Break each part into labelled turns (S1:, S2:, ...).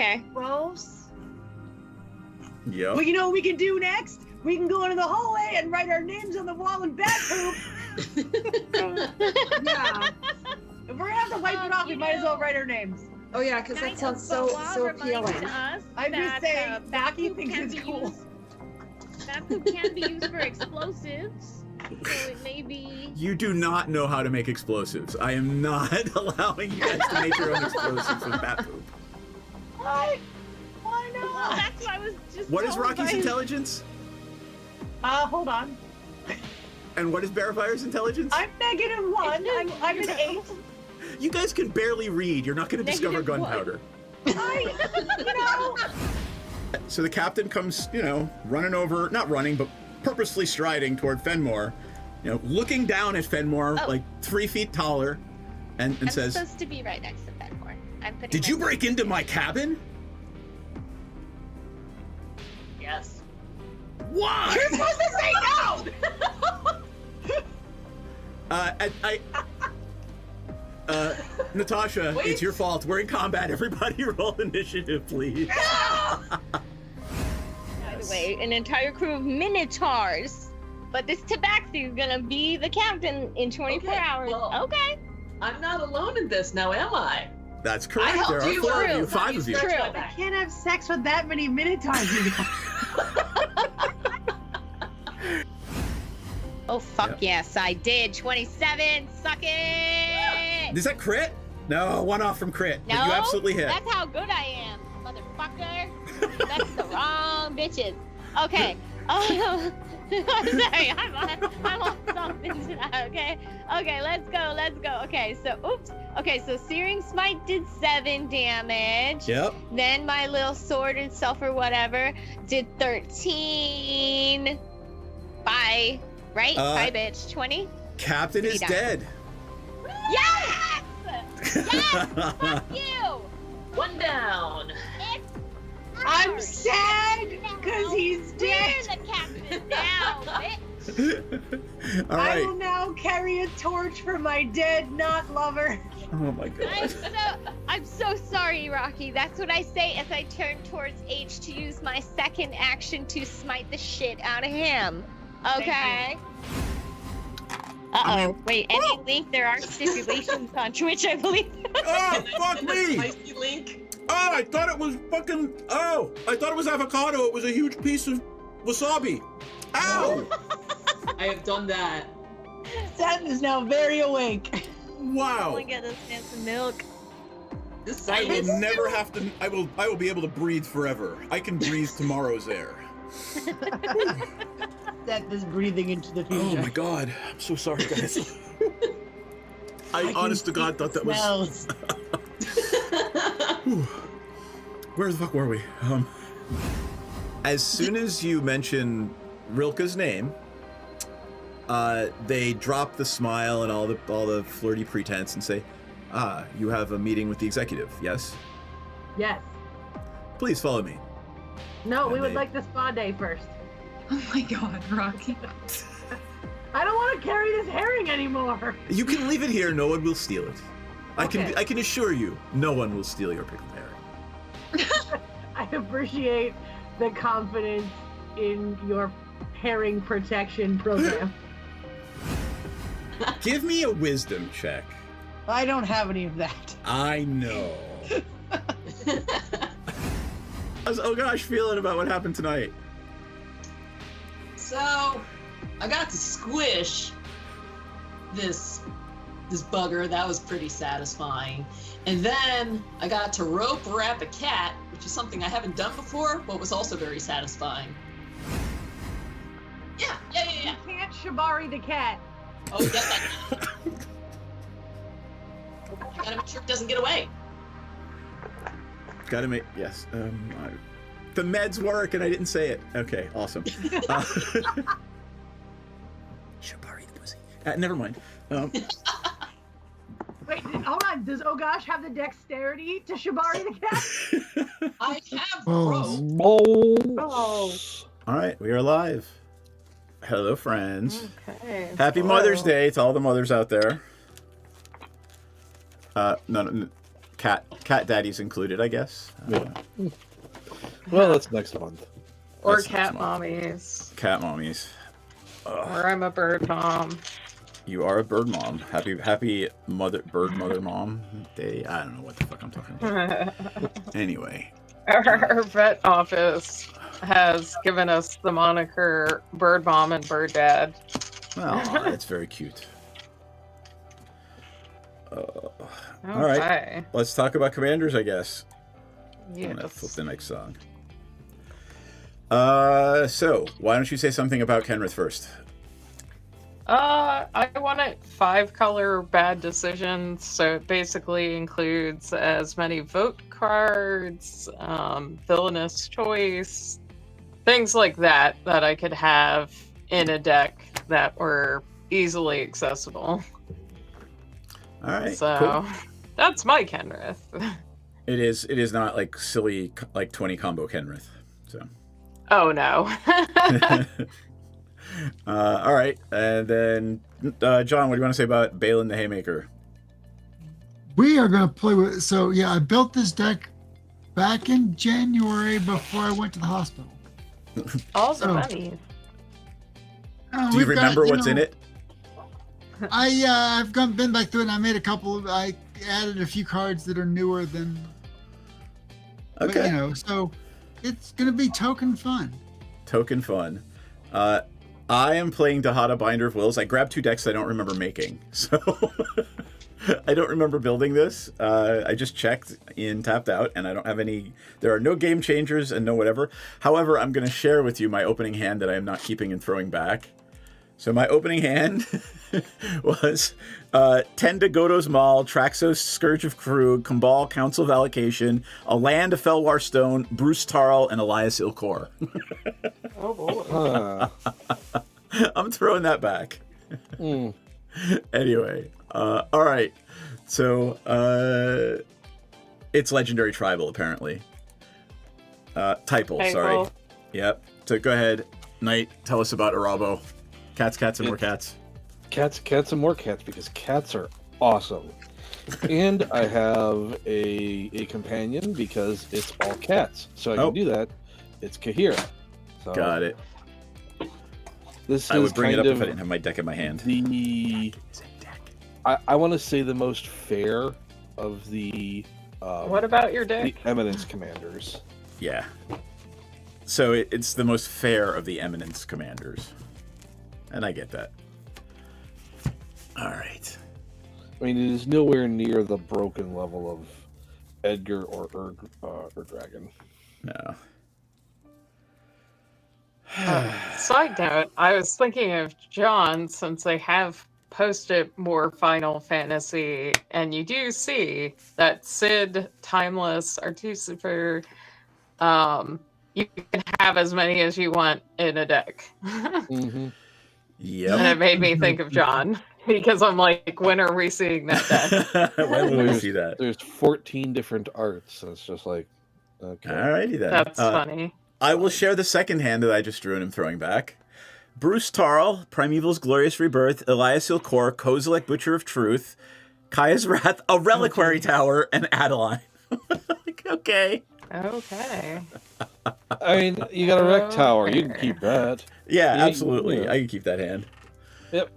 S1: Okay.
S2: Gross.
S3: Yep.
S2: Well, you know what we can do next? We can go into the hallway and write our names on the wall in bat poop. Yeah. If we're gonna have to wipe it off, we might as well write our names.
S4: Oh yeah, because that sounds so appealing.
S2: I'm just saying, Naki thinks it's cool.
S1: Bat poop can be used for explosives, so it may be.
S3: You do not know how to make explosives. I am not allowing you guys to make your own explosives with bat poop.
S2: Why? Why not?
S1: Well, that's why I was just.
S3: What is
S1: told
S3: Rocky's
S1: by-
S3: intelligence?
S2: Hold on.
S3: And what is Bearfire's intelligence?
S2: I'm -1. I'm an 8.
S3: You guys can barely read. You're not going to discover
S1: -1.
S3: gunpowder.
S2: You know.
S3: So the captain comes, running over, not running, but purposely striding toward Fenmore, looking down at Fenmore, like 3 feet taller, and
S1: I'm
S3: says,
S1: supposed to be right next to Fenmore. I'm putting.
S3: "Did you break into my cabin?"
S2: Yes.
S3: Why?
S2: You're supposed to say no!
S3: Natasha,
S4: Wait.
S3: it's your fault. We're in combat. Everybody roll initiative, please.
S1: By the way, an entire crew of minotaurs. But this Tabaxi is gonna be the captain in 24
S4: Okay,
S1: hours.
S4: well-
S1: Okay.
S4: I'm not alone in this now, am I?
S3: That's correct. There are
S4: helped you
S3: 4 of
S1: out.
S3: you, 5 of you.
S4: True.
S2: I can't have sex with that many minotaurs.
S1: Oh fuck
S3: Yep.
S1: yes, I did. 27. Suck it.
S3: Is that crit? No, 1 off from crit.
S1: No,
S3: But you absolutely hit.
S1: That's how good I am, motherfucker. That's the wrong bitches. Okay. Oh, I'm sorry. I'm on something tonight. Okay. Let's go. Okay. So, oops. Okay. So, Searing Smite did 7 damage.
S3: Yep.
S1: Then my little sword itself or whatever did 13. Bye. Right? Bye, bitch. 20.
S3: Captain is
S1: Pretty
S3: dead.
S1: Yes. Yes. Fuck you.
S4: 1 down.
S1: It's
S2: I'm
S1: ours.
S2: sad because he's dead.
S1: We're the captain now, bitch.
S3: All
S2: I
S3: right.
S2: will now carry a torch for my dead not lover.
S3: Oh my god.
S1: I'm so sorry, Rocky. That's what I say as I turn towards H to use my second action to smite the shit out of him. Okay. Uh-oh. Wait, any link? There are stipulations on Twitch, I believe.
S3: Oh, fuck me!
S4: Spicy link.
S3: Oh, I thought it was fucking. Oh, I thought it was avocado. It was a huge piece of wasabi. Ow!
S4: I have done that.
S2: Seth is now very awake.
S3: Wow.
S1: Only get us some milk.
S4: This
S3: I will
S4: is
S3: never have to. I will be able to breathe forever. I can breathe tomorrow's air.
S2: Seth is breathing into the
S3: Oh
S2: future.
S3: my god. I'm so sorry, guys. I honest to God thought that was.
S2: Smells.
S3: Whew. Where the fuck were we? As soon as you mention Rilke's name, they drop the smile and all the flirty pretense and say, "Ah, you have a meeting with the executive, yes?
S2: Yes.
S3: Please follow me."
S2: No, we
S3: And
S2: would
S3: they-
S2: like the spa day first.
S5: Oh my god, Rocky.
S2: I don't want to carry this herring anymore.
S3: You can leave it here. No one will steal it.
S2: Okay.
S3: I can assure you, no one will steal your pickled herring.
S2: I appreciate the confidence in your herring protection program.
S3: Give me a wisdom check.
S2: I don't have any of that.
S3: I know. How's Ogosh feeling about what happened tonight?
S4: So, I got to squish this bugger. That was pretty satisfying. And then I got to rope wrap a cat, which is something I haven't done before, but was also very satisfying. Yeah.
S2: You can't shibari the cat.
S4: Oh, yes, I can. You gotta make sure it doesn't get away.
S3: Gotta make, yes. The meds work and I didn't say it. Okay, awesome. Shibari the pussy. Never mind.
S2: Wait, hold on. Does Ogosh have the dexterity to shibari the cat?
S4: I have rope.
S2: Oh.
S3: All right, we are live. Hello, friends.
S2: Okay.
S3: Happy Mother's Day to all the mothers out there. No, cat daddies included, I guess.
S6: Yeah. Well, that's next month.
S5: Or
S3: That's
S5: cat
S3: next month.
S5: mommies.
S3: Cat mommies.
S5: Or I'm a bird mom.
S3: You are a bird mom. Happy bird mother mom day. I don't know what the fuck I'm talking about. Anyway.
S5: Our vet office has given us the moniker bird mom and bird dad.
S3: Well, that's very cute. All
S5: Okay.
S3: right. Let's talk about commanders, I guess. I'm gonna flip
S5: Yes.
S3: the next song. So why don't you say something about Kenrith first?
S5: I want it 5-color bad decisions, so it basically includes as many vote cards, villainous choice, things like that I could have in a deck that were easily accessible.
S3: All right.
S5: So
S3: Cool.
S5: that's my Kenrith.
S3: It is not like silly like 20 combo Kenrith. So.
S5: Oh no.
S3: All right, and then John, what do you want to say about Balin the Haymaker?
S7: We are going to play with. So yeah, I built this deck back in January before I went to the hospital.
S5: All the
S7: So-
S5: money.
S3: Do you remember what's in it?
S7: I've been back through it and I made a couple. I added a few cards that are newer than. But,
S3: Okay.
S7: so it's going to be token fun.
S3: Token fun. I am playing Dahada Binder of Wills. I grabbed 2 decks I don't remember making, so I don't remember building this. I just checked in Tapped Out, and I don't have any. There are no game changers and no whatever. However, I'm going to share with you my opening hand that I am not keeping and throwing back. So my opening hand was Tenda Godo's Maul, Traxos Scourge of Krug, Kumbal Council of Allocation, a land of Felwar Stone, Bruce Tarl, and Elias Ilkor.
S5: Oh boy.
S3: I'm throwing that back.
S6: Mm.
S3: Anyway, all right. So it's Legendary Tribal, apparently. Typal, sorry.
S5: Typal.
S3: Yep. So go ahead, Knight, tell us about Arabo. Cats, and more cats.
S6: Cats, and more cats, because cats are awesome. And I have a companion because it's all cats. So I can do that. It's Kahira. So
S3: Got it.
S6: This
S3: I
S6: is
S3: would bring it
S6: kind
S3: up if
S6: of
S3: I didn't have my deck in my hand.
S6: the I want to say the most fair of the
S5: What about your
S6: the
S5: deck?
S6: Eminence commanders.
S3: Yeah. So it's the most fair of the Eminence commanders. And I get that. All right.
S6: I mean, it is nowhere near the broken level of Edgar or Dragon.
S3: No.
S5: Side note, I was thinking of John, since they have posted more Final Fantasy, and you do see that Sid, Timeless, are two super. You can have as many as you want in a deck.
S6: Mm-hmm.
S3: Yep.
S5: And it made me think of John, because I'm like, when are we seeing that deck?
S3: When will we see that?
S6: There's 14 different arts. So it's just like, okay.
S3: Alrighty then.
S5: That's funny.
S3: I will share the second hand that I just drew and am throwing back. Bruce Tarl, Primeval's Glorious Rebirth, Elias Ilkor, Kozilek, Butcher of Truth, Kaya's Wrath, a Reliquary Tower, and Adeline. Okay.
S5: Okay.
S6: I mean, you got a wreck tower. You can keep that.
S3: Yeah,
S6: Yeah,
S3: absolutely.
S6: yeah.
S3: I can keep that hand.
S6: Yep.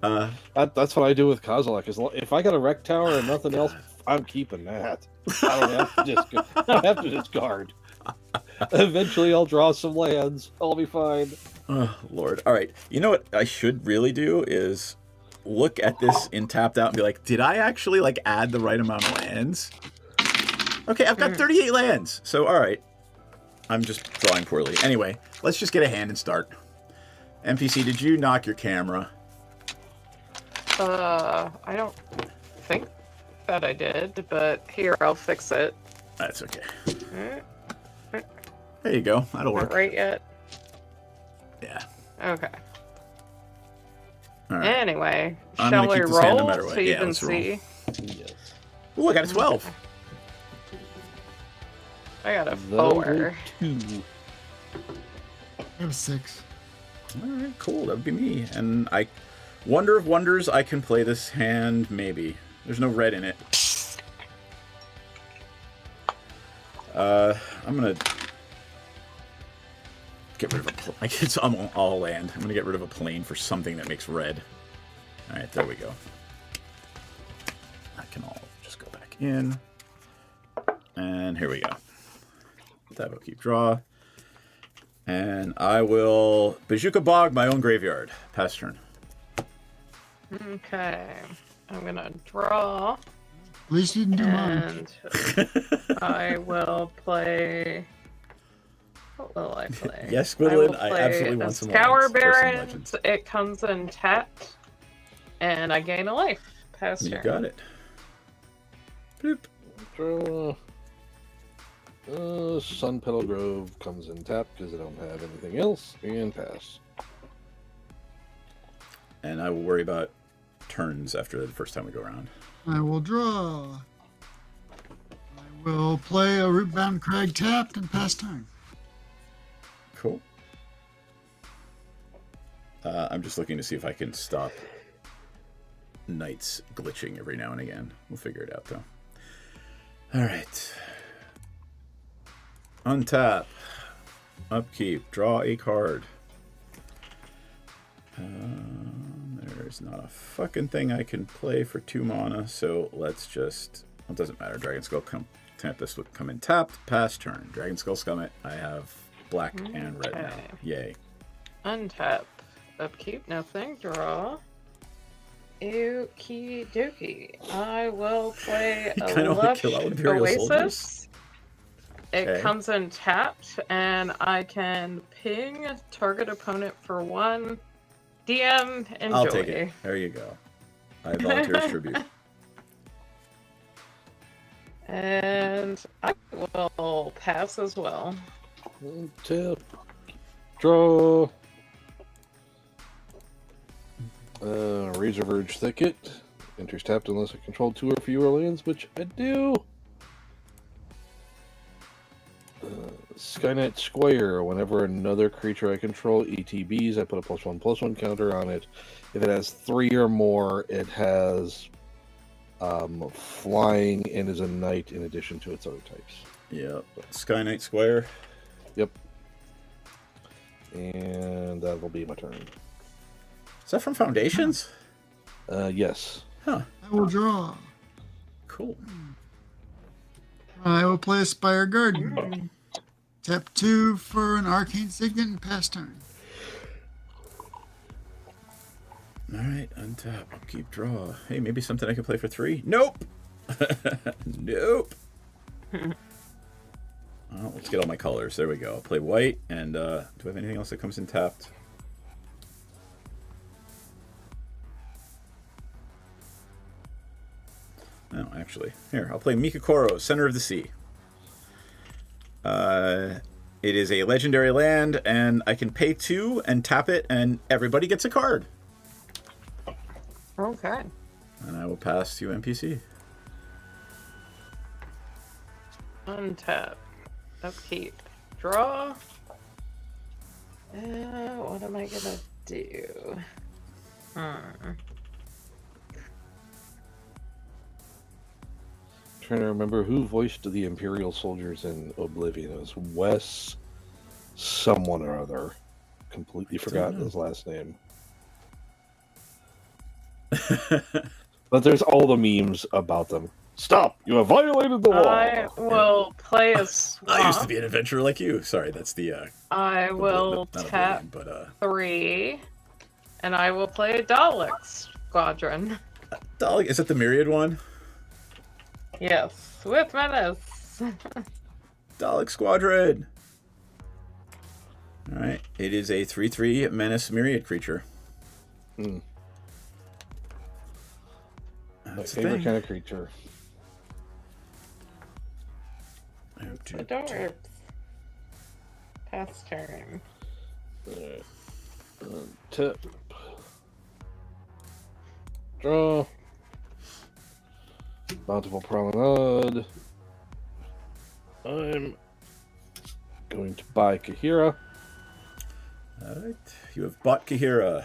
S6: That's what I do with Kozilek. If I got a wreck tower and nothing else, I'm keeping that. I don't have to discard. Eventually, I'll draw some lands. I'll be fine.
S3: Oh, Lord. All right. You know what I should really do is look at this in Tapped Out and be like, did I actually add the right amount of lands? Okay, I've got 38 lands. So, all right. I'm just drawing poorly. Anyway, let's just get a hand and start. NPC, did you knock your camera?
S5: I don't think that I did, but here, I'll fix it.
S3: That's okay.
S5: Mm,
S3: There you go. That'll
S5: Not
S3: work.
S5: right yet?
S3: Yeah.
S5: Okay.
S3: All right.
S5: Anyway,
S3: I'm
S5: shall
S3: gonna
S5: we
S3: keep this hand no
S5: roll
S3: matter what.
S5: so you
S3: Yeah,
S5: can
S3: let's roll.
S5: see?
S6: Yes.
S3: Ooh, I got a 12.
S5: I got a
S6: That'll
S5: 4.
S6: go 2.
S7: I have 6.
S3: All right, cool. That would be me. And I wonder of wonders, I can play this hand, maybe. There's no red in it. I'm gonna get rid of it's all land. I'm gonna get rid of a plane for something that makes red. All right, there we go. That can all just go back in. And here we go. That will keep draw. And I will Bajuka Bog my own graveyard. Pass turn.
S5: Okay. I'm gonna draw.
S7: At least you didn't do mine.
S5: And I will play. What will I play?
S3: Yes,
S5: I will
S3: Gwendolyn,
S5: play
S3: I absolutely
S5: a
S3: want some
S5: Scour
S3: lands or some
S5: Baron.
S3: legends.
S5: It comes in tapped, and I gain a life. Pass
S3: You
S5: turn.
S3: got it. Bloop.
S6: Draw. Sun Petal Grove comes in tap because I don't have anything else, and pass.
S3: And I will worry about turns after the first time we go around.
S7: I will draw. I will play a Rootbound Crag tapped and pass turn.
S3: Cool. I'm just looking to see if I can stop Knights glitching every now and again. We'll figure it out, though. All right. Untap. Upkeep. Draw a card. There's not a fucking thing I can play for 2 mana, so let's just... It doesn't matter. Dragon Skull this would come in tapped. Pass turn. Dragon Skull Scummit. I have black and red now.
S5: Okay.
S3: Yay.
S5: Untap. Upkeep. Nothing. Draw. Okie dokie. I will play
S3: You
S5: a
S3: kinda wanna
S5: Lush
S3: kill all Imperial
S5: Oasis.
S3: soldiers?
S5: It
S3: Okay.
S5: comes in tapped, and I can ping target opponent for 1. DM, enjoy.
S3: I'll take it. There you go. I volunteer tribute.
S5: And I will pass as well.
S6: Tap. Draw. Razor Verge Thicket. Enters tapped unless I control 2 or fewer lands, which I do. Skynight Squire. Whenever another creature I control ETBs, I put a +1/+1 counter on it. If it has 3 or more, it has flying and is a knight in addition to its other types.
S3: Yep. Sky Knight Squire.
S6: Yep. And that will be my turn.
S3: Is that from Foundations?
S6: Yes.
S3: Huh.
S7: I will draw.
S3: Cool.
S7: I will play Spire Garden. Tap 2 for an Arcane Signet and pass turn.
S3: Alright, untap. Upkeep, draw. Hey, maybe something I can play for 3? Nope! Nope! Well, let's get all my colors. There we go. I'll play white, and do I have anything else that comes in tapped? No, actually. Here, I'll play Mikakoro, Center of the Sea. It is a legendary land, and I can pay 2 and tap it, and everybody gets a card.
S5: Okay.
S3: And I will pass to NPC.
S5: Untap. Upkeep. Draw. What am I gonna do?
S6: Trying to remember who voiced the Imperial soldiers in Oblivion. It was Wes someone or other. Completely forgotten his last name. But there's all the memes about them. Stop! You have violated the law!
S5: I will play a swamp.
S3: I used to be an adventurer like you. Sorry, that's the...
S5: I will
S3: not
S5: tap
S3: Oblivion, but,
S5: 3, and I will play a Dalek Squadron.
S3: Dalek, is that the Myriad one?
S5: Yes, with menace.
S3: Dalek Squadron! Alright, it is a 3/3 Menace Myriad creature.
S6: My
S3: That's the
S6: favorite
S3: thing.
S6: kind of creature.
S5: Adorbs. Pass turn.
S6: Tip. Draw. Bountiful Promenade. I'm going to buy Kahira.
S3: Alright, you have bought Kahira.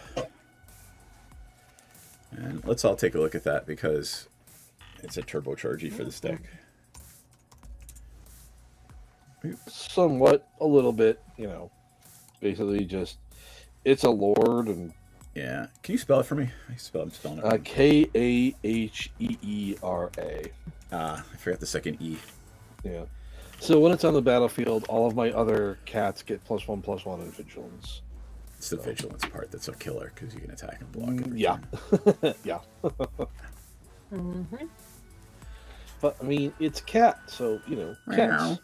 S3: And let's all take a look at that because it's a turbochargy for this deck.
S6: Somewhat, a little bit, basically just it's a lord and
S3: Yeah. Can you spell it for me? I'm spelling it. Wrong.
S6: Kaheera.
S3: I forgot the second E.
S6: Yeah. So when it's on the battlefield, all of my other cats get +1/+1 in vigilance.
S3: It's the vigilance part that's a killer because you can attack and block.
S6: Yeah. Yeah.
S5: Mm-hmm.
S6: But I mean, it's cat, so cats.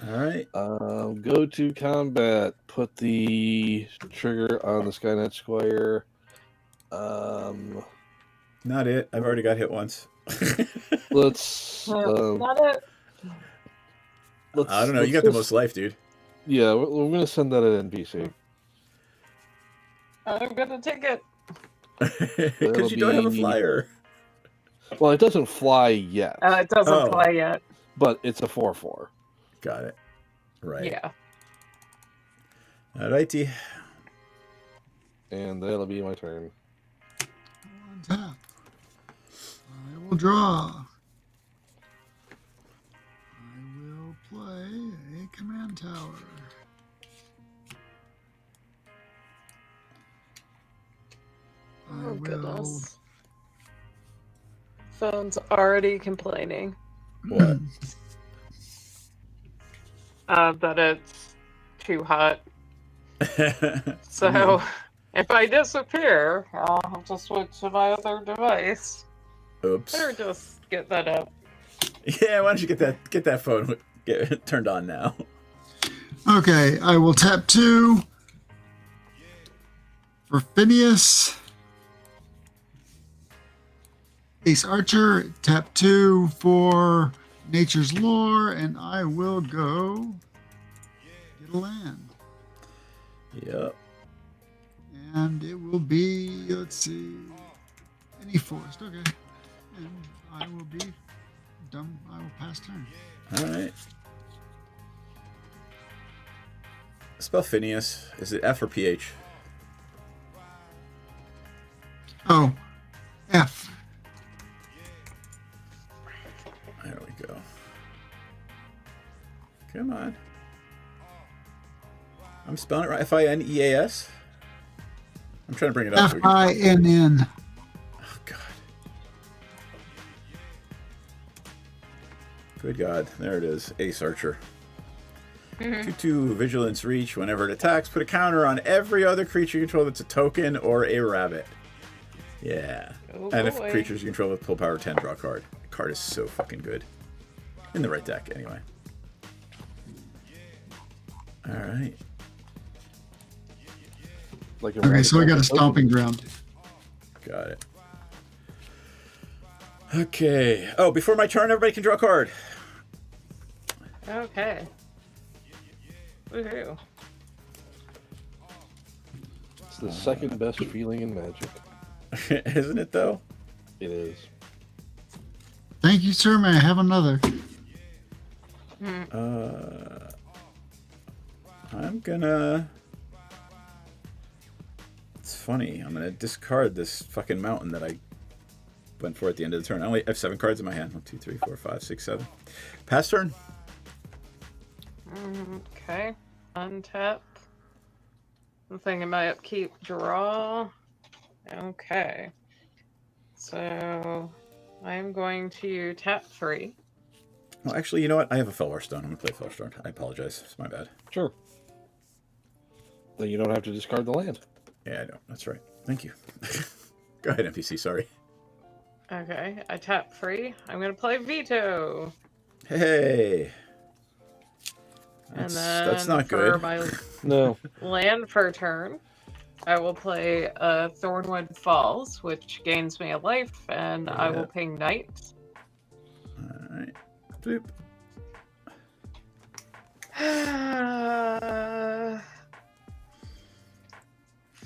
S3: All right.
S6: Go to combat. Put the trigger on the Skynet Squire.
S3: Not it. I've already got hit once.
S6: Let's.
S5: Not it.
S3: I don't know. You got the most life, dude.
S6: Yeah, we're gonna send that at NPC.
S5: I'm gonna take it.
S3: Because you don't have a flyer.
S6: Well, it doesn't fly yet.
S5: It doesn't play yet.
S6: But it's a 4/4.
S3: Got it. Right.
S5: Yeah.
S3: Alrighty.
S6: And that'll be my turn.
S7: On tap. I will draw. I will play a command tower.
S5: Oh, goodness. Phone's already complaining.
S3: What?
S5: That it's too hot. So, if I disappear, I'll have to switch to my other device.
S3: Oops.
S5: Better just get that up.
S3: Yeah, why don't you get that phone turned on now?
S7: Okay, I will tap 2 for Phineas. Ace Archer, tap 2 for Nature's Lore, and I will go get a land.
S3: Yep.
S7: And it will be, let's see, any forest. Okay. And I will be done. I will pass turn.
S3: All right. Spell Phineas. Is it F or PH?
S7: Oh, F.
S3: There we go. Come on. I'm spelling it right. Fineas. I'm trying to bring it up.
S7: Finn.
S3: Oh, God. Good God. There it is. Ace Archer. 2/2 Vigilance Reach. Whenever it attacks, put a counter on every other creature you control that's a token or a rabbit. Yeah.
S5: Oh,
S3: and if
S5: boy.
S3: creatures you control with pull power 10, draw a card. The card is so fucking good. In the right deck, anyway. Alright.
S7: Okay, so I got a stomping ground.
S3: Got it. Okay. Oh, before my turn, everybody can draw a card.
S5: Okay. Woohoo.
S6: It's the second best feeling in Magic.
S3: Isn't it, though?
S6: It is.
S7: Thank you, sir. May I have another?
S3: I'm gonna... It's funny. I'm gonna discard this fucking mountain that I went for at the end of the turn. I only have 7 cards in my hand. 1, 2, 3, 4, 5, 6, 7. Pass turn.
S5: Okay. Untap. Something in my upkeep draw. Okay. So I'm going to tap 3.
S3: Well, actually, you know what? I have a Felwar Stone. I'm gonna play Felwar Stone. I apologize. It's my bad.
S6: Sure. Then you don't have to discard the land.
S3: Yeah, I know. That's right. Thank you. Go ahead, NPC. Sorry.
S5: Okay, I tap 3. I'm gonna play Veto.
S3: Hey.
S5: And
S3: That's
S5: then
S3: not
S5: for
S3: good.
S5: my
S6: No.
S5: land per turn, I will play Thornwood Falls, which gains me a life, and I will ping Knight.
S3: Alright. Bloop.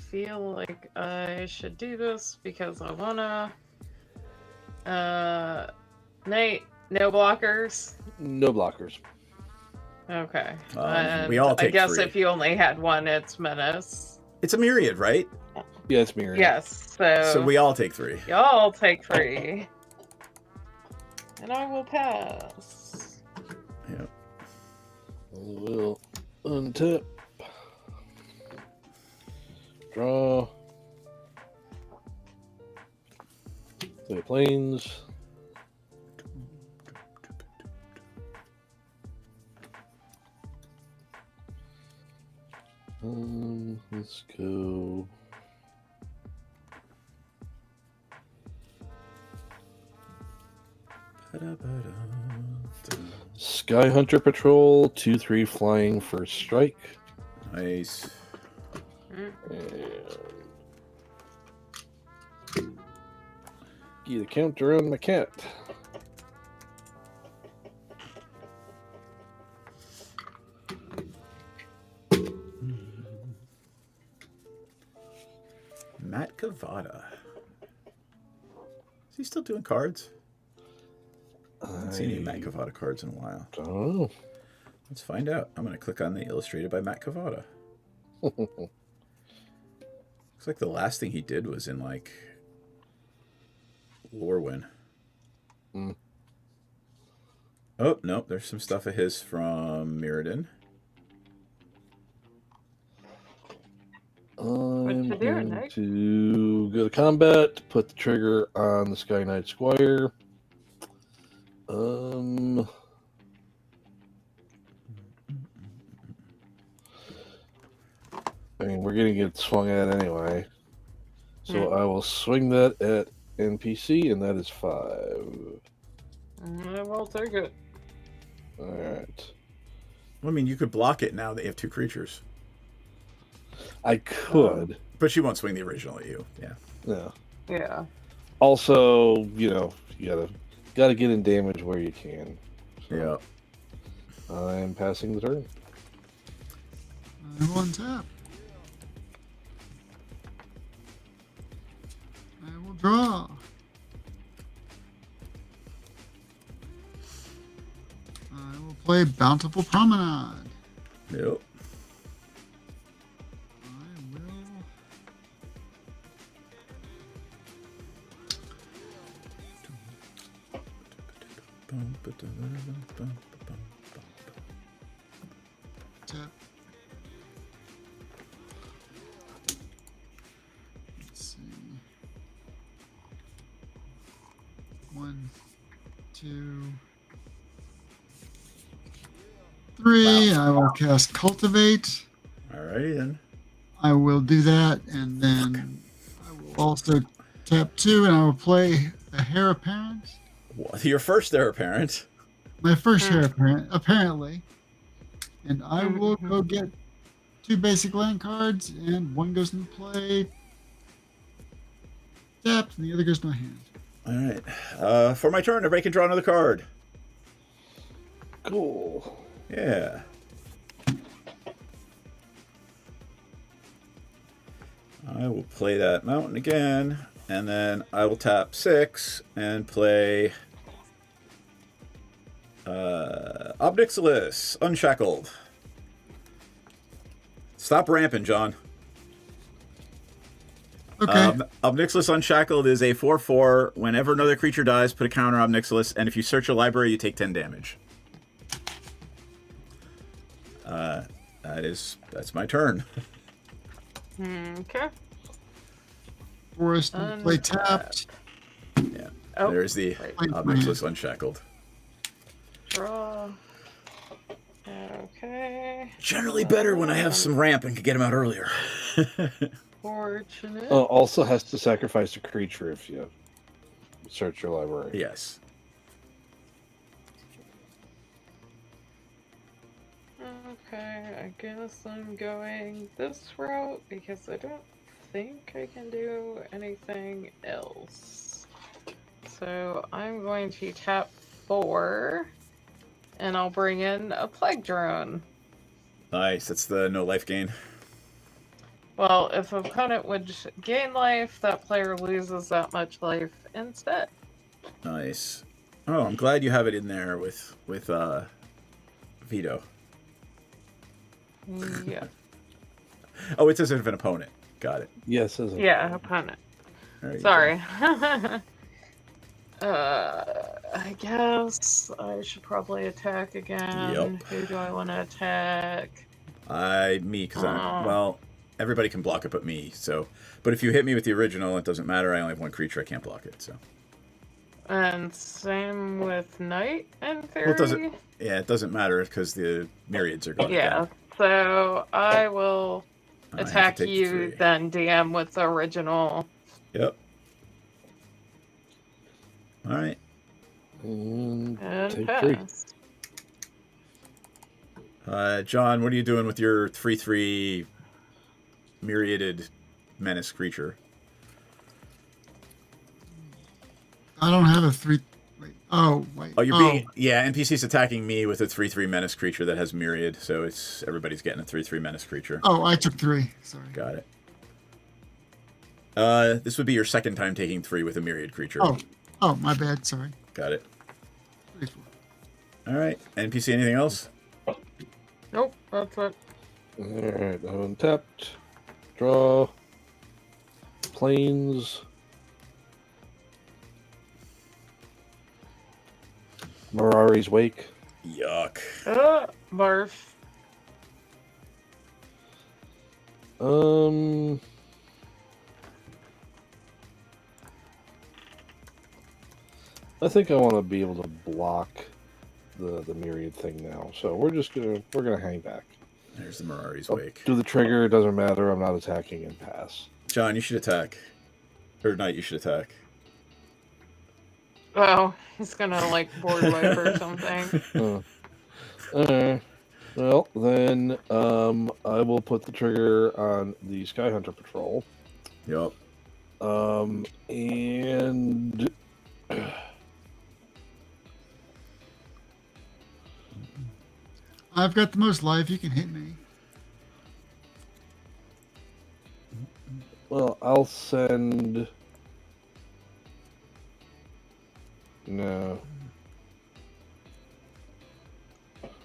S5: Feel like I should do this because I wanna. Nate, no blockers.
S6: No blockers.
S5: Okay.
S3: We all take
S5: I guess
S3: 3.
S5: if you only had one, it's Menace.
S3: It's a myriad, right?
S6: Yeah, it's mirrored.
S5: Yes.
S3: So we all take 3.
S5: Y'all take 3. And I will pass.
S3: Yep.
S6: We'll untap. Draw. Play planes. Let's go. Sky Hunter Patrol, 2/3 flying for strike.
S3: Nice.
S6: And get a counter on my cat.
S3: Matt Cavada. Is he still doing cards? I haven't seen any Matt Cavada cards in a while.
S6: I don't know.
S3: Let's find out. I'm going to click on the illustrated by Matt Cavada. Looks like the last thing he did was in, like, Lorwyn.
S6: Mm.
S3: Oh, no, there's some stuff of his from Mirrodin.
S6: I'm
S5: you doing,
S6: going
S5: Nick?
S6: to go to combat, put the trigger on the Sky Knight Squire. I mean, we're going to get swung at anyway. So I will swing that at NPC, and that is 5.
S5: I will take it.
S6: Alright.
S3: Well, I mean, you could block it now that you have 2 creatures.
S6: I could.
S3: But she won't swing the original at you. Yeah.
S6: Yeah.
S5: Yeah.
S6: Also, you know, you gotta get in damage where you can.
S3: Yeah.
S6: I am passing the turn.
S7: I will untap. I will draw. I will play Bountiful Promenade.
S3: Yep.
S7: I will. Tap. Let's see. 1, 2, 3. I will cast Cultivate.
S3: Alrighty then.
S7: I will do that, and then I will also tap 2, and I will play a Heir Apparent.
S3: Well, your first there, apparent.
S7: My first Heir Apparent, apparently. And I will go get 2 basic land cards, and one goes into play, tapped, and the other goes to my hand.
S3: Alright. For my turn, everybody can draw another card.
S6: Cool.
S3: Yeah. I will play that mountain again, and then I will tap 6 and play Obnixilis, Unshackled. Stop ramping, John.
S7: Okay.
S3: Obnixilis Unshackled is a 4/4. Whenever another creature dies, put a counter on Obnixilis, and if you search a library, you take 10 damage. That's my turn.
S5: Okay.
S7: Forest and play tapped.
S3: Yeah.
S5: Oh,
S3: There's the
S5: right.
S3: Obnixilis Unshackled.
S5: Draw. Okay.
S3: Generally better when I have some ramp and can get him out earlier.
S5: Fortunate.
S6: Also has to sacrifice a creature if you search your library.
S3: Yes.
S5: Okay, I guess I'm going this route because I don't think I can do anything else. So I'm going to tap 4, and I'll bring in a Plague Drone.
S3: Nice. That's the no life gain.
S5: Well, if an opponent would gain life, that player loses that much life instead.
S3: Nice. Oh, I'm glad you have it in there with Veto.
S5: Yeah.
S3: Oh, it says if an opponent. Got it.
S6: Yes, isn't it?
S5: Yeah, opponent.
S3: There you
S5: Sorry. I guess I should probably attack again.
S3: Yep.
S5: Who do I want to attack?
S3: Me, because well, everybody can block it but me, so. But if you hit me with the original, it doesn't matter. I only have one creature. I can't block it, so.
S5: And same with Knight, in theory?
S3: Well, it doesn't matter because the myriads are going
S5: Yeah, so I will
S3: I have to
S5: attack
S3: take the
S5: you,
S3: 3.
S5: then DM with the original.
S3: Yep. All right.
S6: And
S5: And
S6: take 3.
S5: pass.
S3: John, what are you doing with your 3/3 myriaded menace creature?
S7: I don't have a 3. Wait. Oh, wait.
S3: Oh, you're being NPC's attacking me with a 3/3 menace creature that has myriad, so everybody's getting a 3/3 menace creature.
S7: Oh, I took 3. Sorry.
S3: Got it. This would be your second time taking 3 with a myriad creature.
S7: Oh, my bad. Sorry.
S3: Got it.
S7: 3, 4.
S3: All right. NPC, anything else?
S5: Nope, that's it.
S6: Alright, untapped. Draw. Planes. Mirari's Wake.
S3: Yuck.
S5: Barf.
S6: I think I want to be able to block the myriad thing now, so we're gonna hang back.
S3: There's the Mirari's Wake.
S6: Do the trigger, it doesn't matter. I'm not attacking and pass.
S3: John, you should attack. Or Knight, you should attack.
S5: Oh, he's gonna like board wipe or something.
S6: Well, then I will put the trigger on the Sky Hunter Patrol.
S3: Yup.
S6: And
S7: I've got the most life. You can hit me.
S6: well, I'll send. No.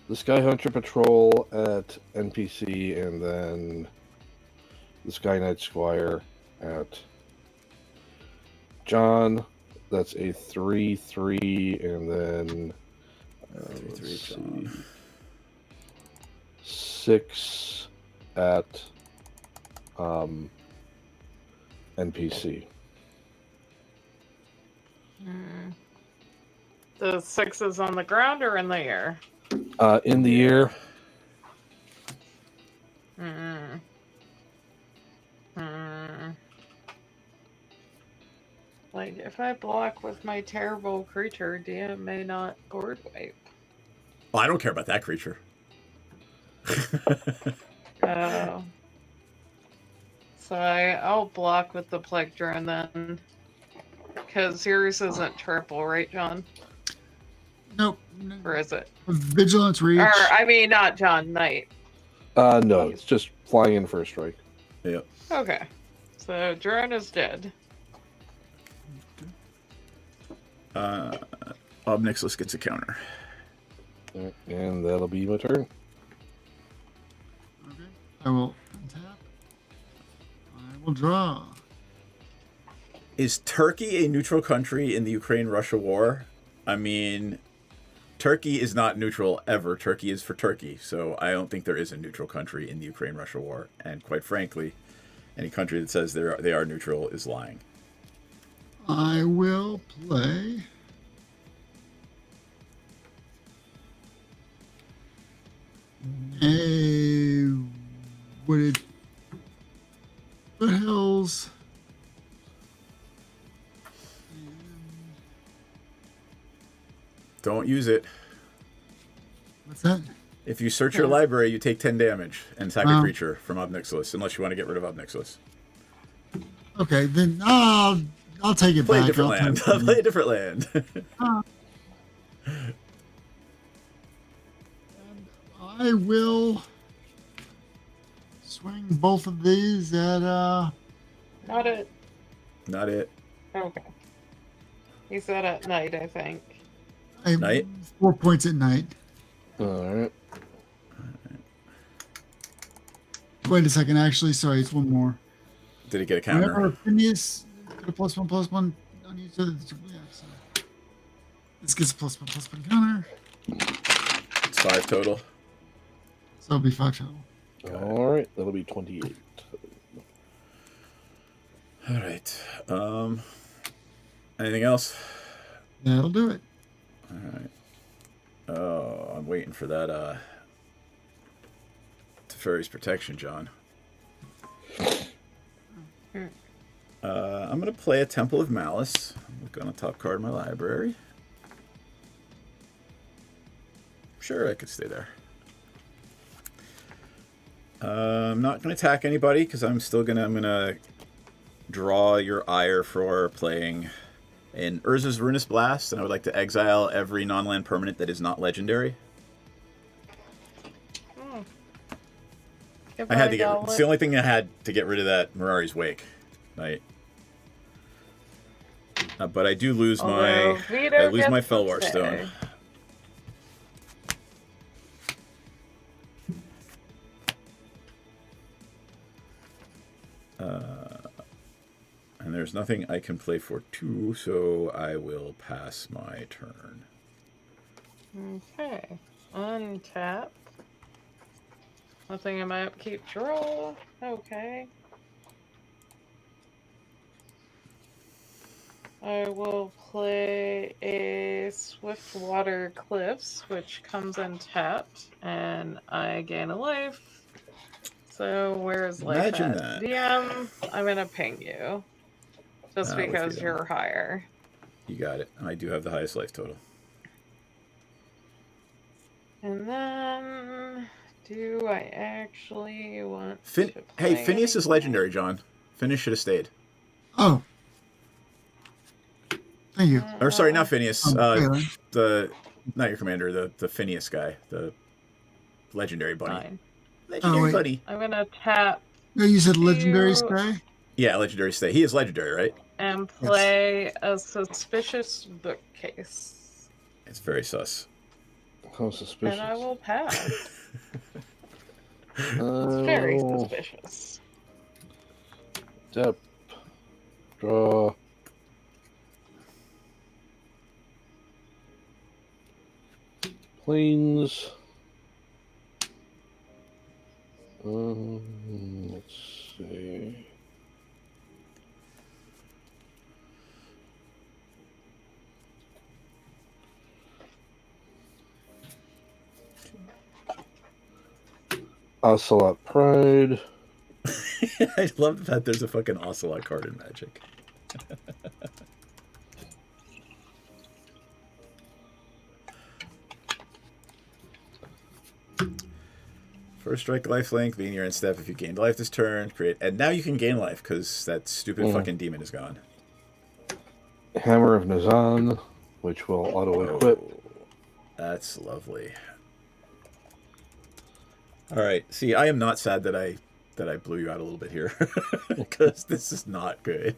S6: The Sky Hunter Patrol at NPC, and then the Sky Knight Squire at John. That's a 3/3, and then
S3: 3/3 John.
S6: 6 at NPC.
S5: The 6 is on the ground or in the air?
S6: In the air.
S5: Like, if I block with my terrible creature, DM may not board wipe.
S3: Well, I don't care about that creature.
S5: Oh. So I'll block with the Plague Drone then. Because yours isn't triple, right, John?
S7: Nope.
S5: Or is it?
S7: Vigilance reach.
S5: Or, I mean, not John, Knight.
S6: No, it's just flying in for a strike.
S3: Yep.
S5: Okay. So, Drone is dead.
S3: Obnixilus gets a counter.
S6: And that'll be my turn.
S7: Okay. I will untap. I will draw.
S3: Is Turkey a neutral country in the Ukraine-Russia war? I mean, Turkey is not neutral ever. Turkey is for Turkey. So I don't think there is a neutral country in the Ukraine-Russia war. And quite frankly, any country that says they are neutral is lying.
S7: I will play. A wooded foothills.
S3: Don't use it.
S7: What's that?
S3: If you search your library, you take 10 damage and attack a
S7: Wow.
S3: creature from Obnixilus, unless you want to get rid of Obnixilus.
S7: Okay, then I'll take it
S3: Play a
S7: back.
S3: different
S7: I'll
S3: land.
S7: take it.
S3: Play a different land.
S7: I will swing both of these at
S5: Not it.
S3: Not it.
S5: Okay. He said at night, I think.
S3: Night?
S7: 4 points at night.
S6: Alright.
S7: Wait a second, actually, sorry, it's one more.
S3: Did he get a counter?
S7: Whenever Phineas got a +1/+1 on each of the yeah, so. This gets +1/+1 counter.
S3: It's 5 total.
S7: So it'll be 5 total.
S6: All right, that'll be 28.
S3: All right. Anything else?
S7: That'll do it.
S3: All right. Oh, I'm waiting for that Teferi's Protection, John. I'm going to play a Temple of Malice. Look on the top card of my library. Sure, I could stay there. I'm not going to attack anybody because I'm going to draw your ire for playing an Urza's Ruinous Blast, and I would like to exile every non-land permanent that is not legendary. I had to get. It's the only thing I had to get rid of that Mirari's Wake, right? But I do lose my Felwar Stone. And there's nothing I can play for 2, so I will pass my turn.
S5: Okay. Untap. Nothing in my upkeep draw. Okay. I will play a Swiftwater Cliffs, which comes untapped, and I gain a life. So where is life
S3: Imagine
S5: at?
S3: that.
S5: DM, I'm gonna ping you. Just
S3: With
S5: because
S3: you.
S5: you're higher.
S3: You got it. I do have the highest life total.
S5: And then, do I actually want to
S3: Hey,
S5: play
S3: Phineas is
S5: anything?
S3: legendary, John. Phineas should have stayed.
S7: Oh. Thank you.
S3: Or sorry, not Phineas.
S7: Balin.
S3: Not your commander. The Phineas guy. The legendary bunny.
S5: Fine.
S3: Legendary
S7: wait.
S3: bunny.
S5: I'm gonna tap
S7: No, you said legendary
S5: You-
S7: stay?
S3: Yeah, legendary stay. He is legendary, right?
S5: and play a suspicious bookcase.
S3: It's very sus.
S6: How suspicious.
S5: And I will pass. It's very suspicious.
S6: Step. Draw. Planes. Let's see. Ocelot Pride.
S3: I love that there's a fucking Ocelot card in Magic. First strike, lifelink, being your end step. If you gained life this turn, create. And now you can gain life because that stupid fucking demon is gone.
S6: Hammer of Nazan, which will auto-equip.
S3: Oh, that's lovely. All right. See, I am not sad that I blew you out a little bit here because this is not good.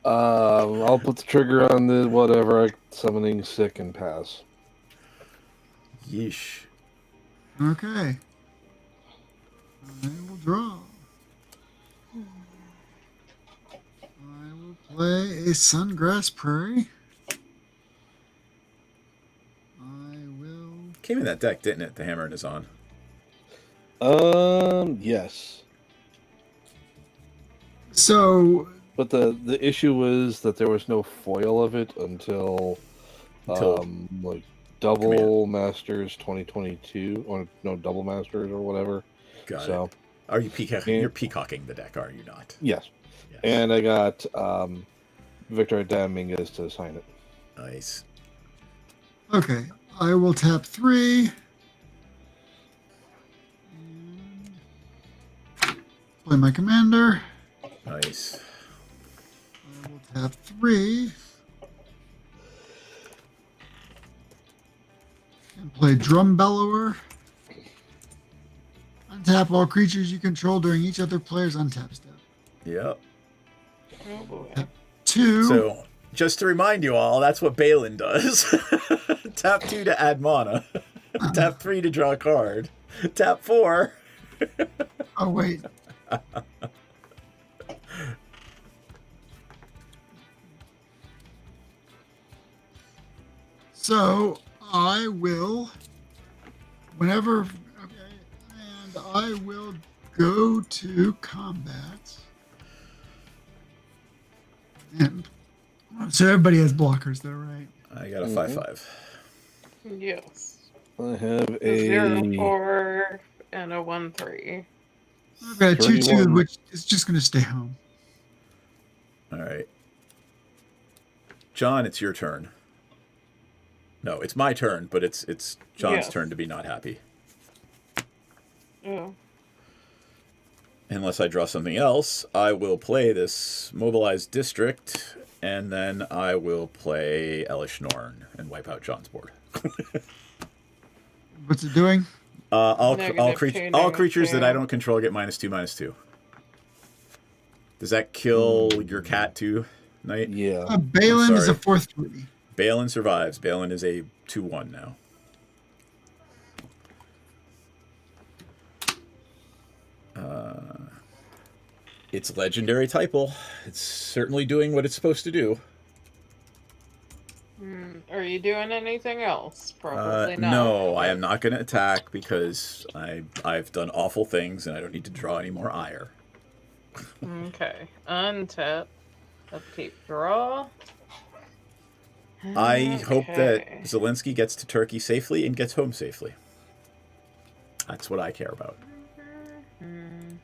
S6: I'll put the trigger on the whatever. Summoning sick and pass.
S3: Yeesh.
S7: Okay. I will draw. I will play a Sungrass Prairie. I will...
S3: Came in that deck, didn't it? The hammer is on.
S6: Yes.
S7: So...
S6: But the issue was that there was no foil of it until like Double Masters 2022, or no, Double Masters or whatever.
S3: Got
S6: so,
S3: it. Are you peacocking? You're peacocking the deck, are you not?
S6: Yes.
S3: Yes.
S6: And I got Victor Dominguez to sign it.
S3: Nice.
S7: Okay. I will tap 3. And play my commander.
S3: Nice.
S7: I will tap 3. And play Drum Bellower. Untap all creatures you control during each other player's untap step.
S3: Yep.
S5: Oh boy.
S7: Tap 2.
S3: So, just to remind you all, that's what Balin does. Tap 2 to add mana. Tap 3 to draw a card. Tap 4.
S7: Oh, wait. So I will, whenever, okay, and I will go to combat. And so everybody has blockers, though, right?
S3: I got a 5/5.
S5: Yes.
S6: I have
S5: A
S6: a
S5: 0-4 and a 1-3.
S7: I've got a 2-2,
S6: 31.
S7: which is just going to stay home.
S3: All right. John, it's your turn. No, it's my turn, but it's John's
S5: Yes.
S3: turn to be not happy.
S5: Oh.
S3: Unless I draw something else, I will play this Mobilized District, and then I will play Elish Norn and wipe out John's board.
S7: What's it doing?
S3: All
S5: -2,
S3: creatures that I
S5: -2.
S3: don't control get -2/-2. Does that kill your cat too, Knight?
S6: Yeah.
S7: Balin is a
S3: sorry.
S7: 4/3.
S3: Balin survives. Balin is a 2/1 now. It's legendary typal. It's certainly doing what it's supposed to do.
S5: Are you doing anything else? Probably not.
S3: No, I am not going to attack because I've done awful things and I don't need to draw any more ire.
S5: Okay. Untap. Upkeep draw.
S3: I hope that
S5: Okay.
S3: Zelensky gets to Turkey safely and gets home safely. That's what I care about.
S5: Hmm.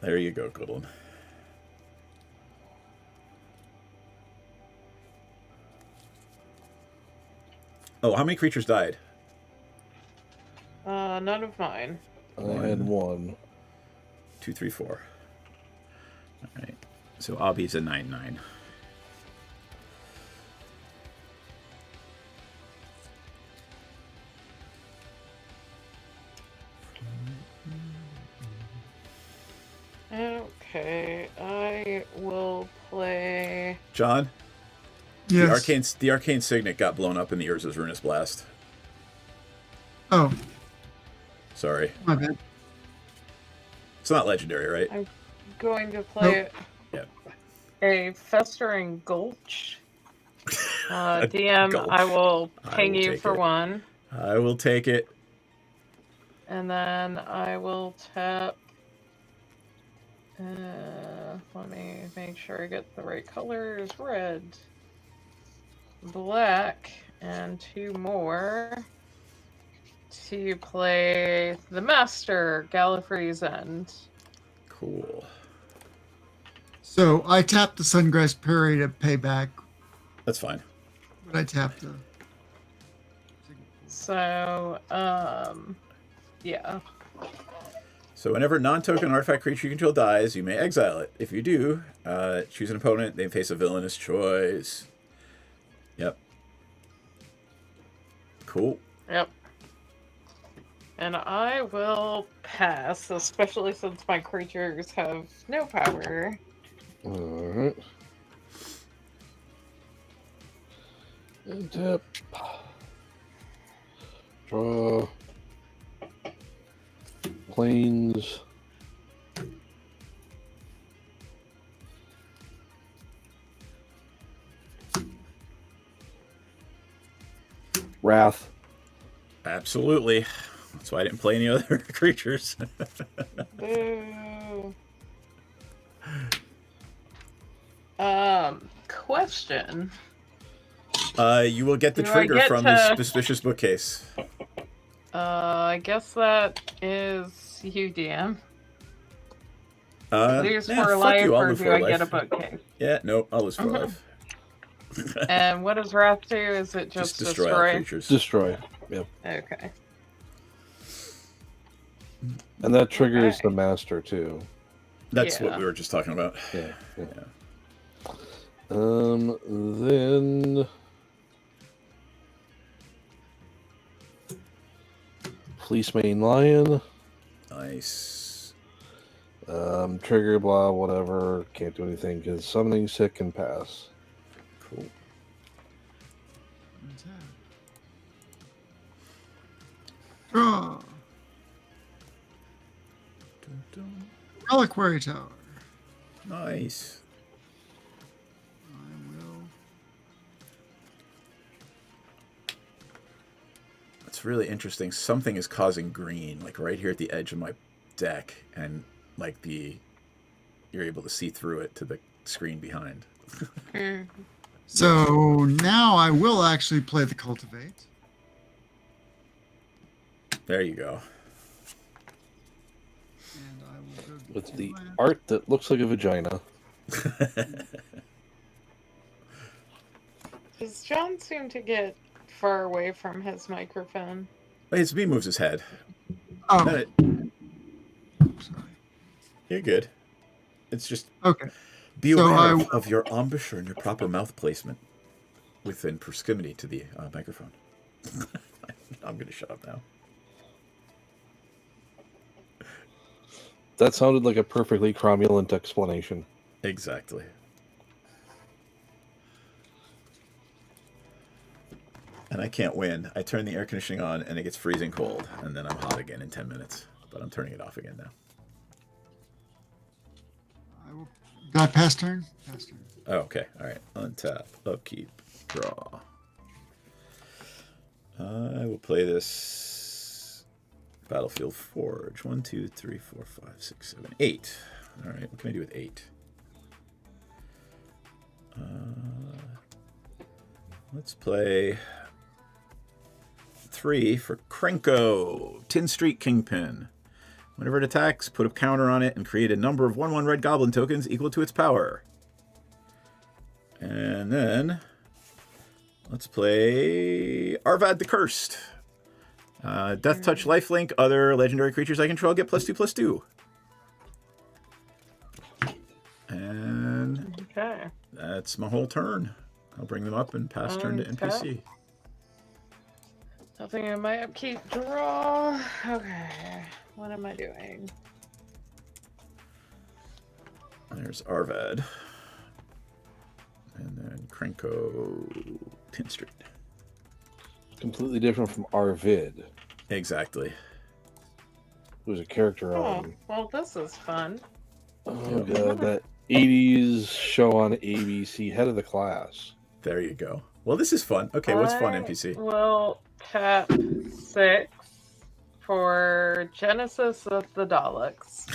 S3: There you go, Goodlin. Oh, how many creatures died?
S5: None of mine.
S6: I had 1.
S3: 2, 3, 4. All right. So Abby's a 9/9.
S5: Okay, I will play.
S3: John,
S7: Yes.
S3: the arcane signet got blown up in the Urza's Ruinous Blast.
S7: Oh,
S3: Sorry.
S7: my bad.
S3: It's not legendary, right?
S5: I'm going to play
S3: Yep.
S5: a Festering Gulch. DM,
S3: Gulch.
S5: I will
S3: I
S5: ping
S3: will
S5: you
S3: take
S5: for
S3: it.
S5: 1.
S3: I will take it.
S5: And then I will tap. Let me make sure I get the right colors. Red, black, and 2 more to play the Master, Gallifrey's End.
S3: Cool.
S7: So I tapped the Sungrass Prairie to pay back,
S3: That's fine.
S7: but I tapped the.
S5: So, yeah.
S3: So whenever non-token artifact creature you control dies, you may exile it. If you do, choose an opponent. They face a villainous choice. Yep. Cool.
S5: Yep. And I will pass, especially since my creatures have no power.
S6: Alright. And tap. Draw. Planes. Wrath.
S3: Absolutely. That's why I didn't play any other creatures.
S5: Boo. Question.
S3: You will get the
S5: Do I
S3: trigger
S5: get
S3: from
S5: to-
S3: this suspicious bookcase.
S5: I guess that is you, DM. Lose
S3: yeah,
S5: for
S3: fuck
S5: life,
S3: you, I'll
S5: or
S3: lose
S5: do
S3: for
S5: I
S3: life.
S5: get a bookcase?
S3: Yeah, no, I'll lose for
S5: Mhm.
S3: life.
S5: And what does Wrath do? Is it just
S3: destroy all
S5: destroy?
S3: creatures.
S6: Destroy. Yep.
S5: Okay.
S6: And that triggers
S5: Okay.
S6: the master too.
S3: That's
S5: Yeah.
S3: what we were just talking about.
S6: Yeah. Then Fleece Mane Lion.
S3: Nice.
S6: Trigger, blah, whatever. Can't do anything because summoning sick can pass.
S3: Cool.
S7: Draw.
S3: Dun, dun.
S7: Reliquary Tower.
S3: Nice.
S7: I will
S3: It's really interesting. Something is causing green, like right here at the edge of my deck, and like you're able to see through it to the screen behind.
S7: So now I will actually play the Cultivate.
S3: There you go.
S7: And I will go
S6: With
S7: to
S6: the
S7: land.
S6: art that looks like a vagina.
S5: Does John seem to get far away from his microphone?
S3: His B moves his head.
S7: Oh,
S3: No,
S7: sorry.
S3: you're good. It's just
S7: Okay.
S3: be
S7: So
S3: aware
S7: I-
S3: of your embouchure and your proper mouth placement within proximity to the microphone. I'm going to shut up now.
S6: That sounded like a perfectly cromulent explanation.
S3: Exactly. And I can't win. I turn the air conditioning on and it gets freezing cold, and then I'm hot again in 10 minutes. But I'm turning it off again now.
S7: I will. Did I pass turn? Pass turn.
S3: Oh, okay. All right. Untap, upkeep, draw. I will play this Battlefield Forge. 1, 2, 3, 4, 5, 6, 7, 8. All right. What can I do with 8? Let's play 3 for Krenko, Tin Street Kingpin. Whenever it attacks, put a counter on it and create a number of 1/1 red goblin tokens equal to its power. And then let's play Arvad the Cursed. Death Touch, Lifelink, other legendary creatures I control get +2/+2. And
S5: Okay.
S3: that's my whole turn. I'll bring them up and pass turn to NPC.
S5: Nothing in my upkeep draw. Okay. What am I doing?
S3: There's Arvad. And then Krenko, Tin Street.
S6: Completely different from Arvid,
S3: Exactly.
S6: who's a character
S5: Oh,
S6: on
S5: well, this is fun.
S6: oh god, that 80s show on ABC, Head of the Class.
S3: There you go. Well, this is fun. Okay, what's fun,
S5: I
S3: NPC?
S5: will tap 6 for Genesis of the Daleks.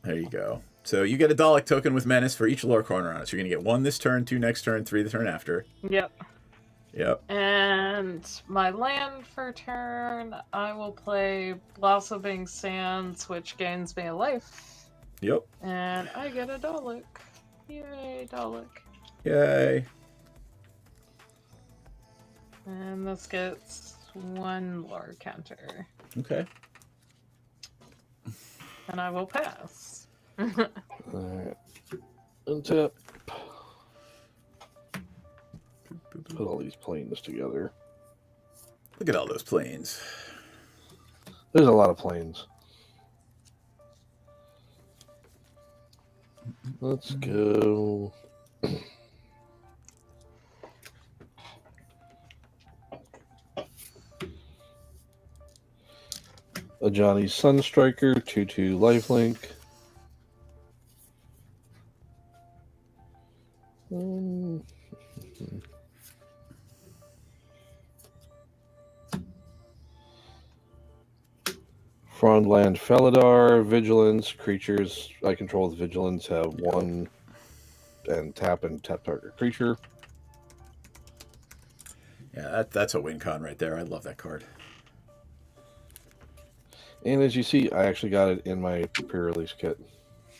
S3: There you go. So you get a Dalek token with Menace for each lore corner on it. So you're going to get 1 this turn, 2 next turn, 3 the turn after.
S5: Yep.
S3: Yep.
S5: And my land for turn, I will play Blossoming Sands, which gains me a life.
S3: Yep.
S5: And I get a Dalek. Yay, Dalek.
S3: Yay.
S5: And this gets 1 lore counter.
S3: Okay.
S5: And I will pass.
S6: Alright. Untap. Put all these planes together.
S3: Look at all those planes.
S6: There's a lot of planes. Let's go. A Johnny Sunstriker, 2/2 lifelink. Frondland Felidar, Vigilance. Creatures I control with Vigilance have 1 and tap target creature.
S3: Yeah, that's a win con right there. I love that card.
S6: And as you see, I actually got it in my pre-release kit.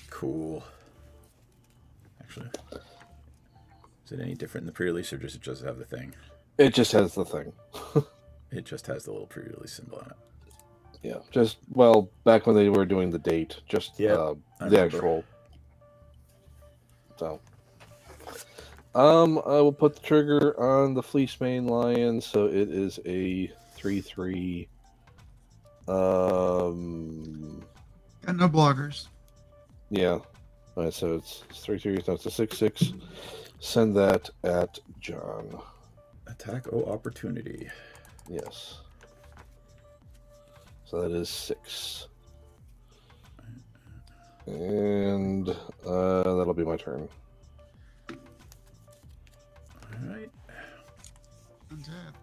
S3: Cool. Actually, is it any different in the pre-release, or does it just have the thing?
S6: It just has the thing.
S3: It just has the little pre-release symbol on it.
S6: Yeah, just, well, back when they were doing the date, just
S3: Yeah, I
S6: the
S3: remember.
S6: actual. So, I will put the trigger on the Fleecemane Lion, so it is a 3/3.
S7: Got no bloggers.
S6: Yeah. All right, so it's 3/3. No, it's a 6/6. Send that at John.
S3: Attack O opportunity.
S6: Yes. So that is 6. And that'll be my turn.
S3: right.
S7: Untap.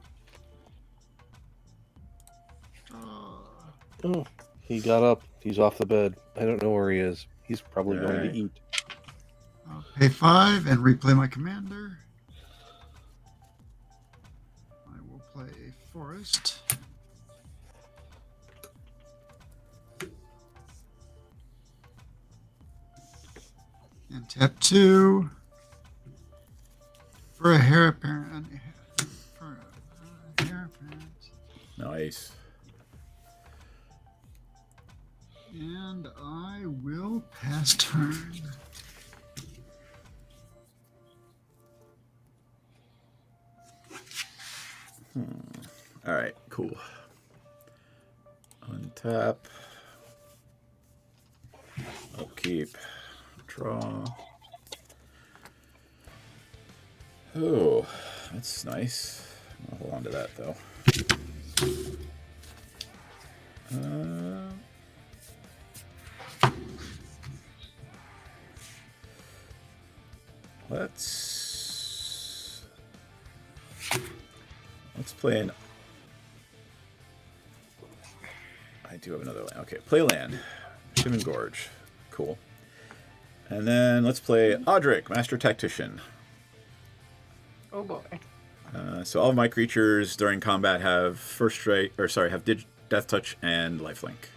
S7: Draw.
S6: Oh, he got up. He's off the bed. I don't know where he is. He's probably going
S3: Alright.
S6: to eat.
S7: I'll pay 5 and replay my commander. I will play a forest. And tap 2 for a heir apparent. For a heir apparent.
S3: Nice.
S7: And I will pass turn.
S3: All right, cool. Untap. Upkeep. Draw. Oh, that's nice. I'll hold on to that though. Let's play an. I do have another land. Okay, play land. Shimon Gorge. Cool. And then let's play Audric, Master Tactician.
S5: Oh boy.
S3: So all of my creatures during combat have first strike, or sorry, have Death Touch and Lifelink.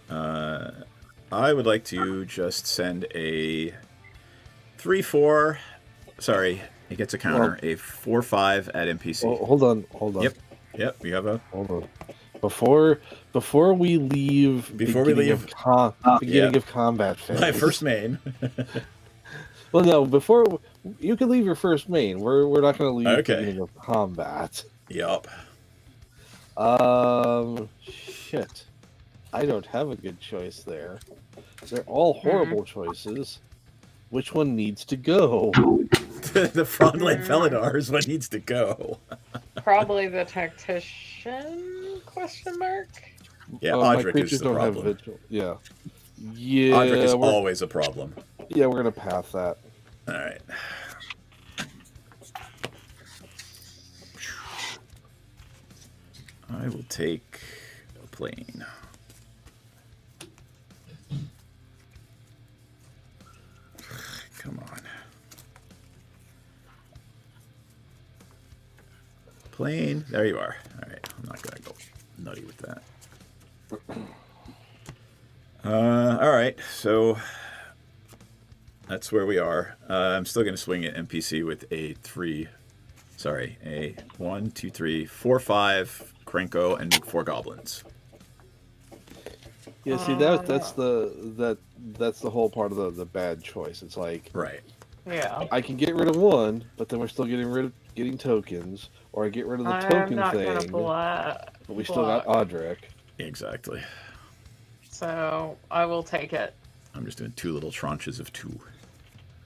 S3: I would like to just send a 3/4. Sorry, it gets a counter. A 4/5 at NPC.
S6: Oh, hold on.
S3: Yep. You have a.
S6: Hold on. Before we leave. Beginning of combat phase.
S3: My first main.
S6: Well, no. Before you can leave your first main. We're not going to leave beginning of combat.
S3: Yup.
S6: Shit. I don't have a good choice there. They're all horrible choices. Which one needs to go?
S3: The Frondland Felidar is what needs to go.
S5: Probably the tactician? Question mark.
S3: Yeah,
S6: my
S3: Audric
S6: creatures
S3: is the
S6: don't have
S3: problem.
S6: vigil. Yeah.
S3: Audric is always a problem.
S6: Yeah, we're gonna pass that.
S3: All right. I will take a plane. Come on. Plane. There you are. All right. I'm not going to go nutty with that. All right. So that's where we are. I'm still going to swing at NPC with a 1, 2, 3, 4, 5 Krenko and 4 goblins.
S6: Yeah, see that's the whole part of the bad choice. It's like
S3: Right.
S5: Yeah.
S6: I can get rid of one, but then we're still getting tokens, or I get rid of the token thing, but we still got Audric.
S3: Exactly.
S5: So I will take it.
S3: I'm just doing 2 little tranches of 2.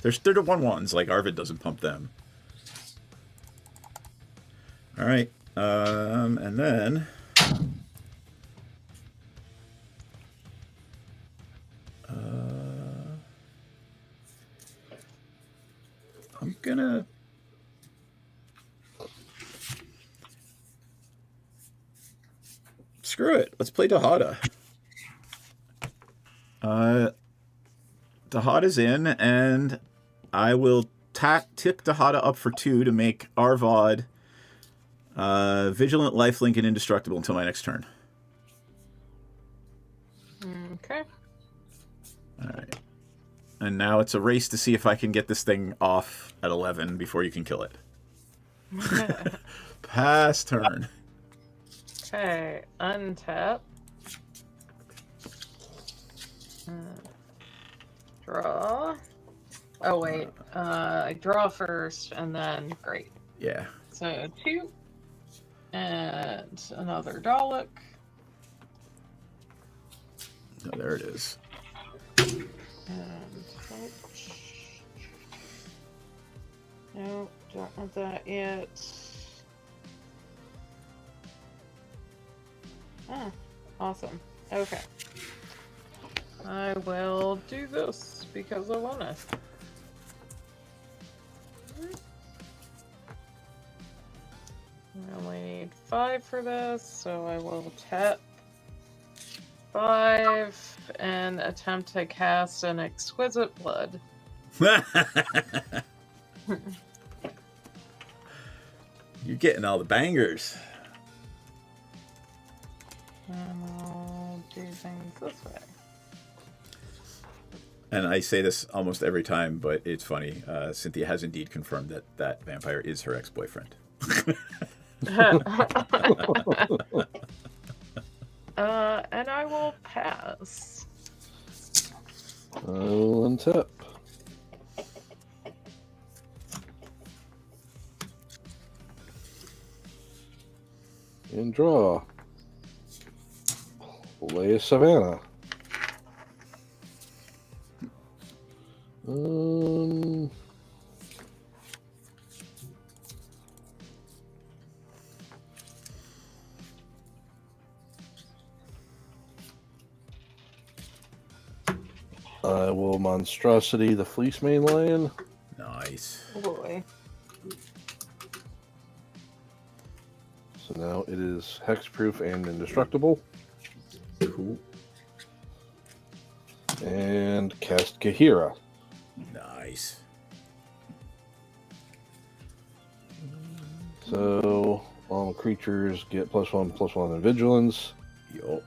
S3: They're the 1/1s, like Arvid doesn't pump them. All right, and then I'm gonna screw it. Let's play Dahada. Dahada's in, and I will tick Dahada up for 2 to make Arvad Vigilant, Lifelink, and Indestructible until my next turn.
S5: Okay.
S3: All right. And now it's a race to see if I can get this thing off at 11 before you can kill it. Pass turn.
S5: Okay. Untap. Draw. Oh wait. Draw first, and then great.
S3: Yeah.
S5: So 2. And another Dalek.
S3: Oh, there it is.
S5: And no, don't want that yet. Ah, awesome. Okay. I will do this because I want to. I only need 5 for this, so I will tap 5 and attempt to cast an Exquisite Blood.
S3: You're getting all the bangers.
S5: And I'll do things this way.
S3: And I say this almost every time, but it's funny. Cynthia has indeed confirmed that that vampire is her ex-boyfriend.
S5: And I will pass.
S6: I will untap. And draw. Play a Savannah. I will Monstrosity the Fleece Mane Lion.
S3: Nice.
S5: Oh boy.
S6: So now it is hexproof and indestructible.
S3: Cool.
S6: And cast Kahira.
S3: Nice.
S6: So all creatures get +1/+1 in vigilance.
S3: Yo.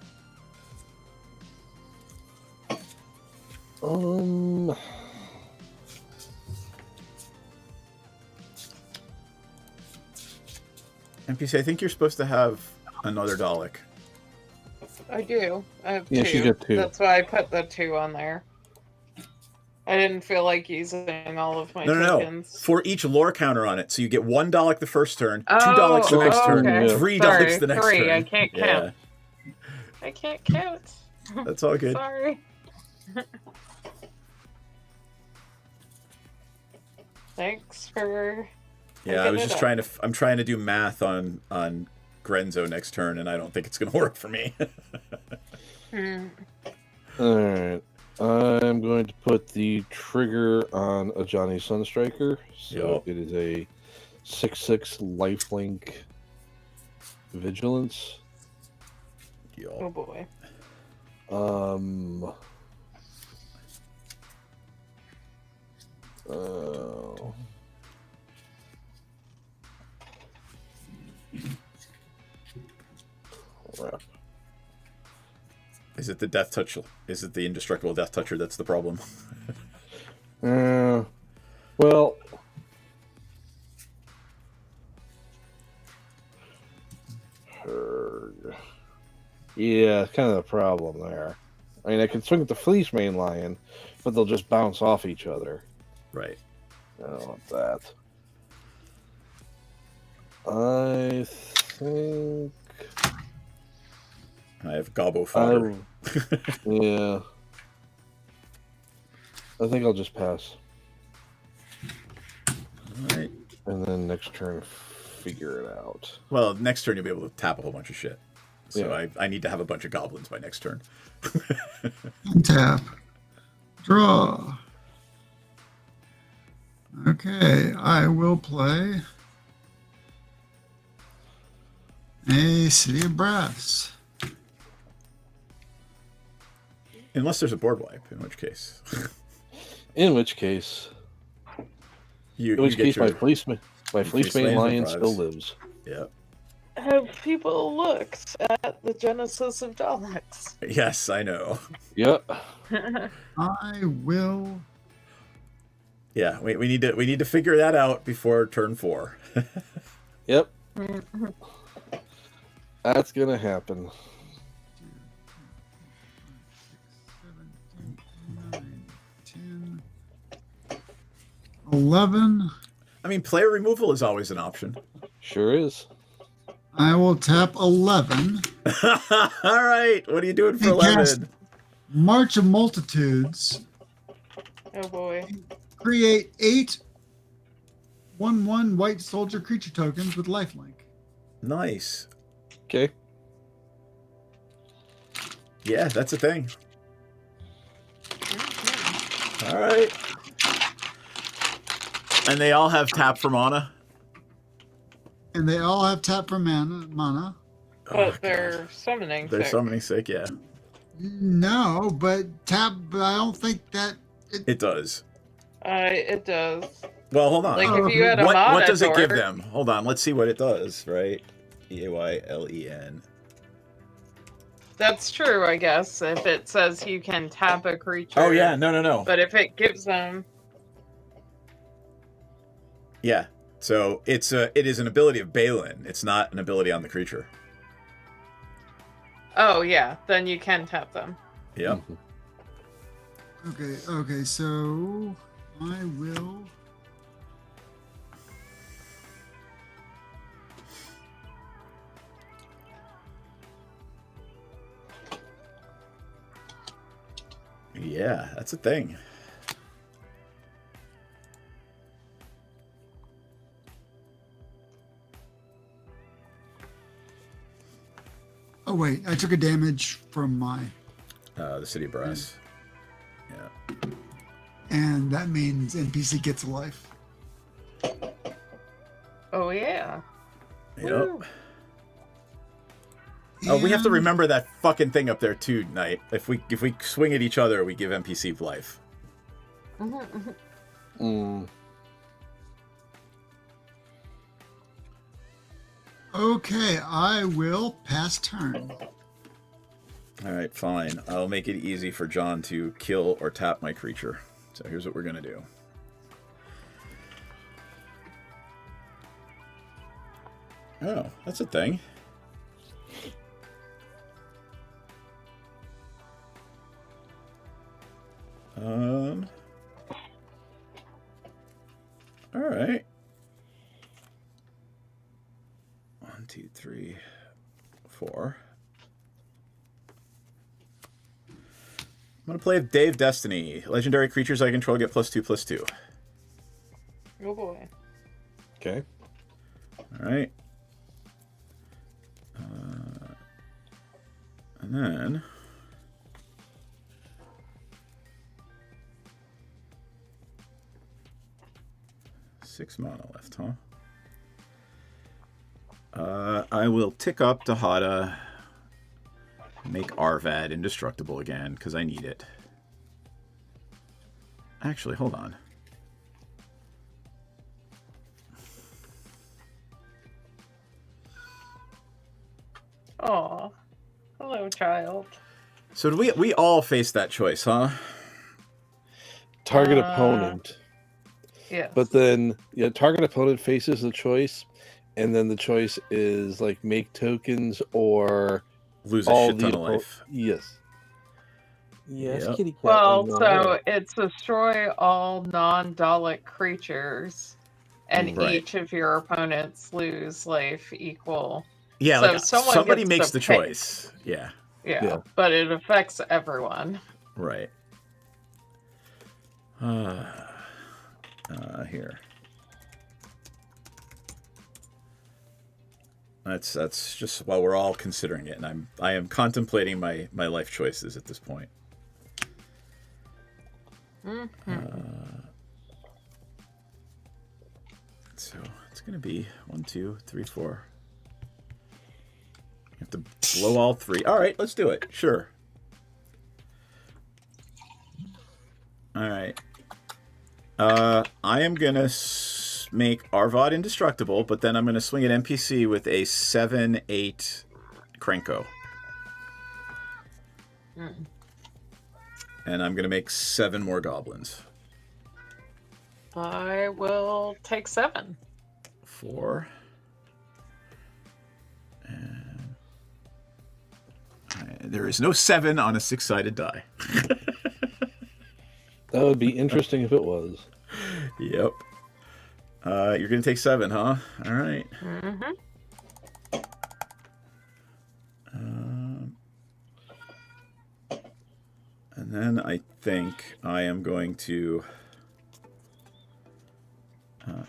S3: NPC, I think you're supposed to have another Dalek.
S5: I do. I have
S6: Yeah,
S5: 2.
S6: she's got 2.
S5: That's why I put the 2 on there. I didn't feel like using all of my tokens.
S3: No. For each lore counter on it. So you get 1 Dalek the first turn, 2 Daleks the next turn,
S5: okay.
S3: 3
S5: Sorry,
S3: Daleks the next
S5: 3.
S3: turn.
S5: I can't count.
S3: Yeah.
S5: I can't count.
S3: That's all good.
S5: Sorry. Thanks for.
S3: Yeah, I was just trying to. I'm trying to do math on Grenzo next turn, and I don't think it's going to work for me.
S6: All right, I'm going to put the trigger on a Johnny Sunstriker. So it is a 6/6 lifelink vigilance.
S5: Oh boy.
S6: Crap.
S3: Is it the death touch? Is it the indestructible death toucher that's the problem?
S6: Well, yeah, kind of the problem there. I mean, I can swing at the Fleece Mane Lion, but they'll just bounce off each other.
S3: Right.
S6: I don't want that. I think
S3: I have Gobbo fodder.
S6: Yeah. I think I'll just pass.
S3: Alright.
S6: And then next turn, figure it out.
S3: Well, next turn you'll be able to tap a whole bunch of shit. So
S6: Yeah.
S3: I need to have a bunch of goblins by next turn.
S7: Tap. Draw. Okay, I will play a City of Brass.
S3: Unless there's a board wipe, in which case.
S6: In which case,
S3: you
S6: my Fleece Mane
S3: Fleece Mane
S6: Lion
S3: Prize.
S6: still lives.
S3: Yeah.
S5: Have people looked at the genesis of Daleks?
S3: Yes, I know.
S6: Yep.
S7: I will.
S3: Yeah, we need to figure that out before turn 4.
S6: Yep. That's gonna happen.
S7: 7, 8, 9, 10, 11.
S3: I mean, player removal is always an option.
S6: Sure is.
S7: I will tap 11.
S3: All right, what are you doing for
S7: And cast
S3: 11?
S7: March of Multitudes.
S5: Oh boy.
S7: Create 8 1/1 white soldier creature tokens with lifelink.
S3: Nice.
S6: Okay.
S3: Yeah, that's a thing. All right. And they all have tap for mana?
S7: And they all have tap for mana.
S5: But they're summoning.
S3: They're
S5: sick.
S3: summoning sick, yeah.
S7: No, but tap. But I don't think that.
S3: It does.
S5: It does.
S3: Well, hold on.
S5: Like if you had a
S3: What does it give
S5: Monitor-
S3: them? Hold on, let's see what it does, right? EAYLEN.
S5: That's true, I guess. If it says you can tap a creature.
S3: Oh yeah, no.
S5: But if it gives them,
S3: Yeah. So it is an ability of Balin. It's not an ability on the creature.
S5: oh yeah, then you can tap them.
S3: Yep.
S7: Okay. So I will.
S3: Yeah, that's a thing.
S7: Oh wait, I took a damage from my,
S3: The City of Brass. Yeah.
S7: and that means NPC gets a life.
S5: Oh yeah.
S3: Yep.
S5: Woo.
S3: Oh, we have to
S7: And-
S3: remember that fucking thing up there too, Knight. If we swing at each other, we give NPC life.
S6: Mm.
S7: Okay, I will pass turn.
S3: All right, fine. I'll make it easy for John to kill or tap my creature. So here's what we're gonna do. Oh, that's a thing. All right. 1, 2, 3, 4. I'm gonna play Dave Destiny. Legendary creatures I control get +2/+2.
S5: Oh boy.
S6: Okay.
S3: All right. And then six mana left, huh? I will tick up Dahada, make Arvad indestructible again, because I need it. Actually, hold on.
S5: Aw. Hello, child.
S3: So we all face that choice, huh?
S6: Target opponent.
S5: Yes.
S6: But then, yeah, target opponent faces the choice, and then the choice is like make tokens or
S3: Lose a
S6: all
S3: shit ton
S6: the
S3: of
S6: oppo-
S3: life.
S6: Yes. Yes,
S3: Yep.
S6: kitty cat.
S5: Well,
S6: I know.
S5: so it's destroy all non-Dalek creatures, and
S3: Right.
S5: each of your opponents lose life equal.
S3: Yeah,
S5: So
S3: like
S5: someone
S3: somebody
S5: gets
S3: makes
S5: to
S3: the
S5: pick.
S3: choice. Yeah,
S5: Yeah,
S6: Yeah.
S5: but it affects everyone.
S3: right. Here. That's just while we're all considering it, and I am contemplating my life choices at this point. So it's gonna be 1, 2, 3, 4. You have to blow all 3. All right, let's do it. Sure. All right. I am gonna make Arvad indestructible, but then I'm gonna swing at NPC with a 7/8 Krenko. And I'm gonna make 7 more goblins.
S5: I will take 7.
S3: 4. And there is no 7 on a 6-sided die.
S6: That would be interesting if it was.
S3: Yep. You're gonna take 7, huh? All right.
S5: Mm-hmm.
S3: And then I think I am going to.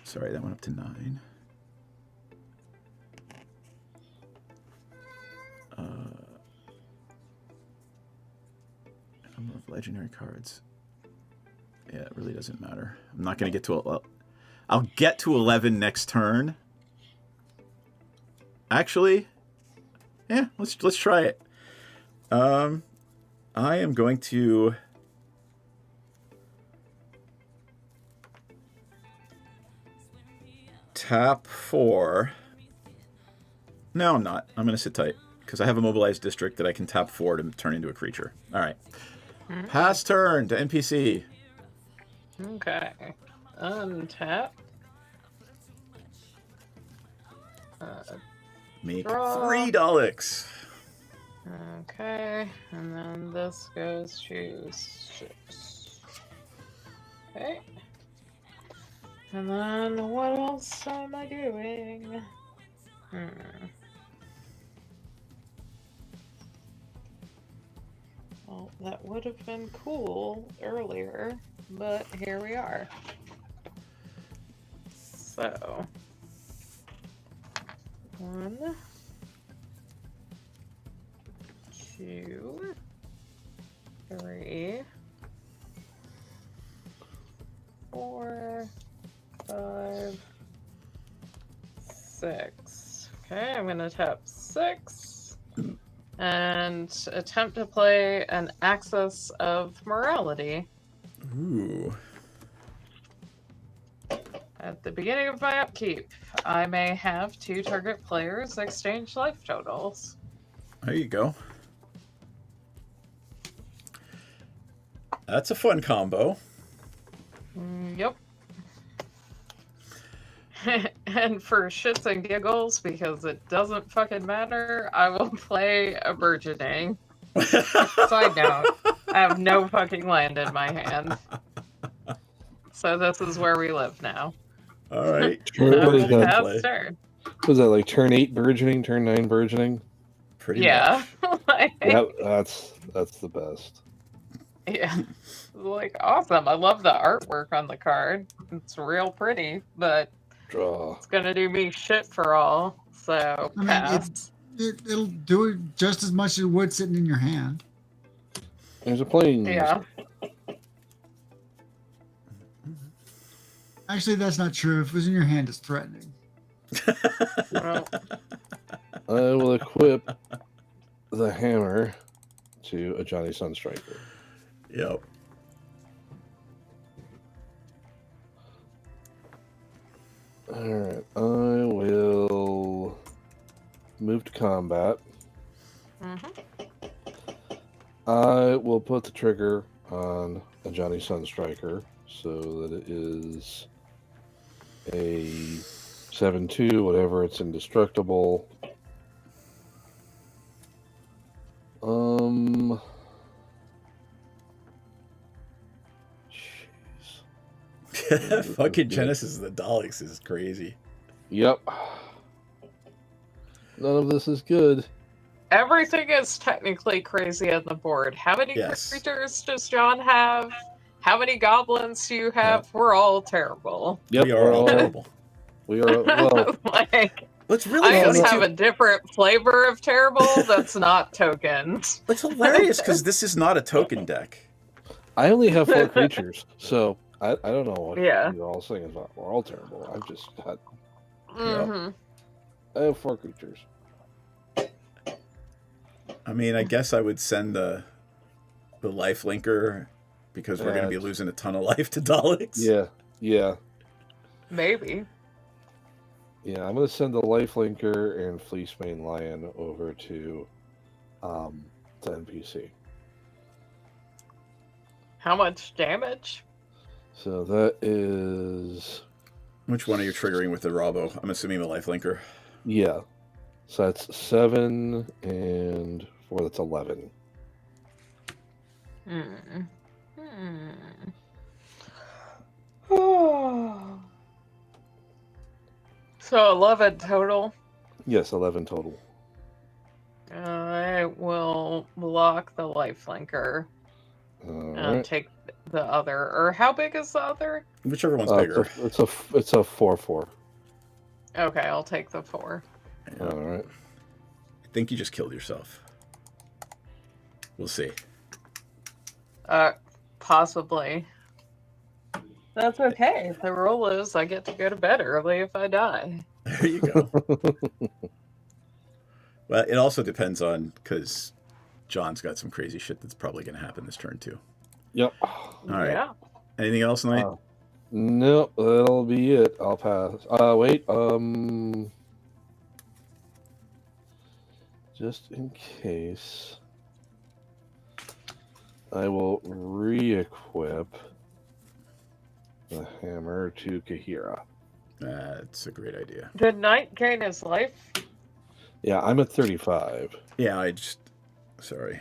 S3: Sorry, that went up to 9. Number of legendary cards. Yeah, it really doesn't matter. I'm not going to get to a. I'll get to 11 next turn. Actually, yeah, let's try it. I am going to tap 4. No, I'm not. I'm going to sit tight because I have a mobilized district that I can tap 4 to turn into a creature. All right. Pass turn to NPC.
S5: Okay. Untap.
S3: Make
S5: Draw.
S3: 3 Daleks.
S5: Okay, and then this goes to 6. Okay. And then what else am I doing? Well, that would have been cool earlier, but here we are. So, 1, 2, 3, 4, 5, 6. Okay, I'm gonna tap 6 and attempt to play an Axis of Morality.
S3: Ooh.
S5: At the beginning of my upkeep, I may have 2 target players exchange life totals.
S3: There you go. That's a fun combo.
S5: Yep. And for shits and giggles, because it doesn't fucking matter, I will play a burgeoning. Side note, I have no fucking land in my hand. So this is where we live now.
S3: All right.
S6: What is that?
S5: Pass turn.
S6: Was that like turn 8 burgeoning, turn 9 burgeoning?
S3: Pretty
S5: Yeah.
S3: much.
S6: Yeah, that's the best.
S5: Yeah. Like, awesome. I love the artwork on the card. It's real pretty, but
S6: Draw.
S5: it's gonna do me shit for all. So,
S7: I mean,
S5: pass.
S7: it'll do it just as much as it would sitting in your hand.
S6: There's a plane.
S5: Yeah.
S7: Actually, that's not true. If it was in your hand, it's threatening.
S5: Well,
S6: I will equip the hammer to a Johnny Sunstriker.
S3: Yep.
S6: Alright, I will move to combat. I will put the trigger on a Johnny Sunstriker so that it is a 7/2, whatever, it's indestructible. Jeez.
S3: Fucking Genesis of the Daleks is crazy.
S6: Yep. None of this is good.
S5: everything is technically crazy on the board. How many
S3: Yes.
S5: creatures does John have? How many goblins do you have? We're all terrible.
S6: Yep,
S3: We are all terrible.
S6: We are, well,
S5: Like,
S3: What's really
S5: I
S3: funny
S5: just have
S3: too,
S5: a different flavor of terrible that's not tokens.
S3: it's hilarious because this is not a token deck.
S6: I only have 4 creatures, so I don't know what
S5: Yeah.
S6: you're all saying about. We're all terrible. I've just got,
S5: Mm-hmm.
S6: I have 4 creatures.
S3: I mean, I guess I would send the life linker because we're going to be losing a ton of life to Daleks.
S6: Yeah.
S5: Maybe.
S6: Yeah, I'm going to send the Lifelinker and Fleecemane Lion over to NPC.
S5: How much damage?
S6: So that is...
S3: Which one are you triggering with the Robbo? I'm assuming the life linker.
S6: Yeah. So that's 7 and 4, that's 11.
S5: So 11 total.
S6: Yes, 11 total.
S5: I will block the lifelinker and
S6: Alright.
S5: take the other. Or how big is the other?
S3: Whichever one's bigger.
S6: It's a 4/4.
S5: Okay, I'll take the 4.
S3: Yeah.
S6: Alright.
S3: I think you just killed yourself. We'll see.
S5: Possibly. That's okay. The rule is I get to go to bed early if I die.
S3: There you go. Well, it also depends on, because John's got some crazy shit that's probably going to happen this turn too.
S6: Yep.
S3: All right.
S5: Yeah.
S3: Anything else, Knight?
S6: Nope, that'll be it. I'll pass. Wait. Just in case, I will re-equip the hammer to Kahira.
S3: That's a great idea.
S5: Did Knight gain his life?
S6: Yeah, I'm at 35.
S3: Yeah, sorry.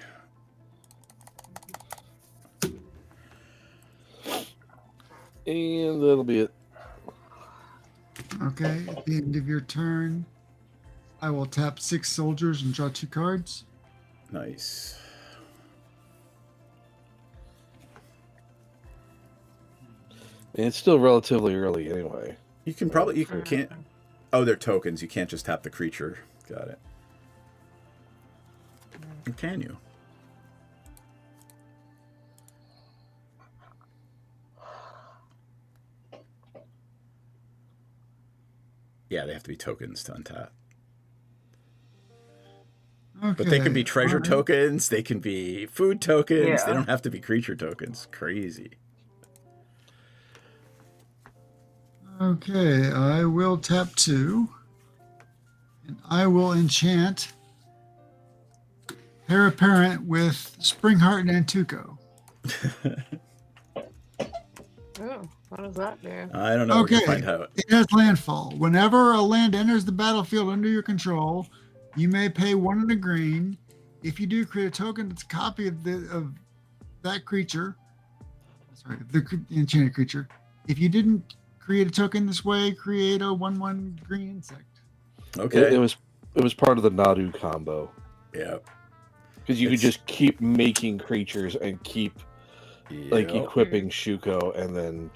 S6: And that'll be it.
S7: Okay, at the end of your turn, I will tap 6 soldiers and draw 2 cards.
S3: Nice.
S6: And it's still relatively early anyway.
S3: You can't. Oh, they're tokens. You can't just tap the creature. Got it. Or can you? Yeah, they have to be tokens to untap.
S7: Okay.
S3: But they can be treasure
S7: alright.
S3: tokens. They can be food tokens.
S5: Yeah.
S3: They don't have to be creature tokens. Crazy.
S7: Okay, I will tap 2. And I will enchant Heir Apparent with Springheart and Antuco.
S5: Oh, what does that do?
S3: I don't know. We're
S7: Okay,
S3: gonna find out.
S7: it has landfall. Whenever a land enters the battlefield under your control, you may pay 1 and a green. If you do, create a token that's a copy of that creature. Sorry, the enchanted creature. If you didn't create a token this way, create a 1/1 green insect.
S3: Okay.
S6: It was part of the Nadu combo.
S3: Yeah.
S6: Because you could just keep making creatures and keep like
S3: Yep.
S6: equipping Shuko, and then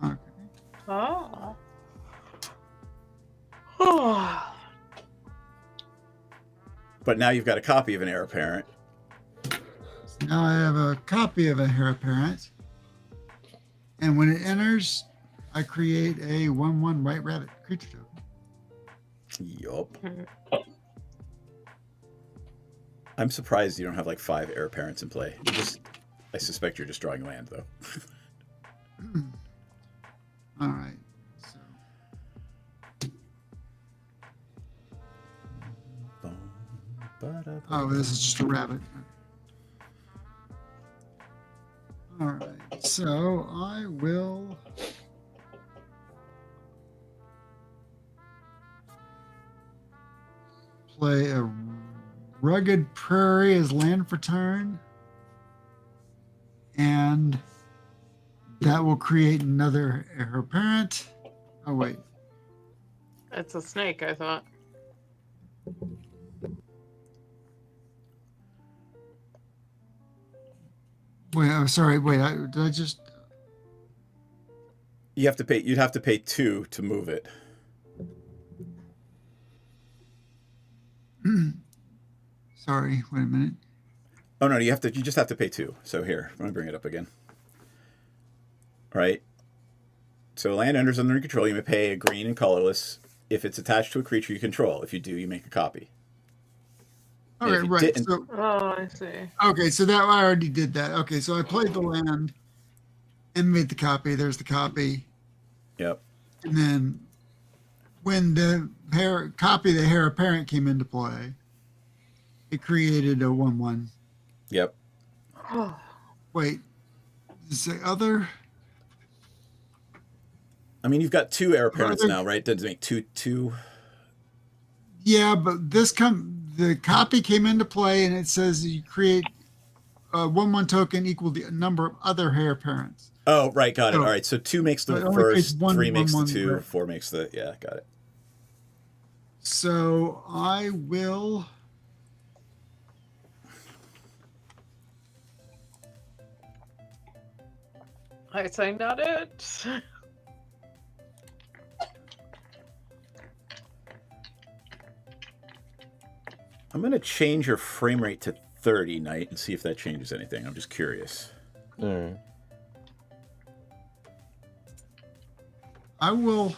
S7: Okay.
S5: Oh. Oh.
S3: But now you've got a copy of an heir apparent.
S7: So now I have a copy of a Heir Apparent. And when it enters, I create a 1/1 white rabbit creature token.
S3: Yup. I'm surprised you don't have like 5 heir apparents in play. I suspect you're just drawing land though.
S7: All right. So, oh, this is just a rabbit. All right. So I will play a Rugged Prairie as land for turn. And that will create another heir apparent. Oh, wait.
S5: It's a snake, I thought.
S7: Wait, I'm sorry. Wait, did I just...
S3: You'd have to pay 2 to move it.
S7: Sorry, wait a minute.
S3: Oh no, you just have to pay 2. So here, let me bring it up again. All right. So land enters under your control. You may pay a green and colorless if it's attached to a creature you control. If you do, you make a copy. And if
S7: Okay,
S3: you
S7: right.
S3: didn't-
S7: So,
S5: Oh, I see.
S7: okay, so that I already did that. Okay, so I played the land and made the copy. There's the copy.
S3: Yep.
S7: And then when the copy of the Heir Apparent came into play, it created a 1/1.
S3: Yep.
S7: Wait, is the other?
S3: I mean, you've got 2 heir apparents
S7: Other-
S3: now, right? Does it make two?
S7: Yeah, but the copy came into play, and it says you create a 1/1 token equal the number of other Heir Apparents.
S3: Oh, right, got it.
S7: So-
S3: All right, so 2 makes the
S7: So it only creates
S3: first,
S7: one-
S3: 3 makes
S7: one-
S3: the 2,
S7: right.
S3: 4 makes the got it.
S7: So I will.
S5: I say not it.
S3: I'm gonna change your frame rate to 30, Knight, and see if that changes anything. I'm just curious.
S6: All right.
S7: I will.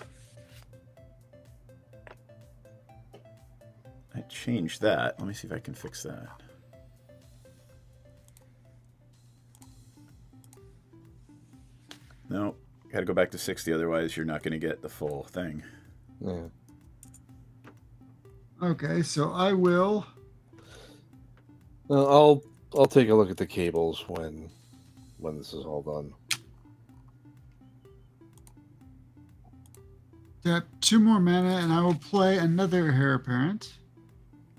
S3: I changed that. Let me see if I can fix that. No, gotta go back to 60, otherwise you're not going to get the full thing.
S6: Yeah.
S7: Okay, so I will.
S6: I'll take a look at the cables when this is all done.
S7: Tap 2 more mana, and I will play another Heir Apparent.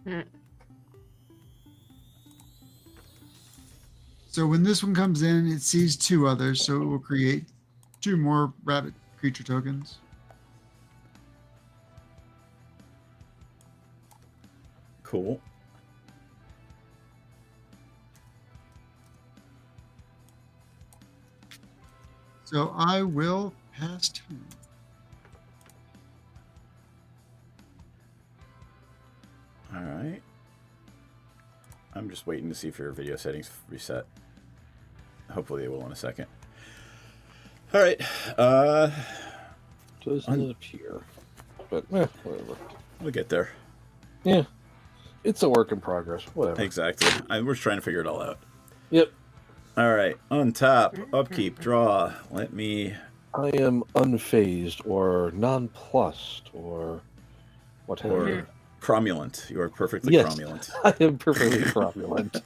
S5: Mm.
S7: So when this one comes in, it sees 2 others, so it will create 2 more rabbit creature tokens.
S3: Cool.
S7: So I will pass turn.
S3: All right. I'm just waiting to see if your video settings reset. Hopefully they will in a second. All right.
S6: Doesn't appear, but whatever.
S3: We'll get there.
S6: Yeah, it's a work in progress. Whatever.
S3: Exactly. We're just trying to figure it all out.
S6: Yep.
S3: All right. Untap, upkeep, draw. Let me.
S6: I am unfazed or nonplussed or whatever.
S3: Or cromulent. You are perfectly
S6: Yes.
S3: cromulent.
S6: I am perfectly cromulent.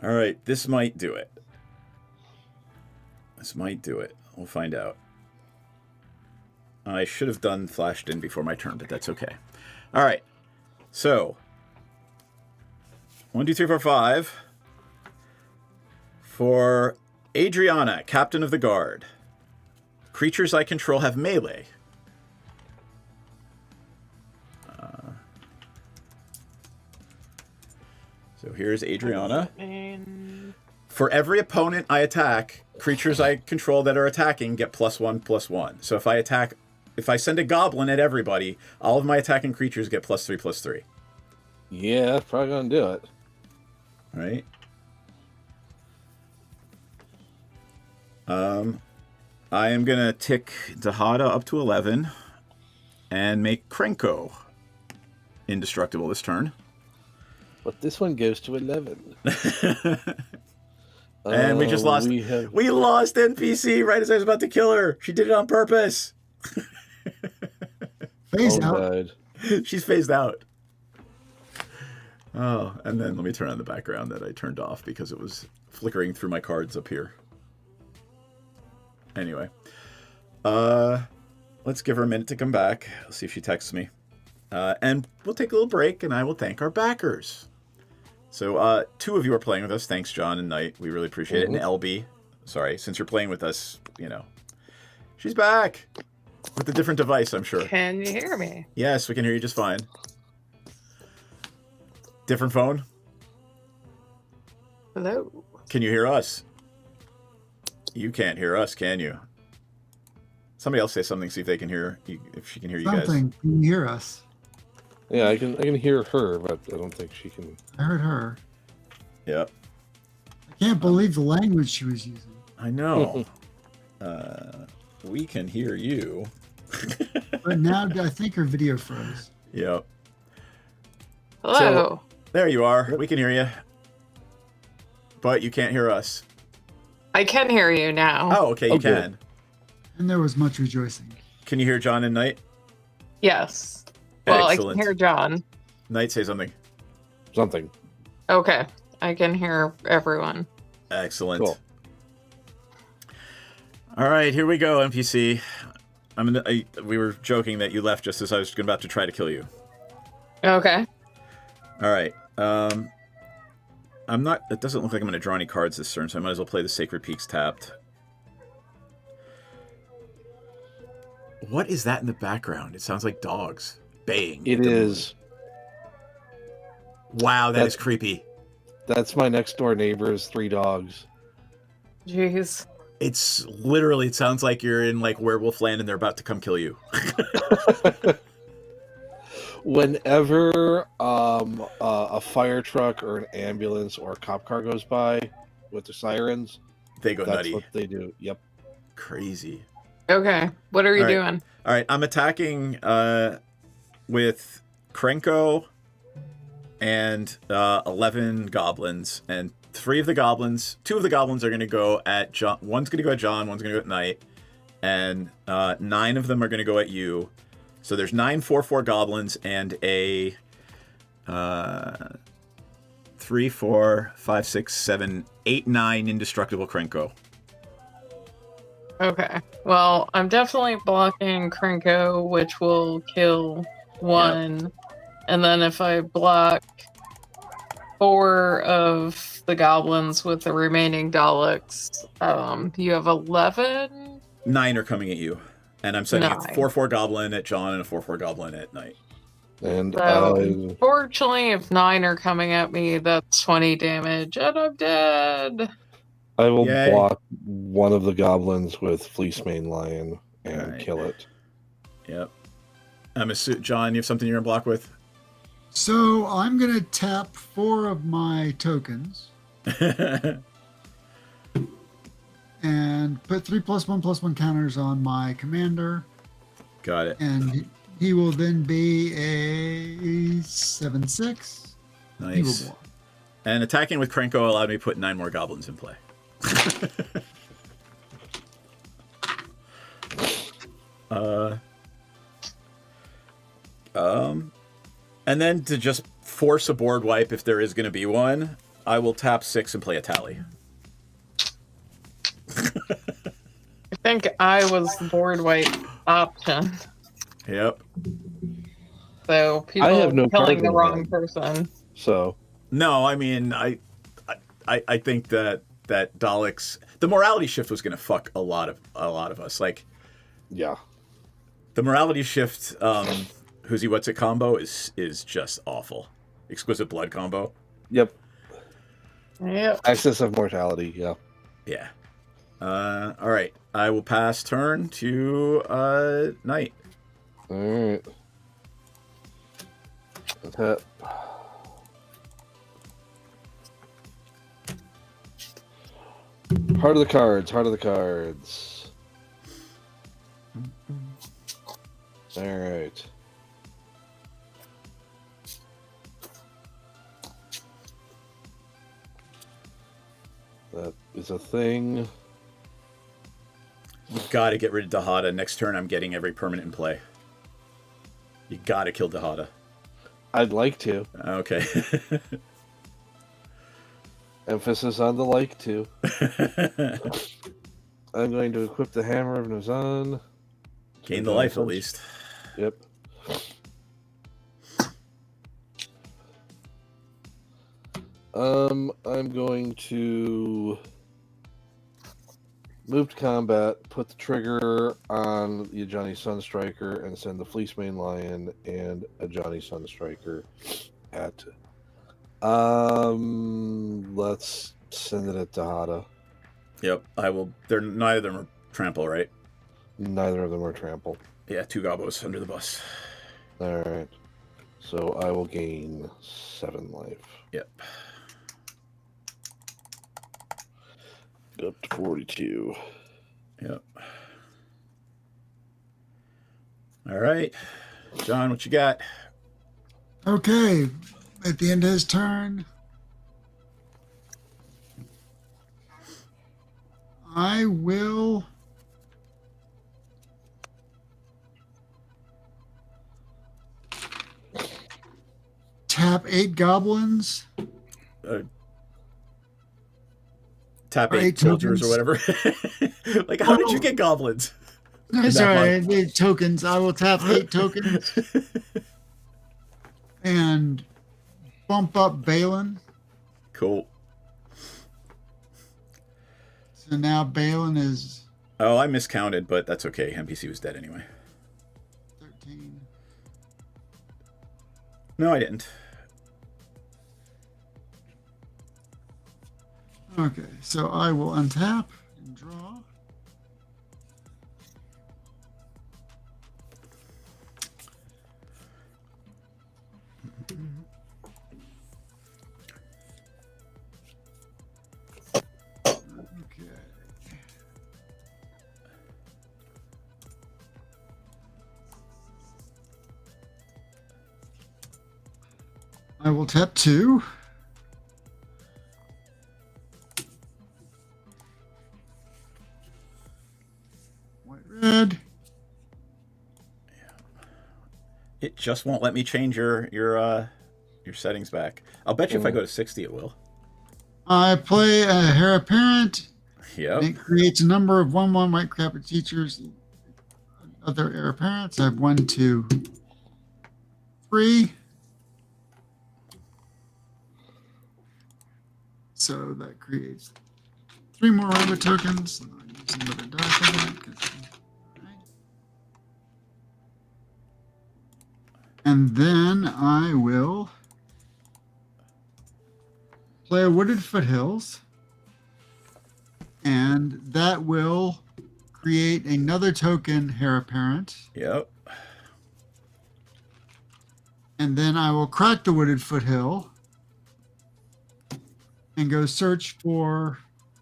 S3: All right. This might do it. This might do it. We'll find out. I should have done flashed in before my turn, but that's okay. All right. So 1, 2, 3, 4, 5. For Adriana, Captain of the Guard. Creatures I control have melee. So here's Adriana. For every opponent I attack, creatures I control that are attacking get +1/+1. So if I send a goblin at everybody, all of my attacking creatures get +3/+3.
S6: Yeah, that's probably gonna do it.
S3: Right? I am gonna tick Dahada up to 11 and make Krenko indestructible this turn.
S6: But this one goes to 11.
S3: And we just lost. We lost NPC right as I was about to kill her. She did it on purpose.
S7: Phase out.
S6: Died.
S3: She's phased out. Oh, and then let me turn on the background that I turned off because it was flickering through my cards up here. Anyway, let's give her a minute to come back. Let's see if she texts me. And we'll take a little break, and I will thank our backers. So 2 of you are playing with us. Thanks, John and Knight. We really appreciate it. And LB, sorry, since you're playing with us, you know, she's back with a different device, I'm sure.
S5: Can you hear me?
S3: Yes, we can hear you just fine. Different phone?
S5: Hello.
S3: Can you hear us? You can't hear us, can you? Somebody else say something, see if they can hear, if she can hear you guys.
S7: Something. Can you hear us?
S6: Yeah, I can hear her, but I don't think she can.
S7: I heard her.
S3: Yep.
S7: I can't believe the language she was using.
S3: I know. We can hear you.
S7: But now I think her video froze.
S3: Yep.
S5: Hello.
S3: There you are. We can hear you. But you can't hear us.
S5: I can hear you now.
S3: Oh, okay, you
S6: Okay.
S3: can.
S7: And there was much rejoicing.
S3: Can you hear John and Knight?
S5: Yes. Well,
S3: Excellent.
S5: I can hear John.
S3: Knight, say something.
S6: Something.
S5: Okay. I can hear everyone.
S3: Excellent.
S6: Cool.
S3: All right, here we go, NPC. We were joking that you left just as I was about to try to kill you.
S5: Okay.
S3: All right. I'm not. It doesn't look like I'm going to draw any cards this turn, so I might as well play the Sacred Peaks tapped. What is that in the background? It sounds like dogs baying.
S6: It is.
S3: Wow, that is creepy.
S6: That's my next door neighbor's 3 dogs.
S5: Jeez.
S3: It's literally. It sounds like you're in like Werewolf Land and they're about to come kill you.
S6: Whenever a fire truck or an ambulance or a cop car goes by with the sirens,
S3: they go
S6: That's
S3: nutty.
S6: what they do. Yep.
S3: Crazy.
S5: Okay, what are you
S3: All right.
S5: doing?
S3: All right, I'm attacking with Krenko and 11 goblins, and 2 of the goblins are going to go at John. One's going to go at John, one's going to go at Knight, and 9 of them are going to go at you. So there's 9 4/4 goblins and a 3, 4, 5, 6, 7, 8, 9 indestructible Krenko.
S5: Okay. Well, I'm definitely blocking Krenko, which will kill 1. And then if I block 4 of the goblins with the remaining Daleks, you have 11?
S3: 9 are coming at you. And I'm sending a
S5: 9.
S3: 4/4 goblin at John and a 4/4 goblin at Knight.
S6: And
S5: So, unfortunately, if 9 are coming at me, that's 20 damage, and I'm dead.
S6: I will
S3: Yay.
S6: block one of the goblins with Fleecemane Lion and
S3: Alright.
S6: kill it.
S3: Yep. John, you have something you're going to block with?
S7: So I'm going to tap 4 of my tokens and put 3+1/+1 counters on my commander.
S3: Got it.
S7: And he will then be a 7/6. He will
S3: Nice.
S7: block.
S3: And attacking with Krenko allowed me to put 9 more goblins in play. And then to just force a board wipe if there is going to be one, I will tap 6 and play a tally.
S5: I think I was the board wipe option.
S3: Yep.
S5: So people
S6: I have no
S5: killing the
S6: card in
S5: wrong
S6: hand.
S5: person.
S6: So
S3: No, I mean, I think that Daleks, the morality shift was going to fuck a lot of us. Like,
S6: yeah.
S3: the morality shift, Who's He What's It combo is just awful. Exquisite Blood combo.
S6: Yep.
S5: Yep.
S6: Access of mortality. Yeah.
S3: Yeah. All right. I will pass turn to Knight.
S6: All right. Attack. Heart of the cards. Heart of the cards. All right. That is a thing.
S3: You got to get rid of Dahada. Next turn, I'm getting every permanent in play. You got to kill Dahada.
S6: I'd like to.
S3: Okay.
S6: Emphasis on the like to. I'm going to equip the Hammer of Nazan.
S3: Gain the life, at least.
S6: Yep. I'm going to move to combat, put the trigger on the Johnny Sunstriker, and send the Fleecemane Lion and a Johnny Sunstriker at. Let's send it at Dahada.
S3: Yep. I will. Neither of them are trample, right?
S6: Neither of them are trample.
S3: Yeah, 2 gobos under the bus.
S6: All right. So I will gain 7 life.
S3: Yep.
S6: Up to 42.
S3: Yep. All right. John, what you got?
S7: Okay. At the end of his turn, I will tap 8 goblins.
S3: Tap
S7: Or
S3: 8
S7: 8
S3: soldiers
S7: tokens.
S3: or whatever. Like, how did you get goblins?
S7: No, sorry, 8 tokens. I will tap 8 tokens and bump up Balin.
S3: Cool.
S7: So now Balin is
S3: Oh, I miscounted, but that's okay. NPC was dead anyway.
S7: 13.
S3: No, I didn't.
S7: Okay, so I will untap and draw. Okay. I will tap 2. White, red.
S3: It just won't let me change your settings back. I'll bet you if I go to 60, it will.
S7: I play a heir apparent.
S3: Yep.
S7: It creates a number of 1/1 white carpet teachers. Other heir apparents. I have 1, 2, 3. So that creates 3 more rabbit tokens. I'll use another die for that. And then I will play a Wooded Foothills. And that will create another token, Heir Apparent.
S3: Yep.
S7: And then I will crack the Wooded Foothill and go search for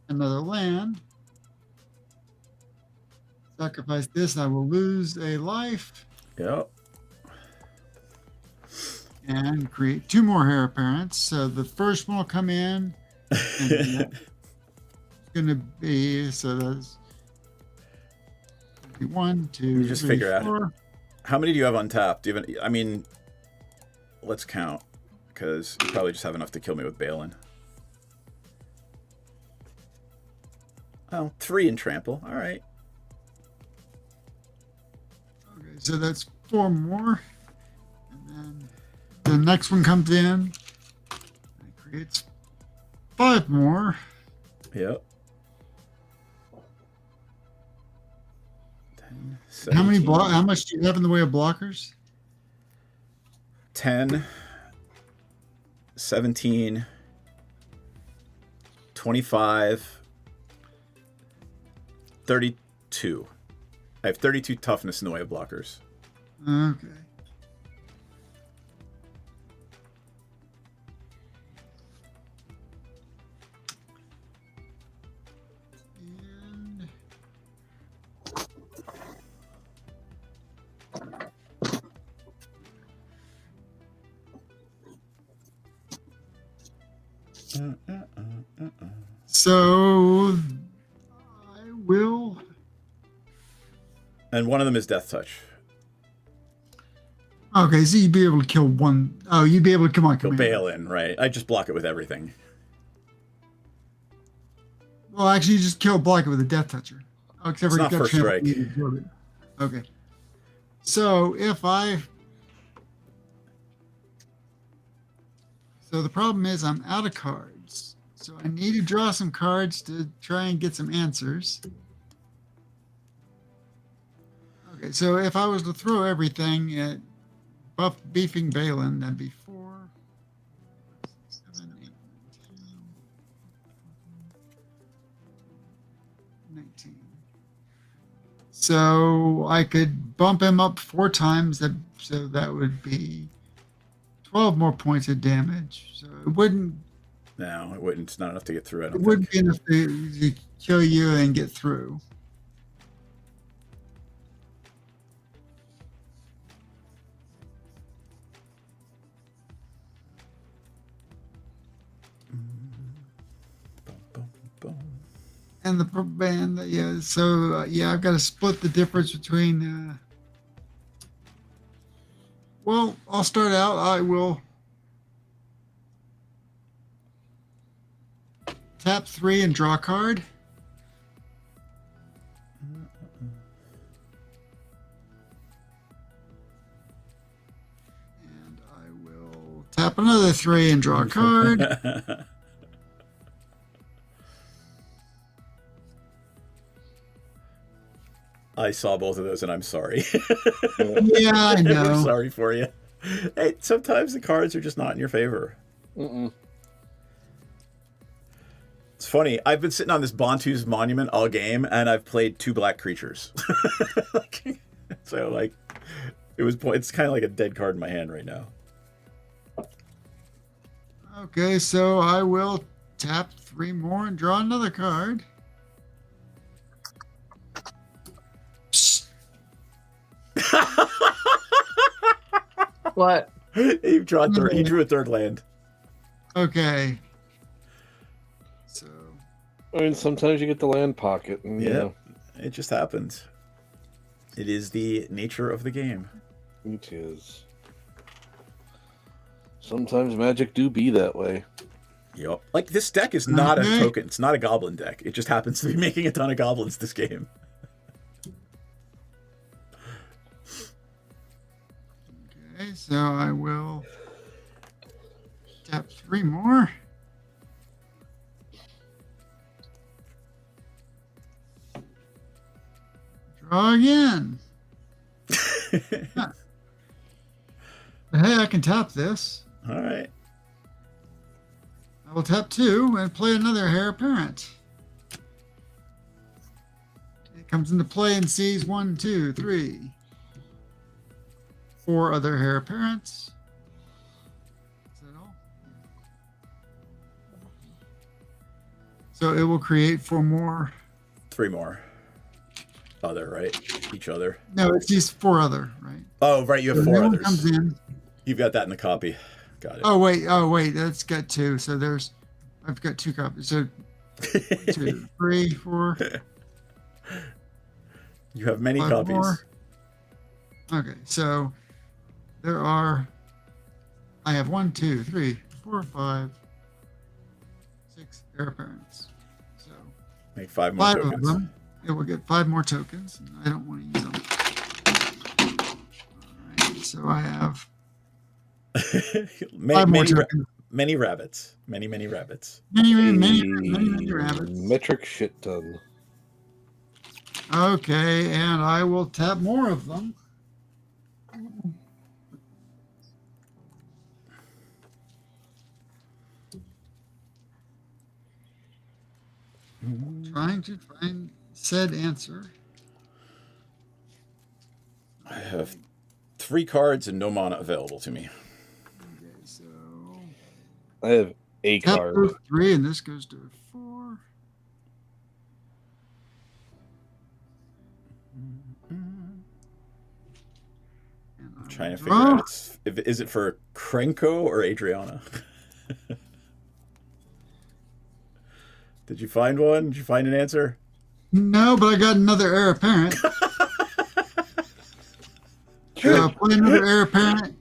S7: another land. Sacrifice this, I will lose a life.
S3: Yep.
S7: And create 2 more Heir Apparents. So the first one will come in. And it's going to be, so that's 1, 2,
S3: You just
S7: 3,
S3: figure
S7: 4.
S3: out. How many do you have untapped? Do you have I mean, let's count. Because you probably just have enough to kill me with Balin. Oh, 3 in Trample. All right.
S7: Okay, so that's 4 more. And then the next one comes in. It creates 5 more.
S3: Yep. 10,
S7: How many
S3: 17,
S7: how much do you have in the way of blockers?
S3: 10, 17, 25, 32. I have 32 toughness in the way of blockers.
S7: Okay. And so I will.
S3: And one of them is Death Touch.
S7: Okay, so you'd be able to kill one. Oh, you'd be able to come on,
S3: Kill
S7: Commander.
S3: Balin, right? I just block it with everything.
S7: Well, actually, you just kill block it with a Death Toucher. Oh, except
S3: It's
S7: for
S3: not
S7: you got
S3: first
S7: trample,
S3: strike.
S7: you can absorb it. Okay. So so the problem is I'm out of cards. So I need to draw some cards to try and get some answers. Okay, so if I was to throw everything at beefing Balin, that'd be 4, 7, 8, 10, 19. So I could bump him up 4 times, so that would be 12 more points of damage. So it wouldn't
S3: No, it wouldn't. It's not enough to get through, I don't
S7: wouldn't
S3: think.
S7: be enough to kill you and get through.
S3: Boom, boom, boom.
S7: And the band, yeah. So yeah, I've got to split the difference between. Well, I'll start out. I will tap 3 and draw a card. And I will tap another 3 and draw a card.
S3: I saw both of those and I'm sorry.
S7: Yeah, I
S3: I'm
S7: know.
S3: sorry for you. Hey, sometimes the cards are just not in your favor.
S6: Mm-mm.
S3: It's funny. I've been sitting on this Bantu's Monument all game, and I've played 2 black creatures. So, like, it's kind of like a dead card in my hand right now.
S7: Okay, so I will tap 3 more and draw another card.
S5: What?
S3: He drew a third land.
S7: Okay. So.
S6: I mean, sometimes you get the land pocket, and you
S3: Yeah,
S6: know,
S3: it just happens. It is the nature of the game.
S6: it is. Sometimes Magic do be that way.
S3: Yep. Like, this deck is not a token. It's not a goblin deck. It just happens to be making a ton of goblins this game.
S7: Okay, so I will tap 3 more. Draw again. Huh. But hey, I can tap this.
S3: All right.
S7: I will tap 2 and play another Heir Apparent. It comes into play and sees 1, 2, 3, 4 other Heir Apparents. Is that all? So it will create 4 more.
S3: 3 more. Other, right? Each other.
S7: No, it's these 4 other, right?
S3: Oh, right. You have
S7: So
S3: 4
S7: new one
S3: others.
S7: comes in.
S3: You've got that in the copy. Got it.
S7: Oh wait, that's got 2. So I've got 2 copies. So 2, 3, 4.
S3: You have many
S7: 5
S3: copies.
S7: more. Okay, so I have 1, 2, 3, 4, 5, 6 Heir Apparents. So
S3: Make 5 more
S7: 5
S3: tokens.
S7: of them. It will get 5 more tokens, and I don't want to use them. All right, so I have 5 more tokens.
S3: Many rabbits. Many rabbits.
S7: Many rabbits.
S6: Metric shit ton.
S7: Okay, and I will tap more of them. Trying to find said answer.
S3: I have 3 cards and no mana available to me.
S7: Okay, so
S6: I have a
S7: tap
S6: card.
S7: for 3, and this goes to 4.
S3: I'm trying to figure out is it for Krenko or Adriana? Did you find one? Did you find an answer?
S7: No, but I got another Heir Apparent. So play another Heir Apparent.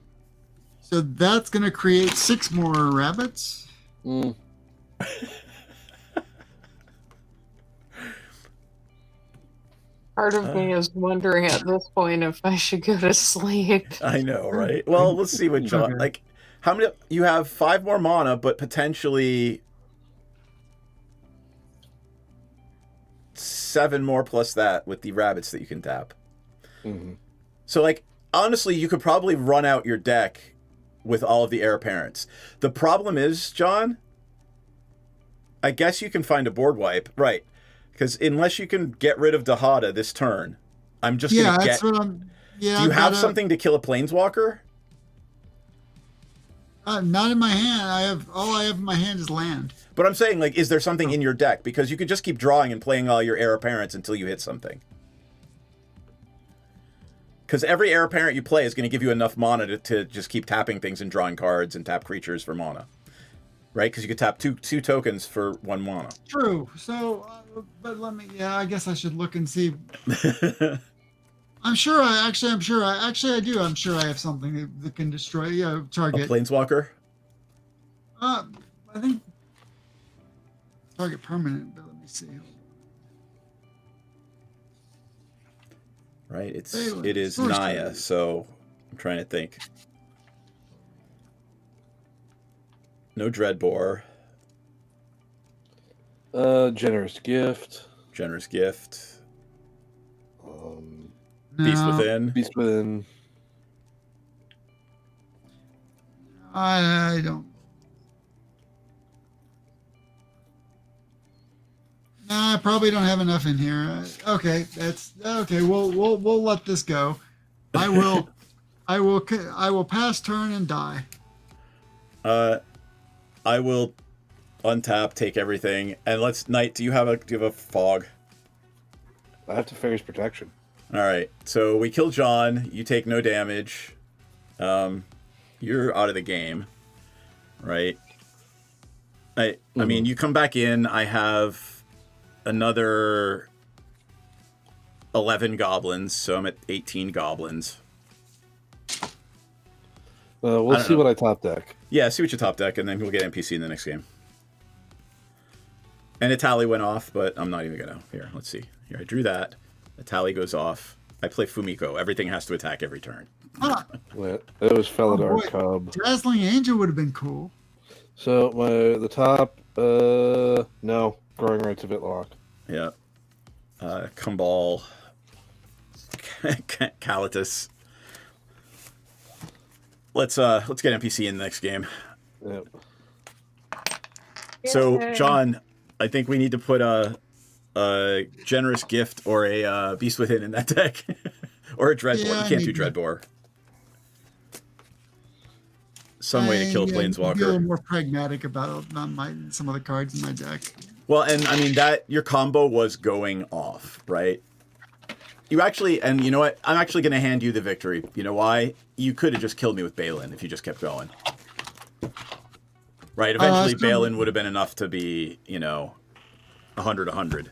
S7: So that's going to create 6 more rabbits.
S6: Mm.
S5: Part of me is wondering at this point if I should go to sleep.
S3: I know, right? Well, let's see what John
S7: Okay.
S3: like. How many? You have 5 more mana, but potentially 7 more plus that with the rabbits that you can tap.
S6: Mm-hmm.
S3: So, like, honestly, you could probably run out your deck with all of the Heir Apparents. The problem is, John, I guess you can find a board wipe, right? Because unless you can get rid of Dahada this turn, I'm just
S7: Yeah,
S3: gonna
S7: that's
S3: get.
S7: what I'm. Yeah,
S3: Do you
S7: I've
S3: have
S7: got
S3: something to kill a Planeswalker?
S7: not in my hand. All I have in my hand is land.
S3: But I'm saying, like, is there something in your deck? Because you could just keep drawing and playing all your Heir Apparents until you hit something. Because every Heir Apparent you play is going to give you enough mana to just keep tapping things and drawing cards and tap creatures for mana. Right? Because you could tap two tokens for 1 mana.
S7: True. So, but let me. Yeah, I guess I should look and see. I'm sure I do. I'm sure I have something that can destroy. Yeah,
S3: A
S7: target.
S3: Planeswalker?
S7: I think target permanent. But let me see.
S3: Right? It
S7: Valence,
S3: is
S7: sorcery.
S3: Naya, so I'm trying to think. No Dreadbore.
S6: Generous gift.
S3: Generous Gift.
S7: No,
S3: Beast Within.
S6: Beast Within.
S7: I don't. No, I probably don't have enough in here. Okay, that's okay. We'll let this go. I will pass turn and die.
S3: I will untap, take everything, and let's Knight. Do you have a fog?
S6: I have Teferi's Protection.
S3: All right. So we kill John. You take no damage. You you're out of the game, right? I mean, you come back in. I have another 11 goblins, so I'm at 18 goblins.
S6: We'll see what I top deck.
S3: Yeah, see what you top deck, and then we'll get NPC in the next game. And a tally went off, but I'm not even gonna. Here, let's see. Here, I drew that. A tally goes off. I play Fumiko. Everything has to attack every turn.
S6: It was Felidar
S7: boy.
S6: Cub.
S7: Dazzling Angel would have been cool.
S6: So the top, no, Growing Rights of Itlock.
S3: Yeah. Kumbal. Calatus. Let's get NPC in the next game.
S6: Yep.
S3: So, John, I think we need to put a generous gift or a Beast Within in that deck. Or a Dreadbore.
S7: Yeah,
S3: You can't do Dreadbore. Some way to kill
S7: Be a little
S3: Planeswalker.
S7: more pragmatic about some of the cards in my deck.
S3: Well, and I mean that your combo was going off, right? You actually, and you know what? I'm actually going to hand you the victory. You know why? You could have just killed me with Balin if you just kept going. Right? Eventually, Balin would have been enough to be, 100-100.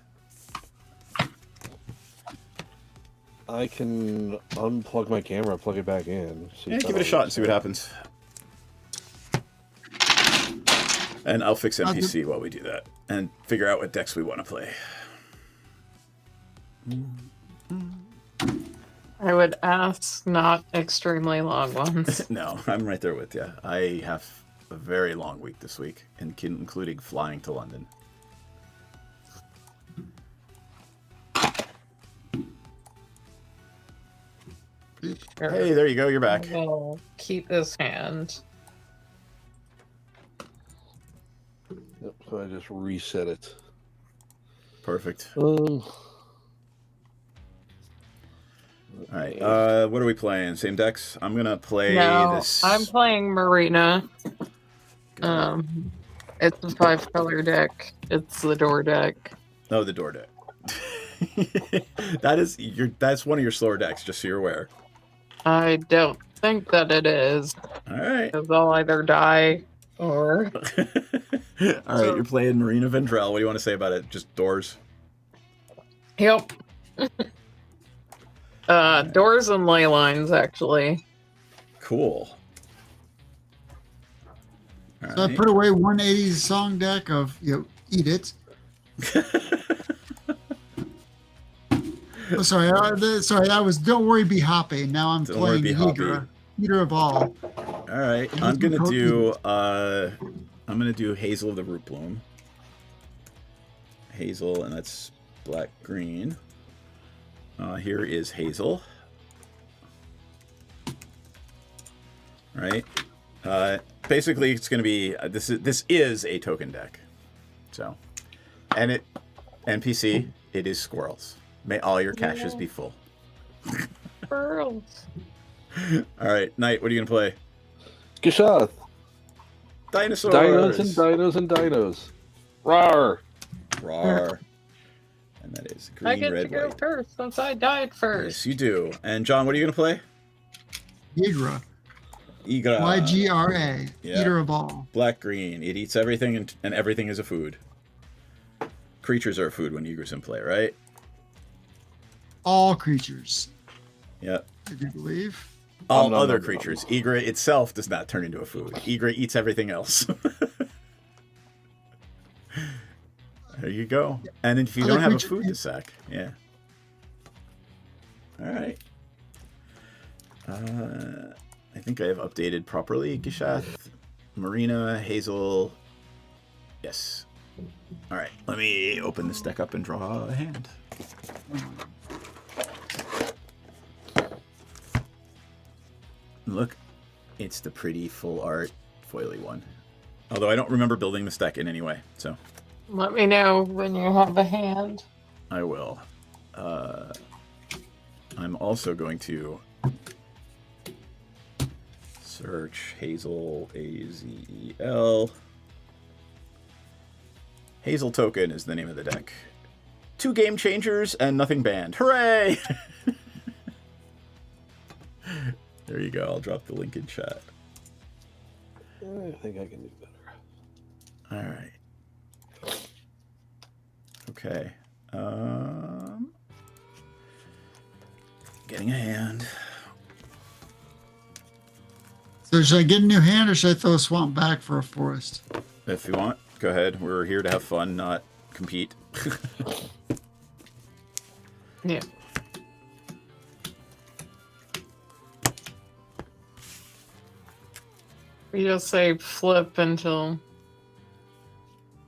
S6: I can unplug my camera, plug it back in.
S3: Yeah, give it a shot and see what happens. And I'll fix NPC while we do that and figure out what decks we want to play.
S5: I would ask not extremely long ones.
S3: No, I'm right there with you. I have a very long week this week, including flying to London. Hey, there you go. You're back.
S5: We'll keep this hand.
S6: Yep, so I just reset it.
S3: Perfect.
S6: All
S3: right. What are we playing? Same decks? I'm gonna play this.
S5: I'm playing Marina. It's a 5-color deck. It's the door deck.
S3: Oh, the door deck. That's one of your slower decks, just so you're aware.
S5: I don't think that it is.
S3: All right.
S5: Because I'll either die or.
S3: All right, you're playing Marina Vendrell. What do you want to say about it? Just doors?
S5: Yep. Doors and ley lines, actually.
S3: Cool. All
S7: So
S3: right.
S7: I put away 180's song deck of Eat It. Oh, sorry, that was Don't Worry Be Happy. Now I'm
S3: Don't Worry,
S7: playing
S3: Be
S7: Hydra. Eater of All.
S3: All right, I'm gonna do Hazel of the Root Bloom. Hazel, and that's black green. Here is Hazel. Right. Basically, it's gonna be this is a token deck. So, and it NPC it is squirrels. May all your caches be full.
S5: Squirrels.
S3: All right, Knight. What are you gonna play?
S6: Gishath.
S3: Dinosaurs.
S6: Dinos and dinos and dinos. Rawr.
S3: Rawr. And that is green,
S5: I get
S3: red,
S5: to go
S3: white.
S5: first since I died first.
S3: Yes, you do. And John, what are you gonna play?
S7: Ygra.
S3: Ygra.
S7: YGRA.
S3: Yeah.
S7: Eater of All.
S3: Black green. It eats everything, and everything is a food. Creatures are a food when Ygra's in play, right?
S7: All creatures,
S3: Yep.
S7: I do believe.
S3: All
S6: no,
S3: other
S6: no.
S3: creatures. Ygra itself does not turn into a food. Ygra eats everything else. There you go. And if you
S7: Other
S3: don't have a
S7: creature-
S3: food to sack, yeah. All right. I think I have updated properly. Gishath, Marina, Hazel. Yes. All right. Let me open this deck up and draw a hand. Look, it's the pretty full art foily one. Although I don't remember building this deck in any way, so
S5: Let me know when you have a hand.
S3: I will. I'm also going to search Hazel, A-Z-E-L. Hazel Token is the name of the deck. 2 game changers and nothing banned. Hooray! There you go. I'll drop the link in chat.
S6: I think I can do better.
S3: All right. Okay. Getting a hand.
S7: So should I get a new hand or should I throw a swamp back for a forest?
S3: If you want, go ahead. We're here to have fun, not compete.
S5: Yeah. We just say flip until,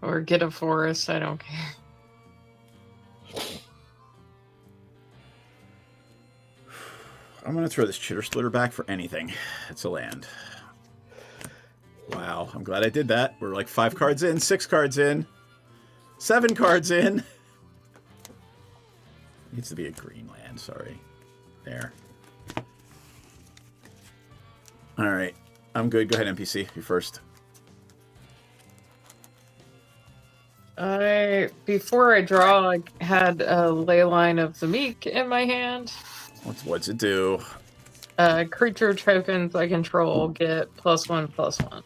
S5: or get a forest. I don't care.
S3: I'm going to throw this Chitter Splitter back for anything. It's a land. Wow, I'm glad I did that. We're like 5 cards in, 6 cards in, 7 cards in. Needs to be a green land, sorry. There. All right, I'm good. Go ahead, NPC. You first.
S5: Before I draw, I had a Ley Line of the Meek in my hand.
S3: What's it do?
S5: Creature tokens I control get +1/+1.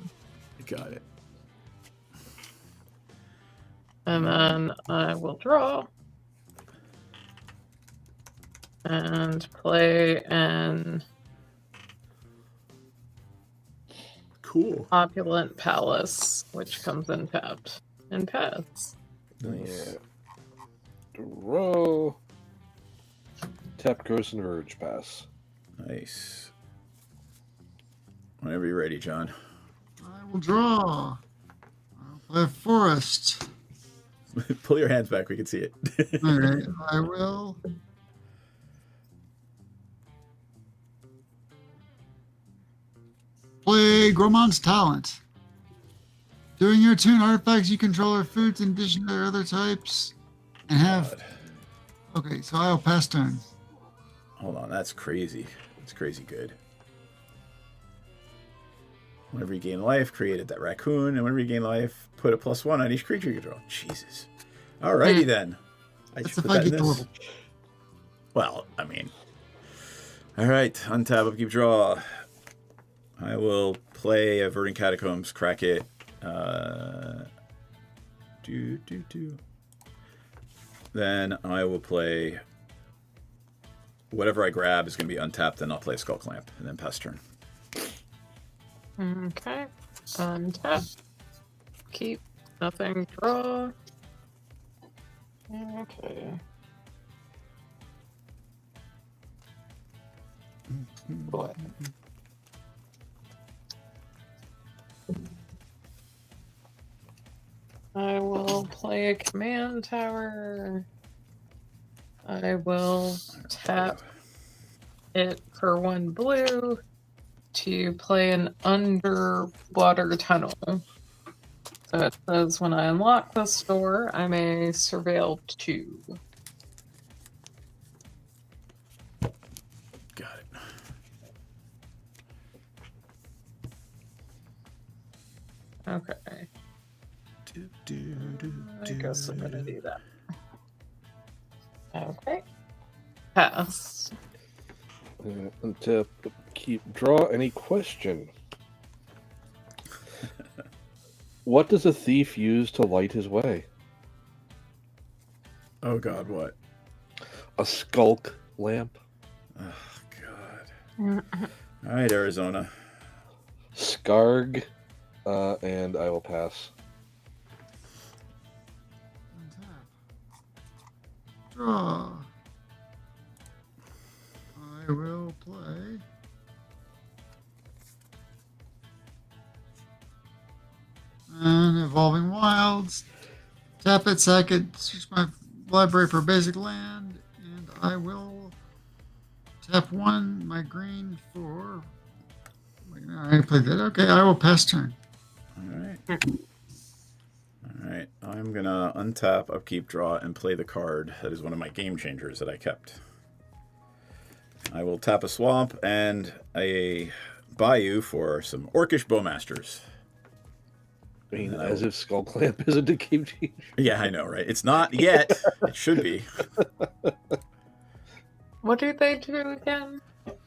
S3: Got it.
S5: And then I will draw. And play an
S3: Cool.
S5: Opulent Palace, which comes in tapped and paths.
S3: Nice.
S6: Yeah. Draw. Tap, Gross, and Urge. Pass.
S3: Nice. Whenever you're ready, John.
S7: I will draw. I'll play a forest.
S3: Pull your hands back. We can see it.
S7: All right, I will. Play Gromon's Talent. During your turn, artifacts you control are foods in addition to their other types. And have...
S3: God.
S7: Okay, so I'll pass turn.
S3: Hold on, that's crazy. That's crazy good. Whenever you gain life, created that raccoon, and whenever you gain life, put a +1 on each creature you control. Jesus. Alrighty then. I
S7: That's
S3: should
S7: if
S3: put
S7: I
S3: that in
S7: get the
S3: this.
S7: level.
S3: Well, I mean. Alright, untap, upkeep, draw. I will play Averting Catacombs, crack it. Then I will play whatever I grab is going to be untapped, and I'll play Skull Clamp, and then pass turn.
S5: Okay. Untap. Keep. Nothing. Draw. Okay. Boy. I will play a command tower. I will tap it for 1 blue to play an underwater tunnel. So it says when I unlock this door, I may surveil 2.
S3: Got it.
S5: Okay. I guess I'm gonna do that. Okay. Pass.
S6: Untap, keep, draw. Any question? What does a thief use to light his way?
S3: Oh God, what?
S6: A skulk lamp.
S3: Oh God. All right, Arizona.
S6: Skarg, and I will pass.
S7: Draw. I will play. And Evolving Wilds. Tap it, sack it, search my library for basic land, and I will tap 1, my green for. I played that. Okay, I will pass turn.
S3: All right. All right. I'm gonna untap, upkeep, draw, and play the card that is one of my game changers that I kept. I will tap a swamp and a bayou for some Orcish Bowmasters.
S6: I mean, as if skull clamp isn't a game changer.
S3: Yeah, I know, right? It's not yet. It should be.
S5: What do they do again?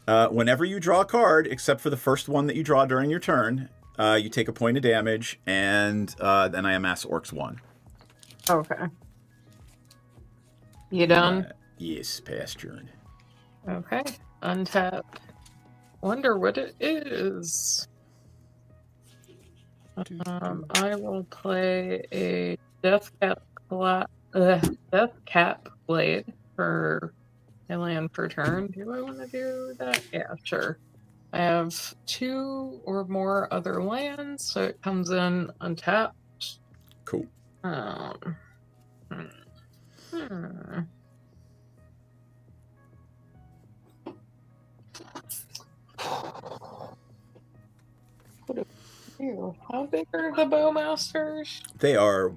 S3: Whenever you draw a card, except for the first one that you draw during your turn, You take a point of damage, and then I amass Orcs 1.
S5: Okay. You done?
S3: Yes, past turn.
S5: Okay. Untap. Wonder what it is. I will play a Death Cap Blade for a land per turn. Do I want to do that? Yeah, sure. I have 2 or more other lands, so it comes in untapped.
S3: Cool.
S5: How big are the Bowmasters?
S3: They are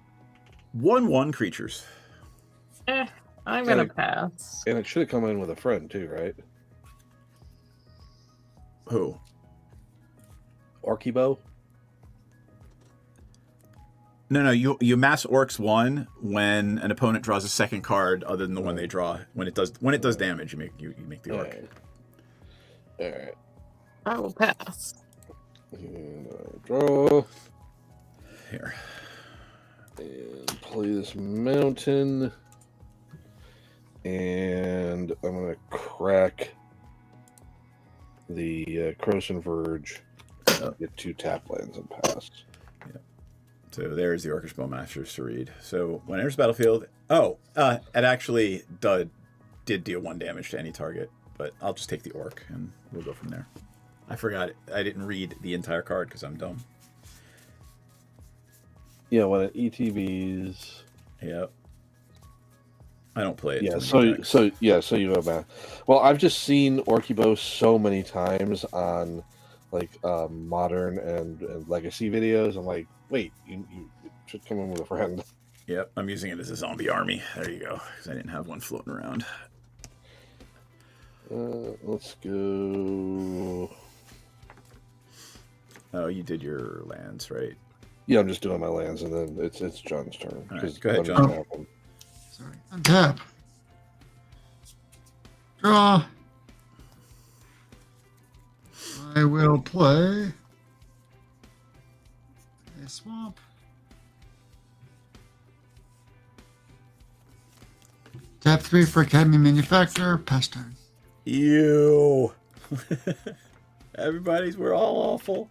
S3: 1/1 creatures.
S5: I'm gonna pass.
S6: And it should have come in with a friend too, right?
S3: Who?
S6: Orkibo?
S3: No, you mass Orcs 1 when an opponent draws a second card other than the one they draw. When it does damage, you make the Orc.
S6: All right.
S5: I will pass.
S6: And I draw.
S3: Here.
S6: And play this mountain. And I'm going to crack the Croson Verge. Get 2 tap lands and pass.
S3: Yeah. So there's the Orcish Bowmasters to read. So when it enters the battlefield... it actually did deal 1 damage to any target. But I'll just take the Orc and we'll go from there. I forgot it. I didn't read the entire card because I'm dumb.
S6: Yeah, when it ETBs...
S3: Yep. I don't play it.
S6: Yeah, so you have that. Well, I've just seen Orkibo so many times on like modern and legacy videos. I'm like, wait, you should come in with a friend.
S3: Yep, I'm using it as a zombie army. There you go, because I didn't have one floating around.
S6: Let's go.
S3: Oh, you did your lands, right?
S6: Yeah, I'm just doing my lands, and then it's John's turn.
S3: All right, go ahead, John.
S7: Sorry. Untap. Draw. I will play a swamp. Tap 3 for Academy Manufacturer. Pass turn.
S3: Ew. We're all awful.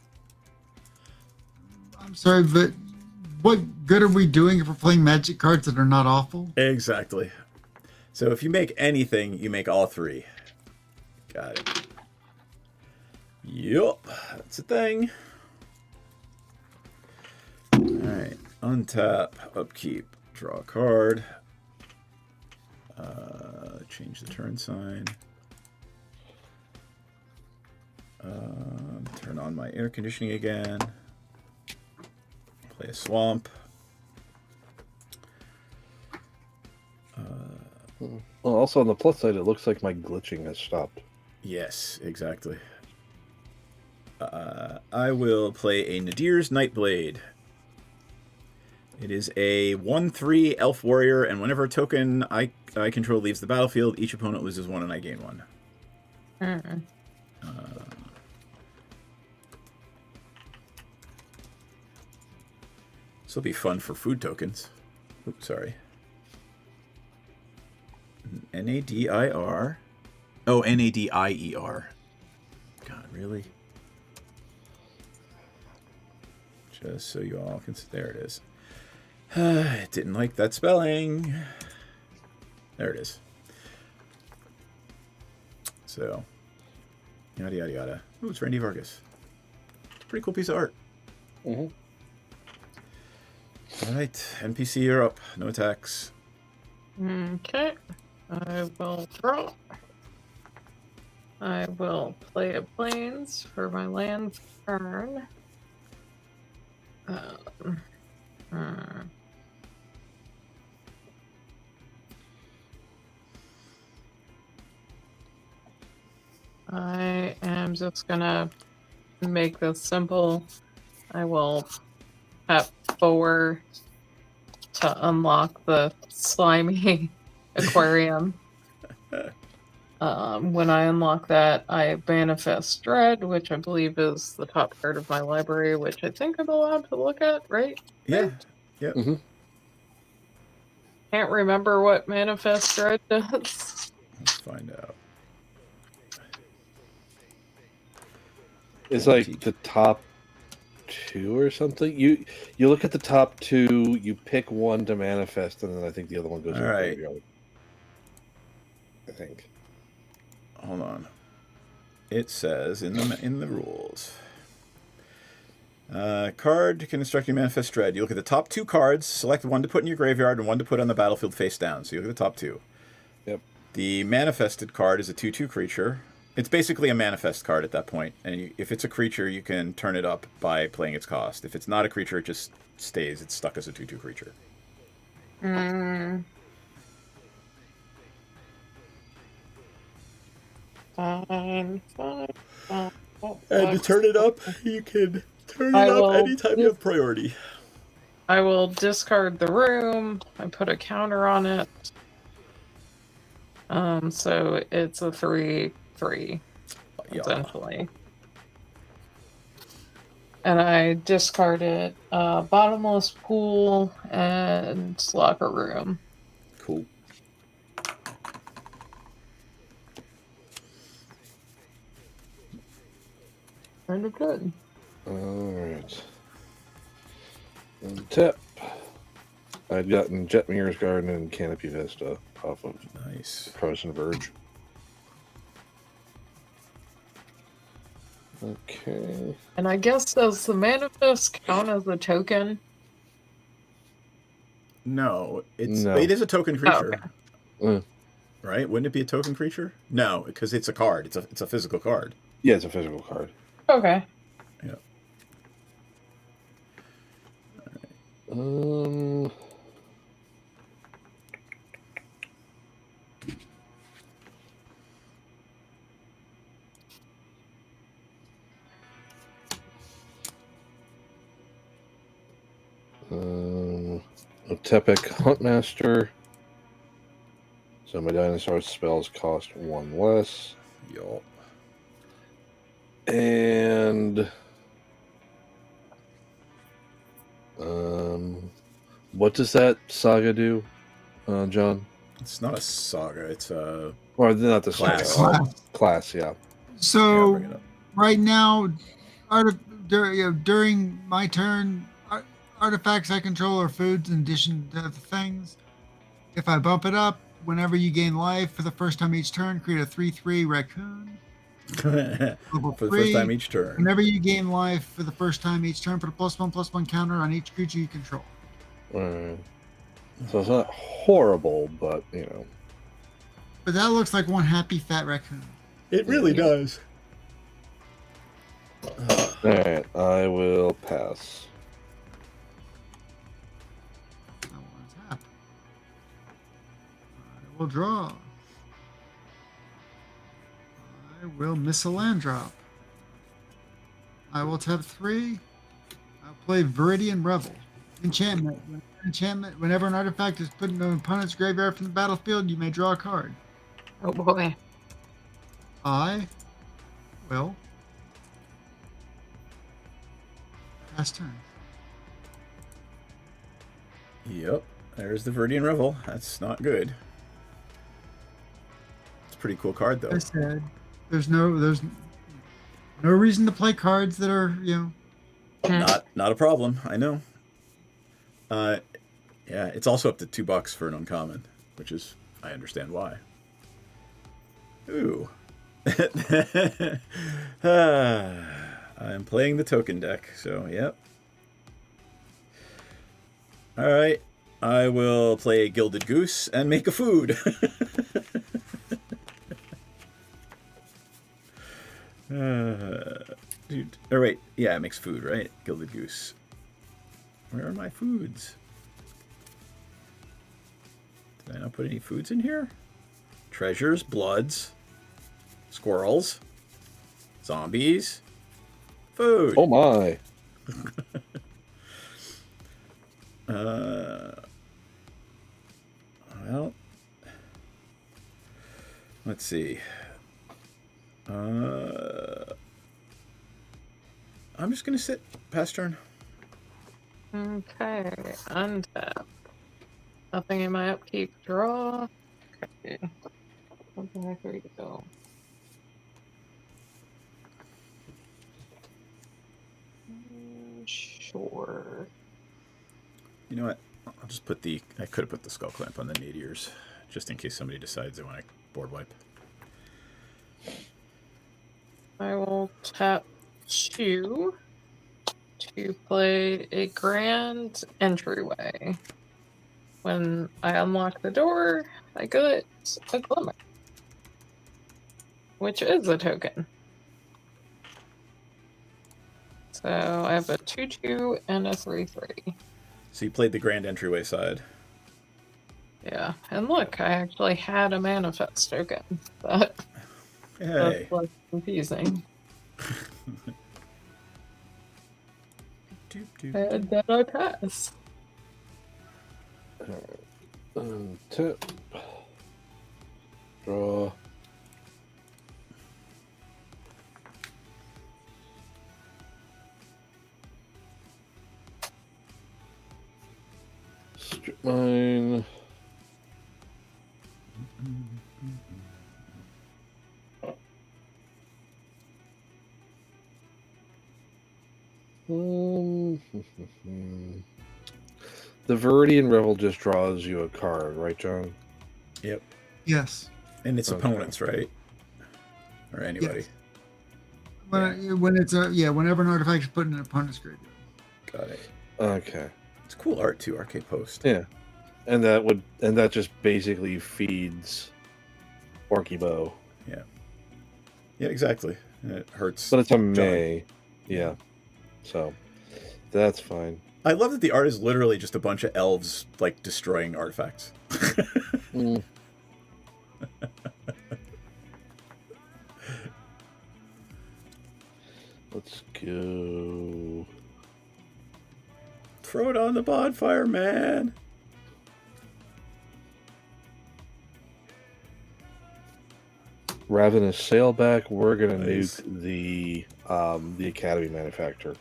S7: I'm sorry, but what good are we doing if we're playing Magic cards that are not awful?
S3: Exactly. So if you make anything, you make all 3. Got it. Yup, that's a thing. Alright, untap, upkeep, draw a card. Change the turn sign. Turn on my air conditioning again. Play a swamp.
S6: Well, also on the plus side, it looks like my glitching has stopped.
S3: Yes, exactly. I will play a Nadir's Nightblade. It is a 1/3 elf warrior, and whenever a token I control leaves the battlefield, each opponent loses 1 and I gain 1. This will be fun for food tokens. Oops, sorry. Nadir. Oh, Nadier. God, really? Just so you all can... There it is. I didn't like that spelling. There it is. So, yada, yada, yada. Ooh, it's Randy Vargas. It's a pretty cool piece of art.
S6: Mm-hmm.
S3: Alright, NPC, you're up. No attacks.
S5: Okay. I will draw. I will play a Plains for my land turn. I am just gonna make this simple. I will tap 4 to unlock the slimy aquarium. When I unlock that, I manifest Dread, which I believe is the top card of my library, which I think I'm allowed to look at, right?
S3: Yeah.
S5: Right?
S3: Yep.
S6: Mm-hmm.
S5: Can't remember what manifest Dread does.
S3: Let's find out.
S6: It's like the top 2 or something. You look at the top 2, you pick one to manifest, and then I think the other one goes in the
S3: Alright.
S6: graveyard. I think.
S3: Hold on. It says in the rules. Card can instruct you to manifest Dread. You look at the top 2 cards, select one to put in your graveyard and one to put on the battlefield face down. So you look at the top 2.
S6: Yep.
S3: The manifested card is a 2/2 creature. It's basically a manifest card at that point, and if it's a creature, you can turn it up by playing its cost. If it's not a creature, it just stays. It's stuck as a 2/2 creature.
S5: Fine.
S3: And to turn it up, you can turn it
S5: I
S3: up
S5: will
S3: anytime you have priority.
S5: I will discard the room. I put a counter on it. So it's a 3/3, essentially. And I discarded Bottomless Pool and Locker Room.
S3: Cool.
S5: Kind of good.
S6: Alright. Tip. I'd gotten Jetmir's Garden and Canopy Vista off of
S3: Nice.
S6: Frozen Verge. Okay.
S5: And I guess does the manifest count as a token?
S3: No, it
S6: No.
S3: is a token creature.
S5: Oh, okay.
S3: Right? Wouldn't it be a token creature? No, because it's a card. It's a physical card.
S6: Yeah, it's a physical card.
S5: Okay.
S3: Yeah.
S6: A Tepic Huntmaster. So my dinosaur spells cost 1 less.
S3: Yup.
S6: And what does that saga do, John?
S3: It's not a saga. It's a
S6: Or not the
S3: Class.
S6: saga. Class, yeah.
S7: So
S3: bring it up.
S7: right now, during my turn, artifacts I control are foods in addition to other things. If I bump it up, whenever you gain life for the first time each turn, create a 3/3 raccoon.
S3: For the first
S7: 3,
S3: time each turn.
S7: Whenever you gain life for the first time each turn, put a +1/+1 counter on each creature you control.
S6: So it's not horrible, but you know.
S7: But that looks like one happy fat raccoon.
S3: It really does.
S6: Alright, I will pass.
S7: I want to tap. I will draw. I will miss a land drop. I will tap 3. I'll play Viridian Revel. Enchantment. Whenever an artifact is put into an opponent's graveyard from the battlefield, you may draw a card.
S5: Oh boy.
S7: I will pass turn.
S3: Yep. There's the Viridian Revel. That's not good. It's a pretty cool card, though.
S7: I said there's no reason to play cards that are,
S3: Not a problem. I know. Yeah, it's also up to $2 for an uncommon, which is I understand why. Ooh. I'm playing the token deck, so yep. All right, I will play Gilded Goose and make a food. Dude, oh wait, yeah, it makes food, right? Gilded Goose. Where are my foods? Did I not put any foods in here? Treasures, bloods, squirrels, zombies, food.
S6: Oh my.
S3: Well, Let's see. I'm just gonna sit past turn.
S5: Okay, untap. Nothing in my upkeep. Draw. Okay. What the heck are we go? Sure.
S3: You know what? I'll just put the. I could have put the skull clamp on the meteors, just in case somebody decides they want to board wipe.
S5: I will tap 2 to play a grand entryway. When I unlock the door, I get a glimmer, which is a token. So I have a 2/2 and a 3/3.
S3: So you played the grand entryway side.
S5: Yeah, and look, I actually had a manifest token. That's
S3: Hey.
S5: less confusing. And then I pass.
S6: Tip. Draw. Strip mine. The Viridian Revel just draws you a card, right, John?
S3: Yep.
S7: Yes.
S3: And it's
S6: Okay.
S3: opponents, right? Or anybody.
S7: Yes. When it's whenever an artifact is put in an opponent's graveyard.
S3: Got it.
S6: Okay.
S3: It's cool art too, Arcade Post.
S6: Yeah. And that just basically feeds Orky Bow.
S3: Yeah. Yeah, exactly. And it hurts.
S6: But it's a
S3: John.
S6: May. Yeah. So that's fine.
S3: I love that the art is literally just a bunch of elves like destroying artifacts.
S6: Mm. Let's go.
S3: Throw it on the bonfire, man.
S6: Ravenous Sailback. We're gonna
S3: Nice.
S6: nuke the Academy Manufacturer.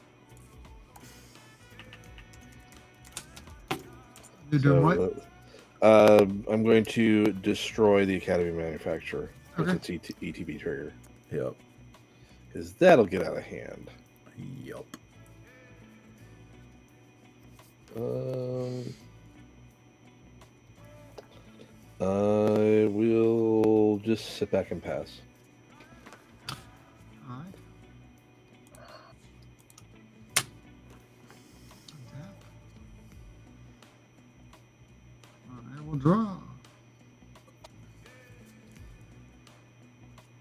S7: You're doing what?
S6: I'm going to destroy the Academy Manufacturer with
S7: Okay.
S6: its ETB trigger.
S3: Yep.
S6: Because that'll get out of hand.
S3: Yup.
S6: I will just sit back and pass.
S7: All right. I will draw.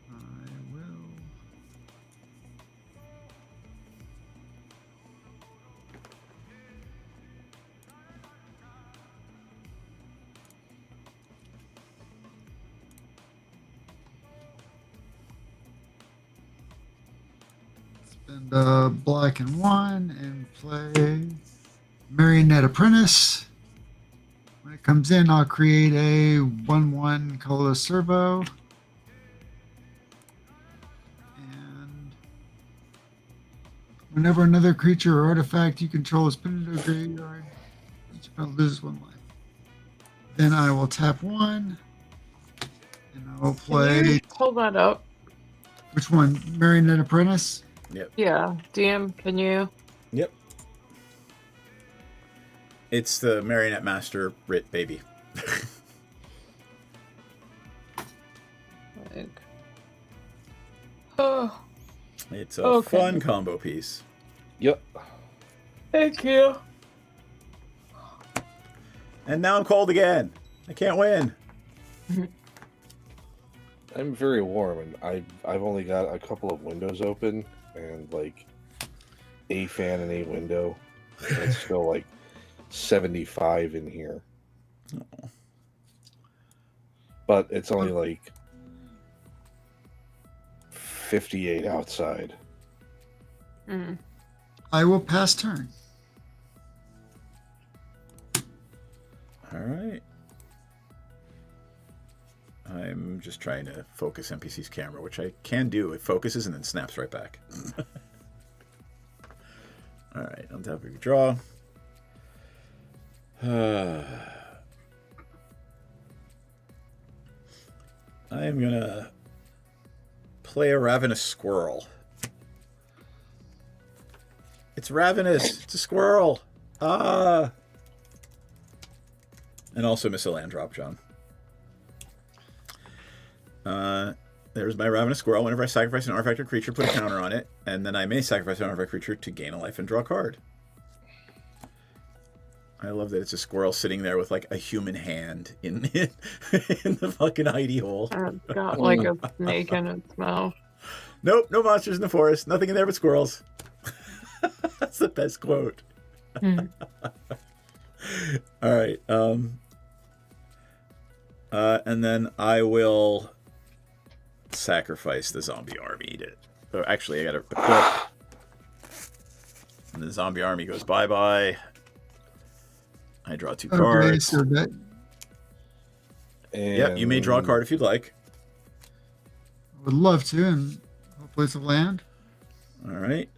S7: I will. Spend black and 1 and play Marionette Apprentice. When it comes in, I'll create a 1/1 colorless servo. And whenever another creature or artifact you control is put into a graveyard, each opponent loses 1 life. Then I will tap 1. And I will
S5: Can
S7: play.
S5: you hold that up?
S7: Which one? Marionette Apprentice?
S5: Yeah, DM, can you?
S3: Yep. It's the Marionette Master Rit baby.
S5: Like, oh,
S3: It's a
S5: Okay.
S3: fun combo piece.
S6: Yep.
S5: thank you.
S3: And now I'm cold again. I can't win.
S6: I'm very warm, and I've only got a couple of windows open, and like a fan and a window. And it's still like 75 in here, but it's only like 58 outside.
S5: Mm.
S7: I will pass turn.
S3: All right. I'm just trying to focus NPC's camera, which I can do. It focuses and then snaps right back. All right, on top of your draw. I am gonna play a ravenous squirrel. It's ravenous. It's a squirrel. Ah. And also miss a land drop, John. There's my ravenous squirrel. Whenever I sacrifice an artifact or creature, put a counter on it, and then I may sacrifice an artifact creature to gain a life and draw a card. I love that it's a squirrel sitting there with like a human hand in the fucking hidey hole.
S5: It's got like a snake in its mouth.
S3: Nope, no monsters in the forest. Nothing in there but squirrels. That's the best quote.
S5: Hmm.
S3: All right. And then I will sacrifice the zombie army. Actually, I got to equip. And the zombie army goes bye-bye. I draw 2 cards.
S7: Okay, so that
S3: Yep, you may draw a card if you'd like.
S7: I would love to, and hopefully it's a land.
S3: All right.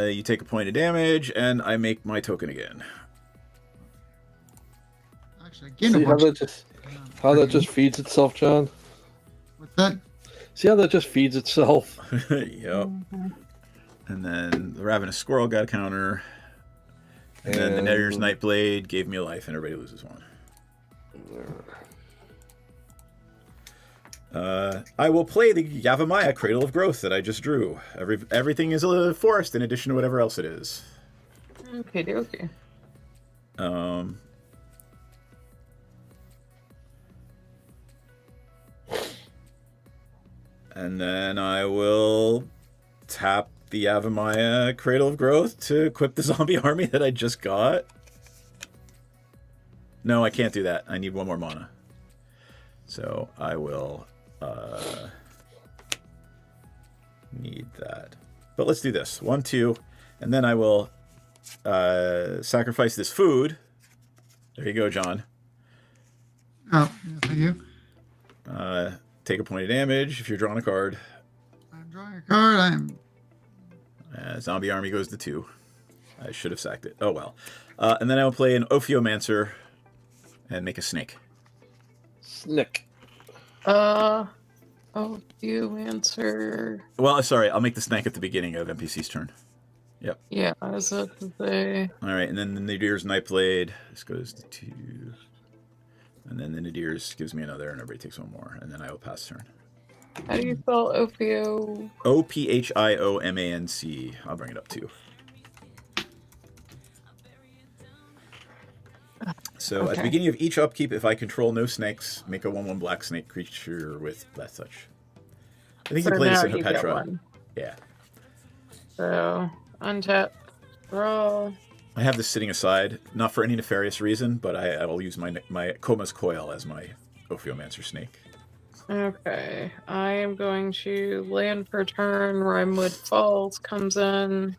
S3: You take a point of damage, and I make my token again.
S7: Actually, again,
S6: See
S7: a
S6: how
S7: bunch
S6: how that just feeds itself, John?
S7: What's that?
S6: See how that just feeds itself?
S3: Yep. And then the ravenous squirrel got a counter. And then the Netter's Nightblade gave me a life, and everybody loses 1. I will play the Yavimaya Cradle of Growth that I just drew. Everything is a forest in addition to whatever else it is.
S5: Okay.
S3: And then I will tap the Yavimaya Cradle of Growth to equip the zombie army that I just got. No, I can't do that. I need 1 more mana. So I will need that. But let's do this. 1, 2, and then I will sacrifice this food. There you go, John.
S7: Oh, yeah, thank you.
S3: Take a point of damage if you're drawing a card.
S7: I'm drawing a card. I'm
S3: Zombie army goes to 2. I should have sacked it. Oh well. And then I will play an Ophiomancer and make a snake.
S6: Snick.
S5: Oh, you answer.
S3: Well, sorry, I'll make the snake at the beginning of NPC's turn. Yep.
S5: Yeah, I was about to say.
S3: All right, and then the Nadir's Nightblade. This goes to 2. And then the Nadir's gives me another, and everybody takes 1 more. And then I will pass turn.
S5: How do you spell Ophio?
S3: Ophiomanc. I'll bring it up too. So at the beginning of each upkeep, if I control no snakes, make a 1/1 black snake creature with less touch. I think you played this in Petra. Yeah.
S5: So untap, draw.
S3: I have this sitting aside, not for any nefarious reason, but I will use my Koma's Coil as my Ophiomancer snake.
S5: Okay, I am going to land per turn. Rhymewood Falls comes in.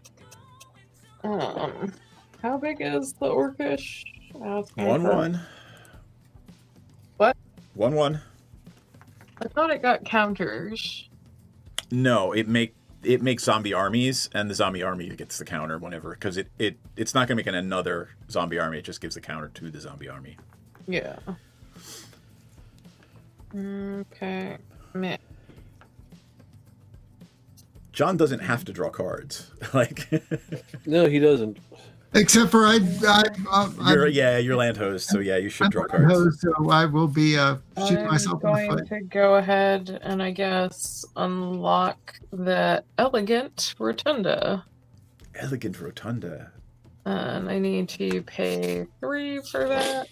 S5: How big is the Orcish?
S3: 1/1.
S5: What?
S3: 1/1.
S5: I thought it got counters.
S3: No, it makes zombie armies, and the zombie army gets the counter whenever, because it's not going to make another zombie army. It just gives the counter to the zombie army.
S5: Yeah. Okay. Meh.
S3: John doesn't have to draw cards. Like,
S6: No, he doesn't.
S7: except for
S3: you're land host, so yeah, you should draw
S7: I'm
S3: cards.
S7: host, so I will be shooting
S5: I'm
S7: myself in the
S5: going
S7: foot.
S5: to go ahead and I guess unlock that Elegant Rotunda.
S3: Elegant Rotunda.
S5: And I need to pay 3 for that.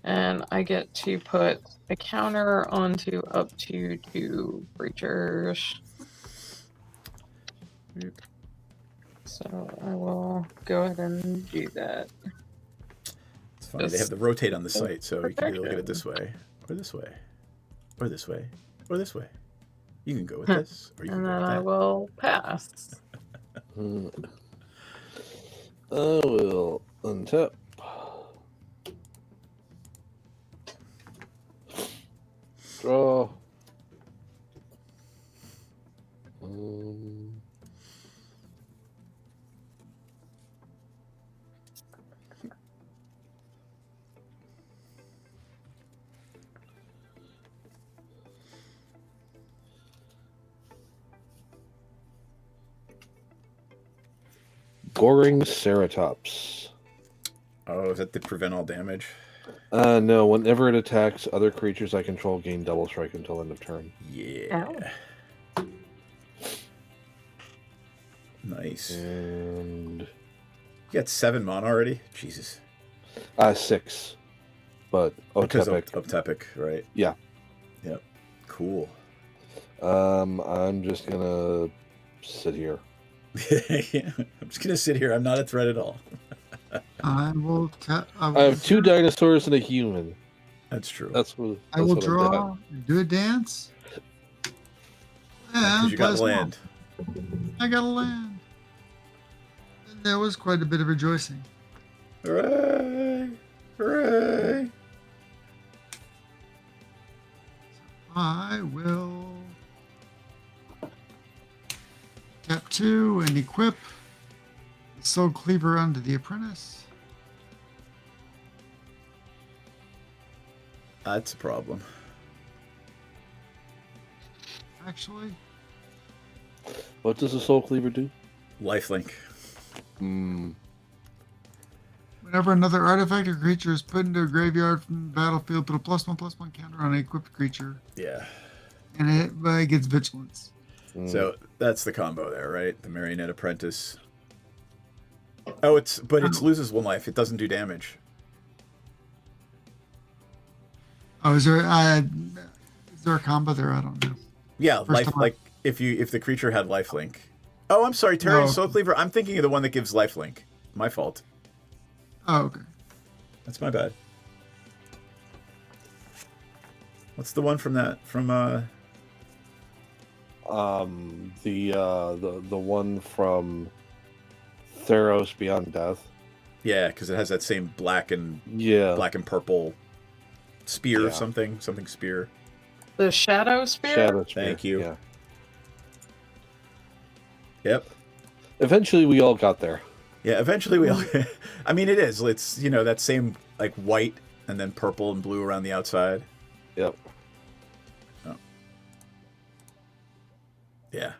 S5: And I get to put a counter onto up to 2 creatures. So I will go ahead and do that.
S3: It's funny, they have the rotate on the site, so you can either look at it this way, or this way, or this way, or this way. You can go with this, or you can
S5: And
S3: go
S5: then
S3: with
S5: I
S3: that.
S5: will pass.
S6: I will untap. Goring Ceratops.
S3: Oh, is that to prevent all damage?
S6: No. Whenever it attacks other creatures I control, gain double strike until end of turn.
S3: Yeah.
S5: Oh.
S3: Nice.
S6: And
S3: You got 7 mana already? Jesus.
S6: 6. But
S3: Because
S6: Otepic.
S3: of Tepic, right?
S6: Yeah.
S3: Yep. Cool.
S6: I'm just gonna sit here.
S3: Yeah, I'm just gonna sit here. I'm not a threat at all.
S7: I will.
S6: I have 2 dinosaurs and a human.
S3: That's true.
S6: That's what.
S7: I will
S6: that's what I'm
S7: draw. Do a dance.
S3: Because
S7: And
S3: you got
S7: plasma.
S3: land.
S7: I got a land. And there was quite a bit of rejoicing.
S3: Hooray! Hooray!
S7: I will tap 2 and equip the Soul Cleaver onto the Apprentice.
S3: That's a problem.
S7: Actually,
S6: What does the Soul Cleaver do?
S3: Lifelink.
S7: whenever another artifact or creature is put into a graveyard from the battlefield, put a +1/+1 counter on an equipped creature,
S3: Yeah.
S7: and it gets vigilance.
S3: So that's the combo there, right? The Marionette Apprentice. Oh, it loses 1 life. It doesn't do damage.
S7: Oh, is there a combo there? I don't know.
S3: Yeah,
S7: First time.
S3: like if the creature had lifelink. Oh, I'm sorry, Terran
S7: No.
S3: Soul Cleaver. I'm thinking of the one that gives lifelink. My fault.
S7: Oh, okay.
S3: That's my bad. What's the one from that? From
S6: The one from Theros Beyond Death.
S3: yeah, because it has that same black and
S6: Yeah.
S3: purple spear,
S6: Yeah.
S3: something spear.
S5: The Shadow Spear?
S6: Shadow Spear.
S3: Thank you.
S6: Yeah.
S3: Yep.
S6: Eventually, we all got there.
S3: Yeah, eventually we'll. I mean, it is. It's that same like white and then purple and blue around the outside.
S6: Yep.
S3: Oh. Yeah.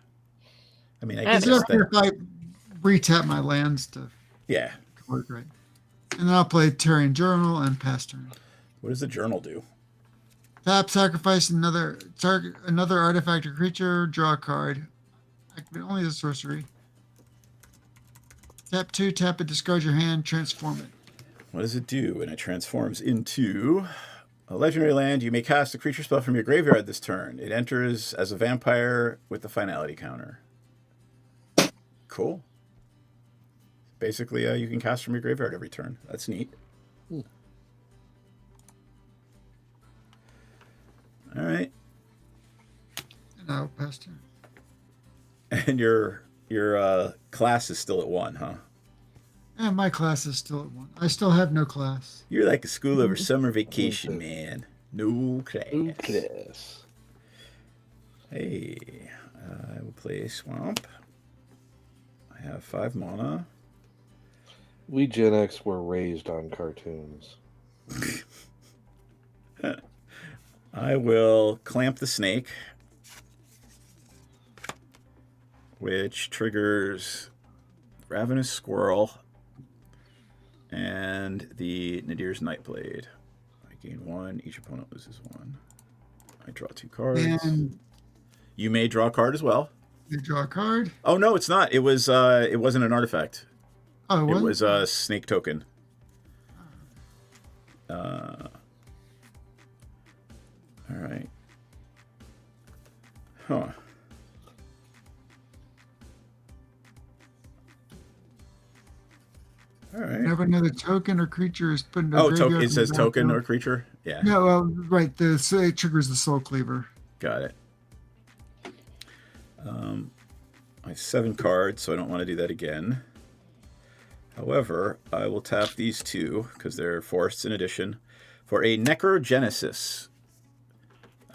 S3: I mean, I
S5: Is
S3: guess
S7: Is it
S3: that,
S7: okay if I retap my lands to
S3: yeah.
S7: work right? And then I'll play Terran Journal and pass turn.
S3: What does the journal do?
S7: Tap, sacrifice another artifact or creature, draw a card. Activate only the sorcery. Tap 2, tap it, discard your hand, transform it.
S3: What does it do when it transforms into a legendary land? You may cast a creature spell from your graveyard this turn. It enters as a vampire with the finality counter. Cool. Basically, you can cast from your graveyard every turn. That's neat. All right.
S7: And I'll pass turn.
S3: And your class is still at 1, huh?
S7: And my class is still at 1. I still have no class.
S3: You're like a school over summer vacation, man. No class.
S6: Yes.
S3: Hey, I will play Swamp. I have 5 mana.
S6: We Gen X were raised on cartoons.
S3: I will Clamp the Snake, which triggers Ravenous Squirrel and the Nadir's Nightblade. I gain 1, each opponent loses 1. I draw 2 cards.
S7: And
S3: You may draw a card as well.
S7: you draw a card.
S3: Oh no, it's not. It wasn't an artifact.
S7: Oh,
S3: It
S7: what?
S3: was a snake token. All right. Huh. All right.
S7: Whenever another token or creature is put into a
S3: Oh,
S7: graveyard
S3: token. It
S7: from
S3: says
S7: the
S3: token or
S7: battlefield-
S3: creature. Yeah.
S7: No, well, right. It triggers the Soul Cleaver.
S3: Got it. I have 7 cards, so I don't want to do that again. However, I will tap these 2 because they're forests in addition for a Necrogenesis.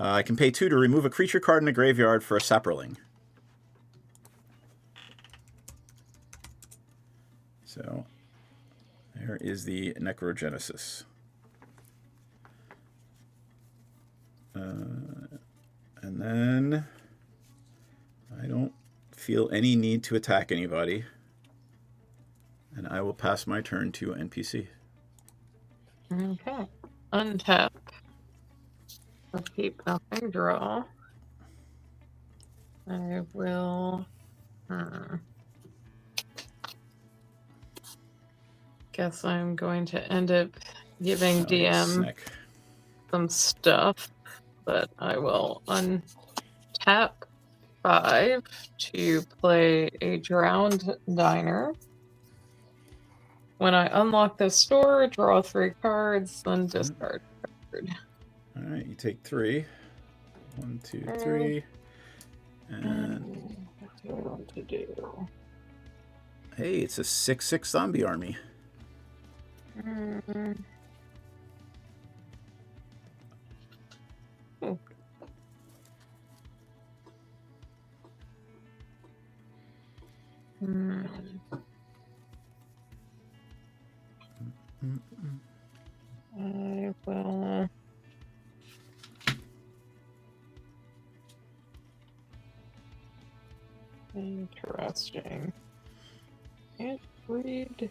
S3: I can pay 2 to remove a creature card in a graveyard for a Saproling. So there is the Necrogenesis. And then I don't feel any need to attack anybody. And I will pass my turn to NPC.
S5: Okay. Untap. Keep nothing. Draw. I will. Guess I'm going to end up giving DM
S3: Snick.
S5: some stuff, but I will untap 5 to play a Drowned Diner. When I unlock the store, draw 3 cards, then discard a card.
S3: All right, you take 3. 1, 2, 3. And
S5: what do I want to do?
S3: hey, it's a 6/6 zombie army.
S5: Oh. I will. Interesting. Can't read.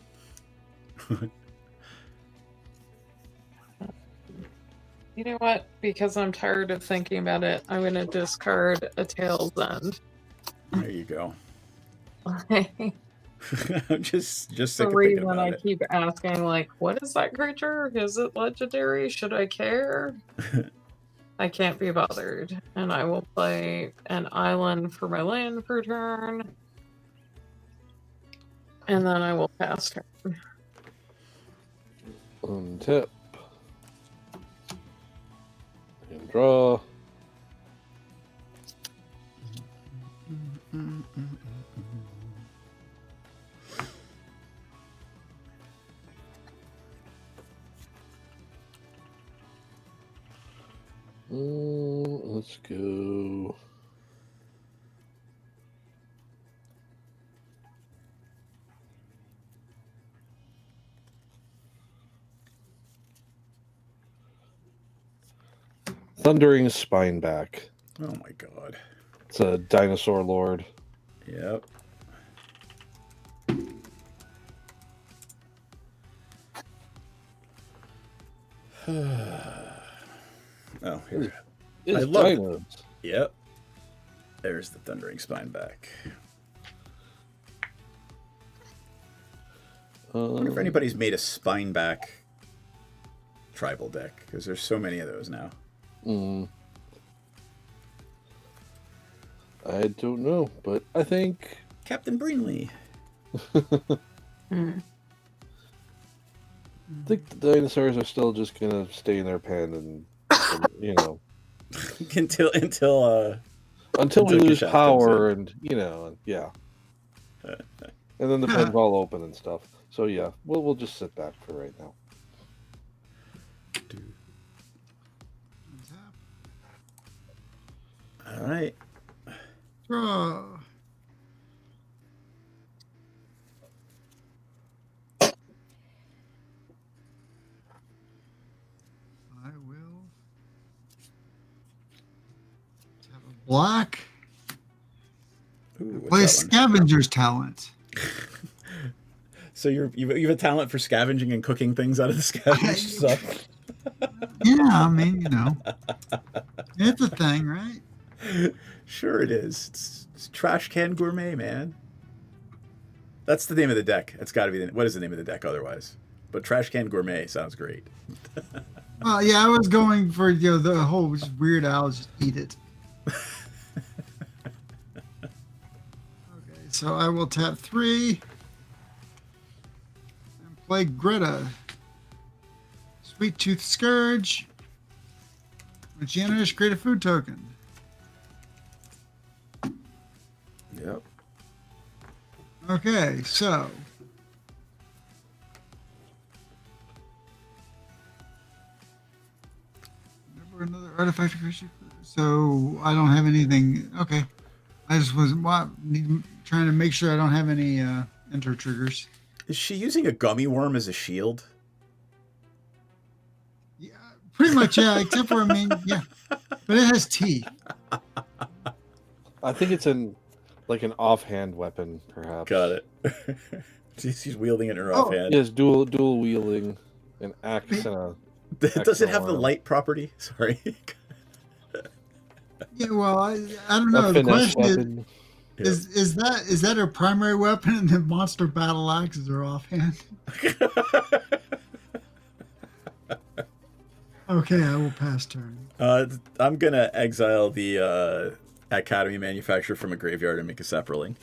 S5: You know what? Because I'm tired of thinking about it, I'm going to discard a Tail's End.
S3: There you go.
S5: The
S3: I'm just sick of thinking
S5: reason
S3: about
S5: I
S3: it.
S5: keep asking, like, what is that creature? Is it legendary? Should I care? I can't be bothered. And I will play an island for my land per turn. And then I will pass turn.
S6: Untap. And draw. Let's go. Thundering Spineback.
S3: Oh my god.
S6: It's a dinosaur lord.
S3: Yep. Oh, here.
S6: It's
S3: I love it.
S6: dinos.
S3: Yep. There's the Thundering Spineback. I wonder if anybody's made a Spineback tribal deck, because there's so many of those now.
S6: I don't know, but I think
S3: Captain Breenley.
S6: I think the dinosaurs are still just gonna stay in their pen and you know
S3: until
S6: we lose
S3: Keshav
S6: power and yeah. And then the pen's all open and stuff. So yeah, we'll just sit back for right now.
S3: All right.
S7: Draw. I will have a black.
S3: Ooh,
S7: Play
S3: what's that one?
S7: Scavenger's Talent.
S3: So you have a talent for scavenging and cooking things out of the scavenged stuff.
S7: Yeah, I mean, it's a thing, right?
S3: Sure it is. It's Trash Can Gourmet, man. That's the name of the deck. It's got to be what is the name of the deck otherwise? But Trash Can Gourmet sounds great.
S7: Well, yeah, I was going for the whole just Weird Al, just eat it. Okay, so I will tap 3 and play Greta. Sweet Tooth Scourge. When she enters, create a food token.
S3: Yep.
S7: Okay, so another artifact creature. So I don't have anything. Okay, I just was trying to make sure I don't have any enter triggers.
S3: Is she using a gummy worm as a shield?
S7: Yeah, pretty much. Yeah, except for yeah, but it has teeth.
S6: I think it's like an offhand weapon, perhaps.
S3: Got it. She's wielding it in her
S7: Oh,
S3: offhand.
S6: Yes, dual wielding an axe and a.
S3: Does it have the light property? Sorry.
S7: yeah. Well, I don't
S6: A
S7: know. The
S6: finesse
S7: question
S6: weapon.
S7: is that her primary weapon, and the monster battle axe is her offhand? Okay, I will pass turn.
S3: I'm gonna exile the Academy manufacturer from a graveyard and make a Saproling.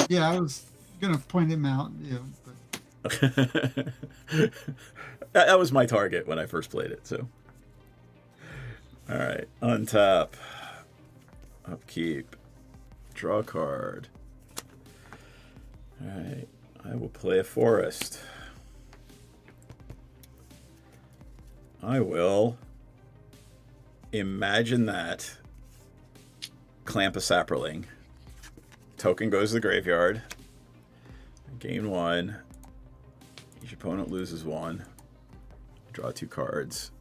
S7: Yeah, I was gonna point him out. Yeah, but
S3: That was my target when I first played it. So, all right, untap, upkeep, draw a card. All right, I will play a forest. I will imagine that. Clamp a Saproling. Token goes to the graveyard. Gain 1. Each opponent loses 1. Draw 2 cards.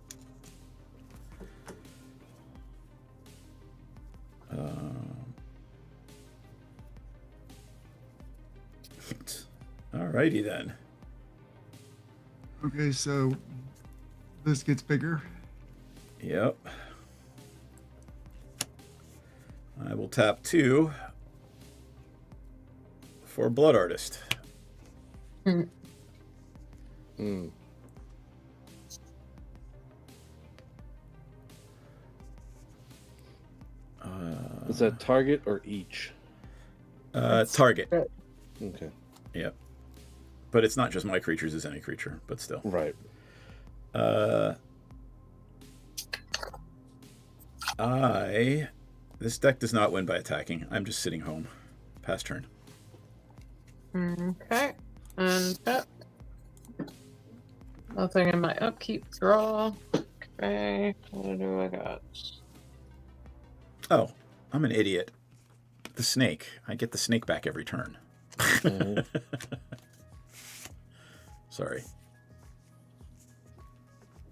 S3: Alrighty then.
S7: okay, so this gets bigger.
S3: Yep. I will tap 2 for Blood Artist.
S6: Hmm. Is that target or each?
S3: Target.
S6: Okay.
S3: Yep. But it's not just my creatures, it's any creature, but still.
S6: Right.
S3: This deck does not win by attacking. I'm just sitting home. Pass turn.
S5: Okay. And that. Nothing in my upkeep draw. Okay. What do I got?
S3: Oh, I'm an idiot. The snake. I get the snake back every turn. Sorry.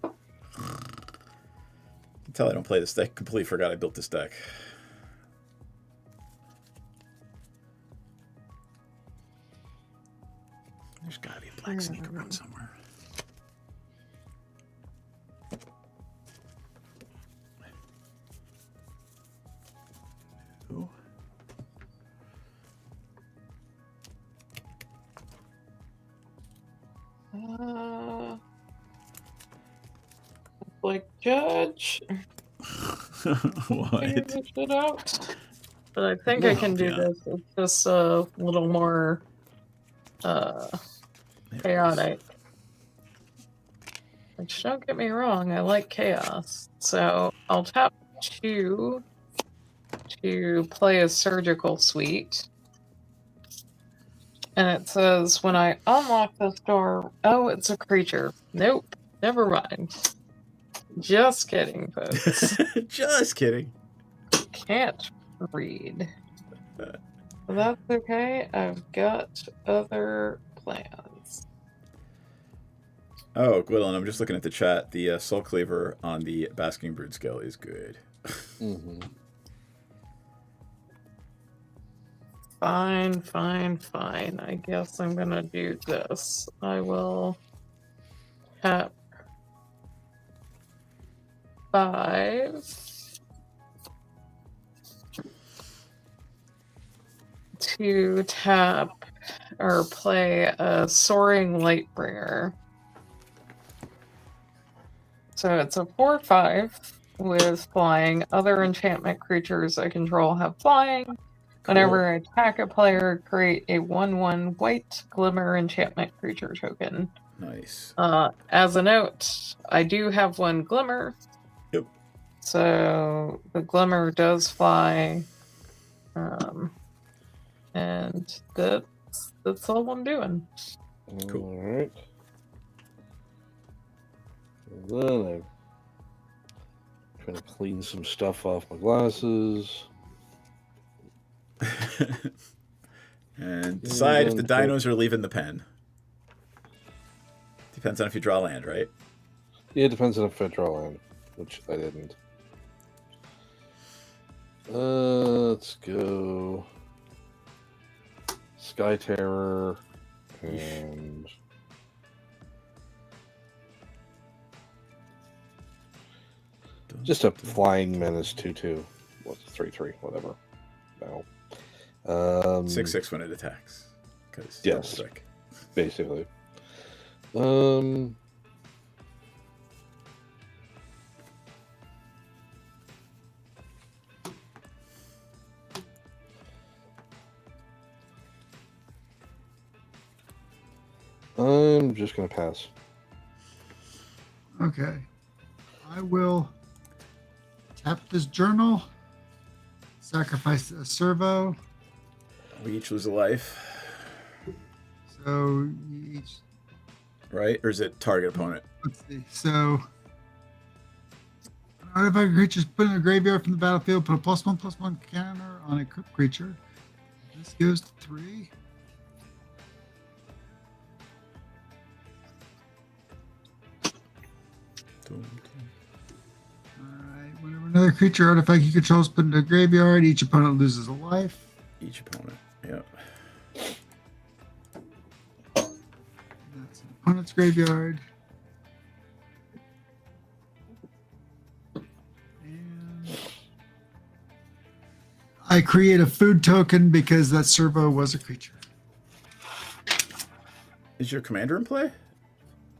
S3: You can tell I don't play this deck. Completely forgot I built this deck. There's gotta be a black snake around somewhere. Ooh.
S5: Like judge.
S3: What?
S5: Figure it out. But I think I can do this. It's just a little more chaotic. Which, don't get me wrong, I like chaos. So I'll tap 2 to play a surgical suite. And it says, when I unlock this door, oh, it's a creature. Nope, never mind. Just kidding, folks.
S3: Just kidding.
S5: Can't read. But that's okay. I've got other plans.
S3: Oh, Gwydlyn, I'm just looking at the chat. The Soul Cleaver on the Basking Brood scale is good.
S5: Fine. I guess I'm gonna do this. I will tap 5 to tap or play a Soaring Lightbringer. So it's a 4/5 with flying. Other enchantment creatures I control have flying. Whenever I attack a player, create a 1/1 white glimmer enchantment creature token.
S3: Nice.
S5: As a note, I do have 1 glimmer.
S3: Yep.
S5: So the glimmer does fly. And that's all I'm doing.
S3: Cool.
S6: Alright. Then I'm trying to clean some stuff off my glasses.
S3: And decide if the dinos are leaving the pen. Depends on if you draw land, right?
S6: Yeah, it depends on if I draw land, which I didn't. Let's go. Sky Terror, and just a flying menace 2/2. What's 3/3? Whatever. No.
S3: 6/6 when it attacks. Because
S6: yes,
S3: double-click.
S6: basically. I'm just gonna pass.
S7: Okay. I will tap this journal, sacrifice a servo.
S3: We each lose a life.
S7: So you each.
S3: Right? Or is it target opponent?
S7: Let's see. So, an artifact creatures put in a graveyard from the battlefield. Put a +1/+1 counter on a creature. This goes to 3. Alright. Whenever another creature artifact you control is put into a graveyard, each opponent loses a life.
S3: Each opponent. Yep.
S7: That's an opponent's graveyard. And I create a food token because that servo was a creature.
S3: Is your commander in play?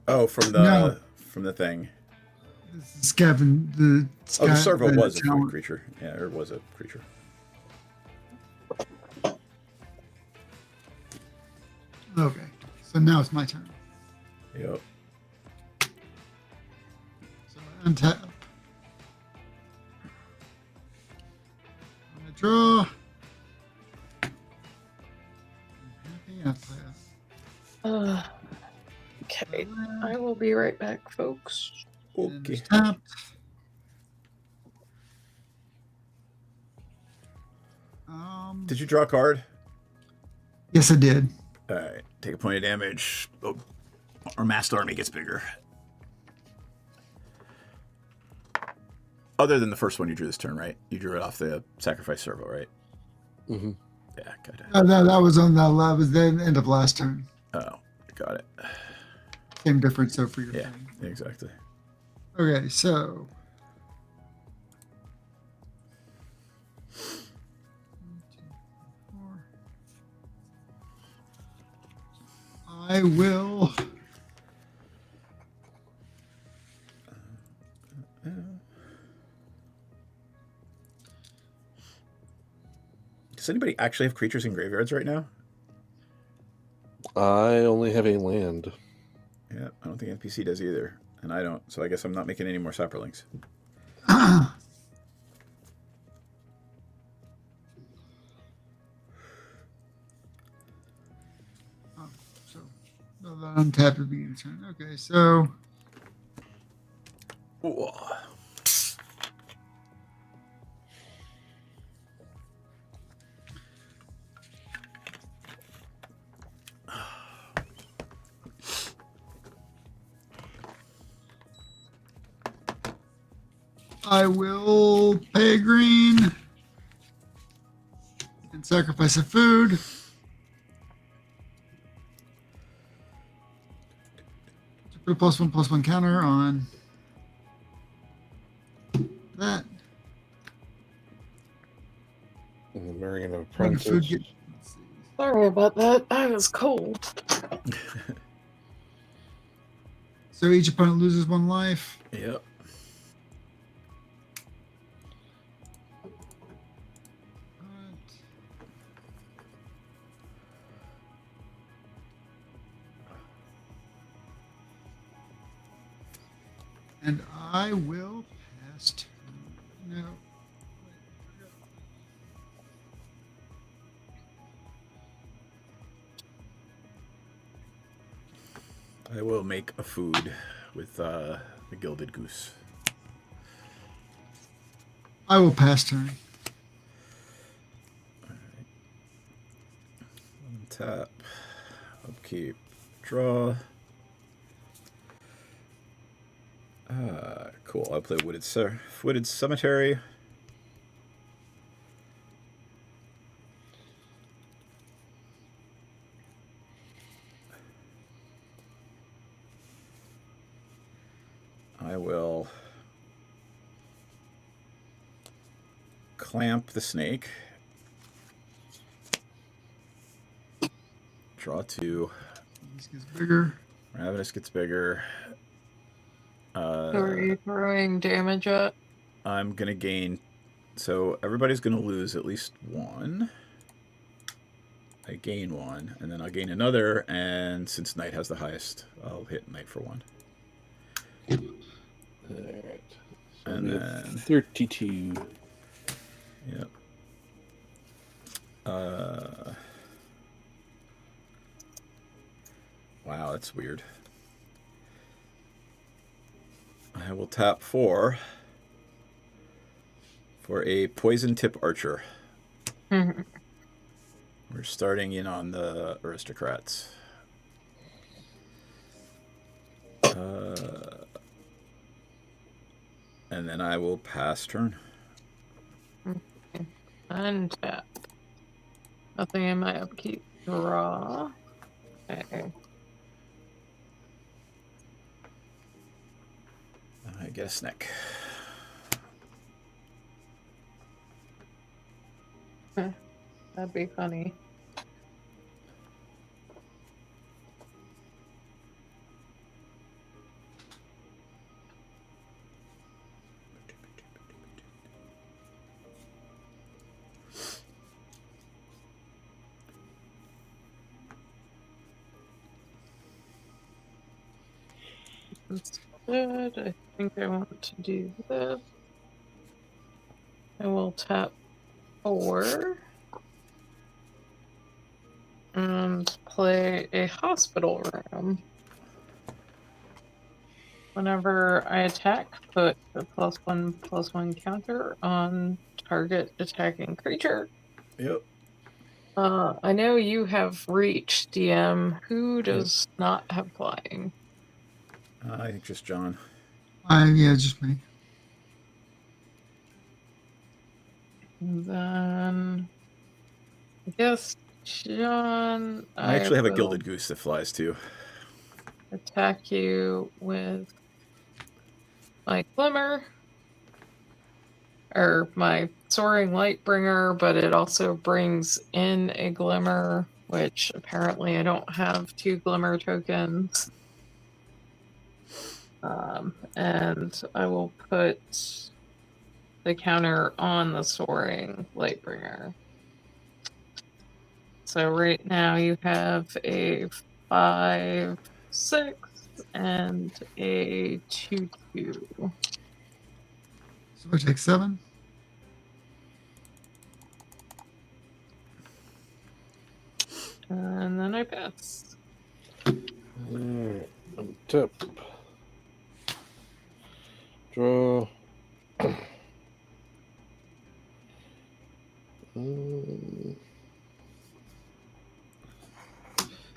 S3: Oh, from the
S7: No.
S3: from the thing.
S7: This is Gavin. The
S3: Servo was a food
S7: talent.
S3: creature. Yeah, or was a creature.
S7: Okay, so now it's my turn.
S3: Yep.
S7: So I untap. I'm gonna draw. I'm happy after that.
S5: Okay, I will be right back, folks.
S7: And
S3: Okay.
S7: it's tapped.
S3: Did you draw a card?
S7: Yes, I did.
S3: Alright. Take a point of damage. Oh, our massed army gets bigger. Other than the first one you drew this turn, right? You drew it off the sacrifice servo, right?
S6: Mm-hmm.
S3: Yeah, got it.
S7: That was on that. That was the end of last turn.
S3: Oh, got it.
S7: Same difference, so for your
S3: Yeah,
S7: thing.
S3: exactly.
S7: Okay, so. 1, 2, 4. I will.
S3: Does anybody actually have creatures in graveyards right now?
S6: I only have a land.
S3: Yeah, I don't think NPC does either. And I don't, so I guess I'm not making any more sapperlings.
S7: So that untap at the beginning of the turn. Okay, so.
S3: Ooh.
S7: I will pay green and sacrifice a food. To put a +1/+1 counter on that.
S6: And the Marion
S7: When the
S6: Apprentice.
S7: food get- let's see.
S5: Sorry about that. I was cold.
S7: So each opponent loses 1 life.
S3: Yep.
S7: And I will pass to no.
S3: I will make a food with the gilded goose.
S7: I will pass turn.
S3: Tap, upkeep, draw. Cool. I'll play Wooded Cemetery. clamp the snake. Draw 2.
S7: This gets bigger.
S3: Ravenous gets bigger.
S5: Who are you throwing damage at?
S3: I'm gonna gain. So everybody's gonna lose at least 1. I gain 1, and then I'll gain another. And since Knight has the highest, I'll hit Knight for 1.
S6: Alright. So
S3: And
S6: we
S3: then
S6: have 32.
S3: Yep. Wow, that's weird. I will tap 4 for a poison tip archer.
S5: Mhm.
S3: We're starting in on the aristocrats. And then I will pass turn.
S5: Untap. Nothing in my upkeep. Draw. Okay.
S3: I get a snack.
S5: That'd be funny. Instead, I think I want to do this. I will tap 4 and play a hospital room. Whenever I attack, put a +1/+1 counter on target attacking creature.
S3: Yep.
S5: I know you have reach, DM. Who does not have flying?
S3: I think just John.
S7: Yeah, just me.
S5: And then I guess John.
S3: I actually have a
S5: will
S3: gilded goose that flies too.
S5: attack you with my glimmer or my soaring lightbringer, but it also brings in a glimmer, which apparently I don't have 2 glimmer tokens. And I will put the counter on the soaring lightbringer. So right now you have a 5/6 and a 2/2.
S7: So I take 7.
S5: And then I pass.
S6: Alright. Tap. Draw.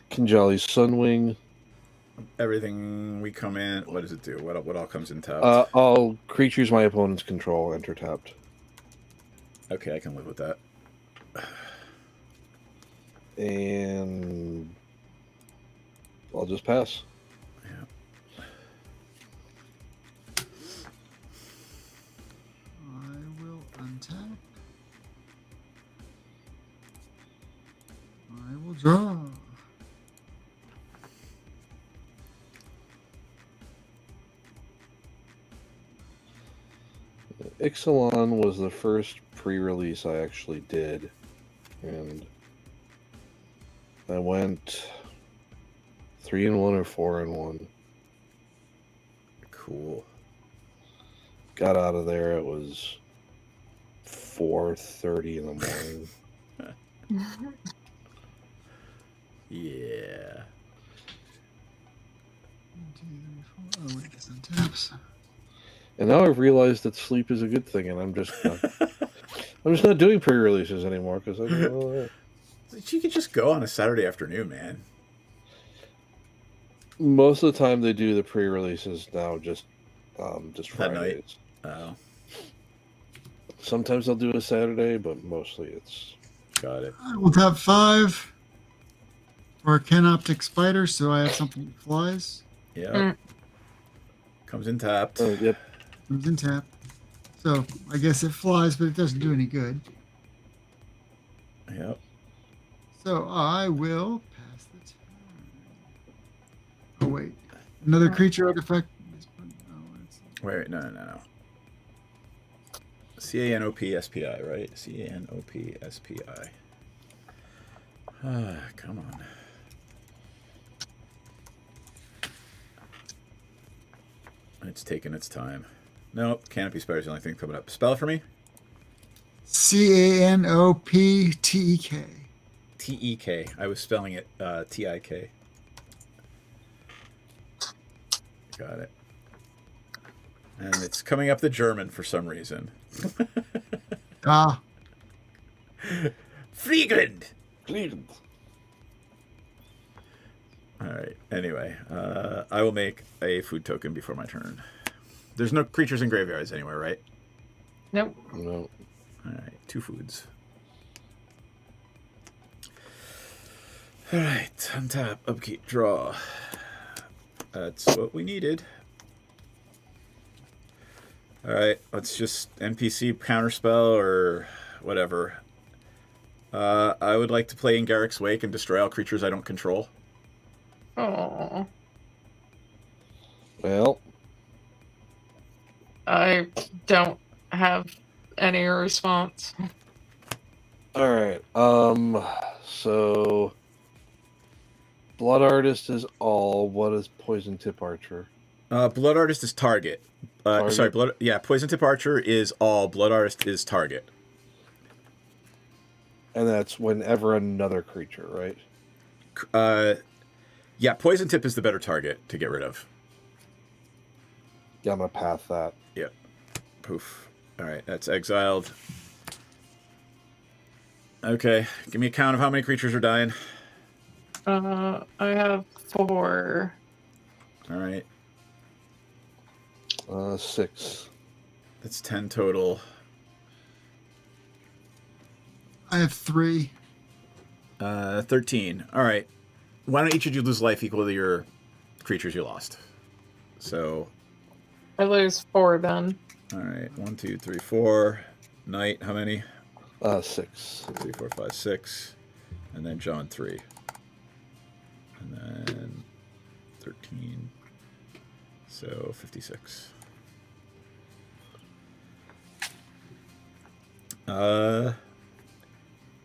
S6: Kinjali Sunwing.
S3: Everything we come in. What does it do? What all comes in tapped?
S6: All creatures my opponents control enter tapped.
S3: Okay, I can live with that.
S6: And I'll just pass.
S3: Yeah.
S7: I will untap. I will draw.
S6: Ixalan was the first pre-release I actually did, and I went 3-1 or 4-1.
S3: Cool.
S6: Got out of there. It was 4:30 in the morning.
S3: Yeah.
S7: 1, 2, 3, 4. Oh, wait, this untaps.
S6: And now I've realized that sleep is a good thing, and I'm just not doing pre-releases anymore because I don't know.
S3: You could just go on a Saturday afternoon, man.
S6: Most of the time they do the pre-releases now just
S3: That night?
S6: Fridays.
S3: Oh,
S6: Sometimes they'll do a Saturday, but mostly it's
S3: got it.
S7: I will tap 5 for a Canoptic Spider, so I have something that flies.
S3: Yeah. Comes in tapped.
S6: yep.
S7: Comes in tap. So I guess it flies, but it doesn't do any good.
S3: Yep.
S7: So I will pass the turn. Oh wait, another creature artifact.
S3: Wait, no. CANOPSPI, right? CANOPSPI. Ah, come on. It's taking its time. Nope, Canopy Spider is the only thing coming up. Spell it for me.
S7: CANOPTEK.
S3: TEK. I was spelling it TIK. Got it. And it's coming up the German for some reason.
S7: Ah.
S3: Fliegend!
S6: Fliegend.
S3: Alright, anyway. I will make a food token before my turn. There's no creatures in graveyards anywhere, right?
S5: Nope.
S6: No.
S3: Alright, 2 foods. Alright, untap, upkeep, draw. That's what we needed. Alright, let's just NPC counterspell or whatever. I would like to play in Garrick's Wake and destroy all creatures I don't control.
S5: Oh.
S6: Well,
S5: I don't have any response.
S6: all right. So Blood Artist is all. What is Poison Tip Archer?
S3: Blood Artist is target.
S6: Target?
S3: Sorry, Poison Tip Archer is all. Blood Artist is target.
S6: And that's whenever another creature, right?
S3: Yeah, Poison Tip is the better target to get rid of.
S6: Yeah, I'm gonna path that.
S3: Yep. Poof. Alright, that's exiled. Okay, give me a count of how many creatures are dying.
S5: I have 4.
S3: Alright,
S6: 6.
S3: that's 10 total.
S7: I have 3.
S3: 13. Alright. Why don't each of you lose life equal to your creatures you lost? So,
S5: I lose 4 then.
S3: alright. 1, 2, 3, 4. Knight, how many?
S6: 6.
S3: 3, 4, 5, 6. And then John, 3. And then 13. So, 56.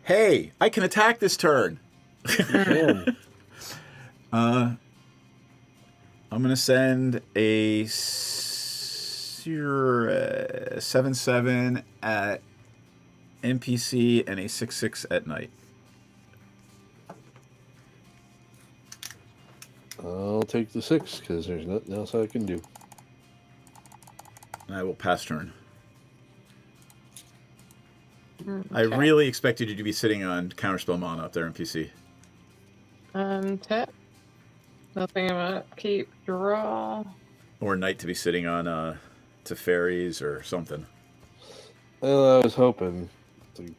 S3: Hey, I can attack this turn. I'm gonna send a 7/7 at NPC and a 6/6 at night.
S6: I'll take the 6 because there's nothing else I can do.
S3: And I will pass turn.
S5: Okay.
S3: I really expected you to be sitting on counterspell mana up there, NPC.
S5: Tap. Nothing about keep, draw.
S3: Or Knight to be sitting on Teferis or something.
S6: Well, I was hoping to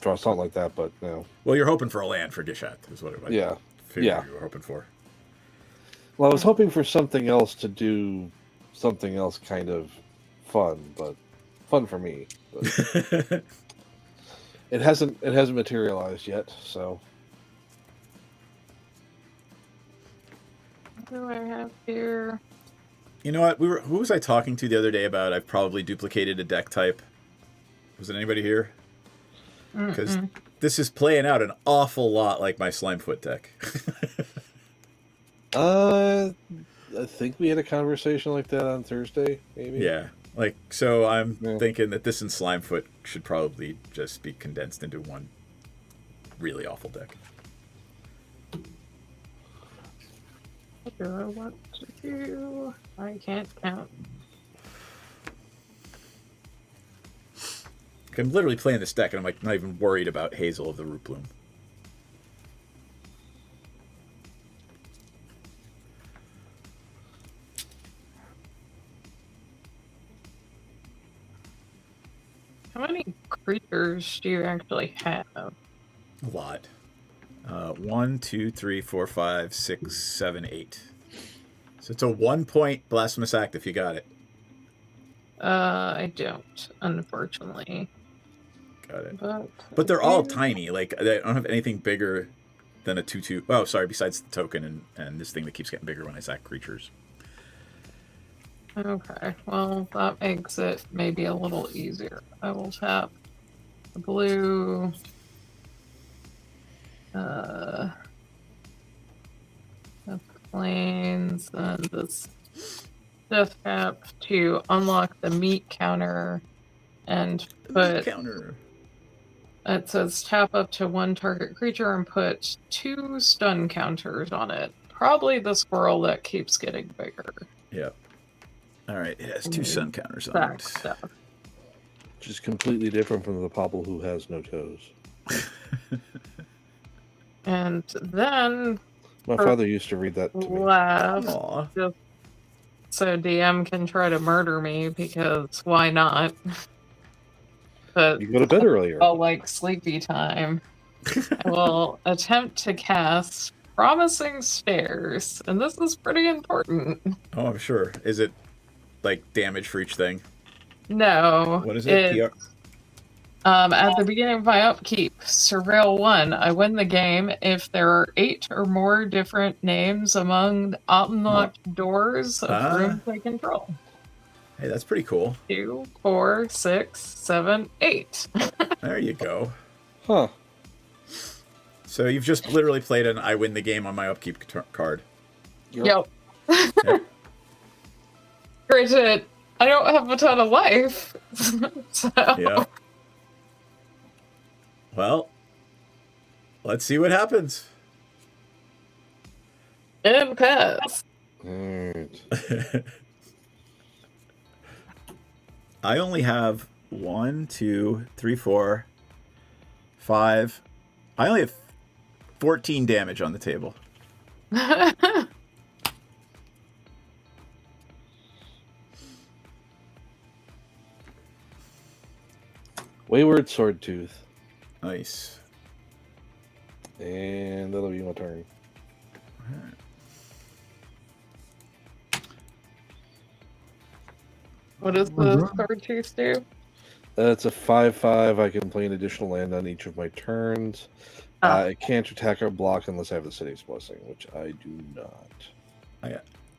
S6: draw something like that, but no.
S3: Well, you're hoping for a land for Gishat, is what I
S6: Yeah.
S3: figured
S6: Yeah.
S3: you were hoping for.
S6: Well, I was hoping for something else to do, something else kind of fun, but fun for me. But it hasn't materialized yet, so.
S5: What do I have here?
S3: You know what? Who was I talking to the other day about I've probably duplicated a deck type? Was it anybody here? Because this is playing out an awful lot like my Slimefoot deck.
S6: I think we had a conversation like that on Thursday, maybe.
S3: Yeah. So I'm thinking that this and Slimefoot should probably just be condensed into one really awful deck.
S5: What do I want to do? I can't count.
S3: I'm literally playing this deck and I'm not even worried about Hazel of the Root Bloom.
S5: How many creatures do you actually have?
S3: A lot. 1, 2, 3, 4, 5, 6, 7, 8. So it's a 1-point Blasphemous Act if you got it.
S5: I don't, unfortunately.
S3: Got it.
S5: But
S3: But they're all tiny. Like, they don't have anything bigger than a 2/2. Oh, sorry. Besides the token and this thing that keeps getting bigger when I sack creatures.
S5: Okay, well, that makes it maybe a little easier. I will tap the blue. The planes and this death cap to unlock the meat counter and put.
S3: Counter.
S5: It says tap up to one target creature and put 2 stun counters on it. Probably the squirrel that keeps getting bigger.
S3: Yep. All right. It has 2 sun counters on
S5: That
S3: it.
S5: stuff.
S6: Which is completely different from the popple who has no toes.
S5: And then
S6: My father used to read that to me.
S5: last,
S3: Aw.
S5: just so DM can try to murder me because why not? But
S6: You go to bed earlier.
S5: I'll like sleepy time. I will attempt to cast Promising Stairs, and this is pretty important.
S3: Oh, I'm sure. Is it like damage for each thing?
S5: No.
S3: What is it? PR?
S5: At the beginning of my upkeep, Surveil 1, I win the game if there are 8 or more different names among the unlocked doors of rooms I control.
S3: Hey, that's pretty cool.
S5: 2, 4, 6, 7, 8.
S3: There you go.
S6: Huh.
S3: So you've just literally played an I win the game on my upkeep card.
S5: Yep. Granted, I don't have a ton of life. So.
S3: Yeah. Well, let's see what happens.
S5: And pass.
S6: Alright.
S3: I only have 1, 2, 3, 4, 5. I only have 14 damage on the table.
S6: Wayward Swordtooth.
S3: Nice.
S6: And that'll be my turn.
S5: What does the Swordtooth do?
S6: It's a 5/5. I can play an additional land on each of my turns. I can't attack or block unless I have the City's Blessing, which I do not.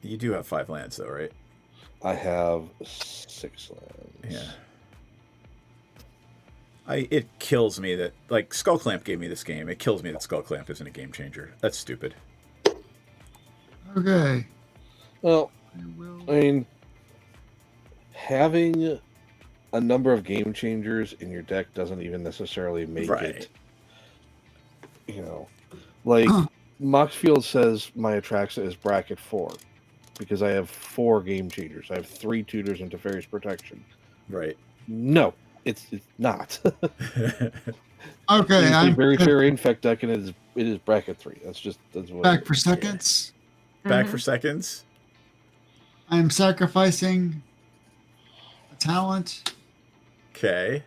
S3: You do have 5 lands, though, right?
S6: I have 6 lands.
S3: Yeah. It kills me that, like, Skullclamp gave me this game. It kills me that Skullclamp isn't a game changer. That's stupid.
S7: Okay.
S6: Well,
S7: I will.
S6: I mean, having a number of game changers in your deck doesn't even necessarily make it. You know, like Moxfield says, my Atraxa is bracket 4 because I have 4 game changers. I have 3 tutors and Teferi's Protection.
S3: Right.
S6: No, it's not.
S7: Okay,
S6: It's a
S7: I'm
S6: very fair infect deck, and it is bracket 3. That's what.
S7: back for seconds.
S3: Back for seconds.
S7: I'm sacrificing a talent
S3: Okay.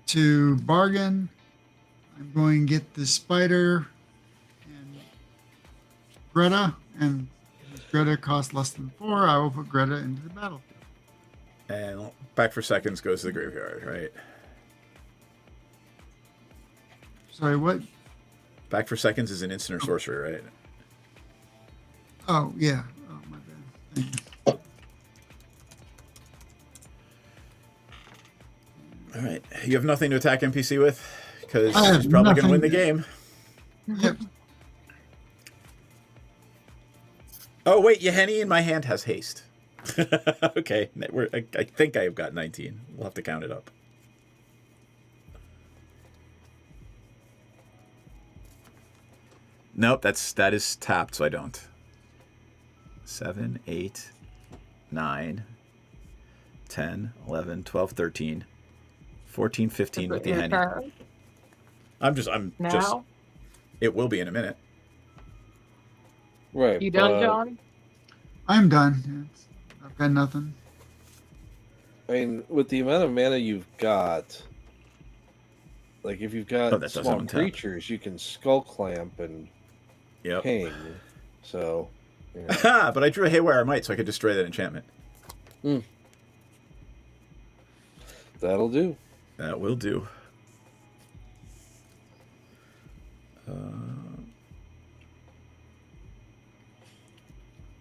S7: to bargain. I'm going to get the spider and Greta, and Greta costs less than 4. I will put Greta into the battlefield.
S3: And back for seconds goes to the graveyard, right?
S7: Sorry, what?
S3: Back for seconds is an instant or sorcery, right?
S7: Oh, yeah. Oh, my bad. Thank you.
S3: All right. You have nothing to attack NPC with? Because
S7: I have
S3: he's probably going to win the
S7: nothing.
S3: game.
S7: Yep.
S3: Oh, wait. Yeheni in my hand has haste. Okay. I think I have got 19. We'll have to count it up. Nope. That is tapped, so I don't. 7, 8, 9, 10, 11, 12, 13, 14, 15 with the Yeheni. I'm just.
S5: Now?
S3: It will be in a minute.
S6: Right.
S5: You done, John?
S7: I'm done. I've got nothing.
S6: I mean, with the amount of mana you've got, like if you've got
S3: that doesn't
S6: small
S3: untap.
S6: creatures, you can Skull Clamp and
S3: Yep.
S6: ping. So, you know.
S3: But I drew a Haywire Might, so I could destroy that enchantment.
S6: That'll do.
S3: That will do.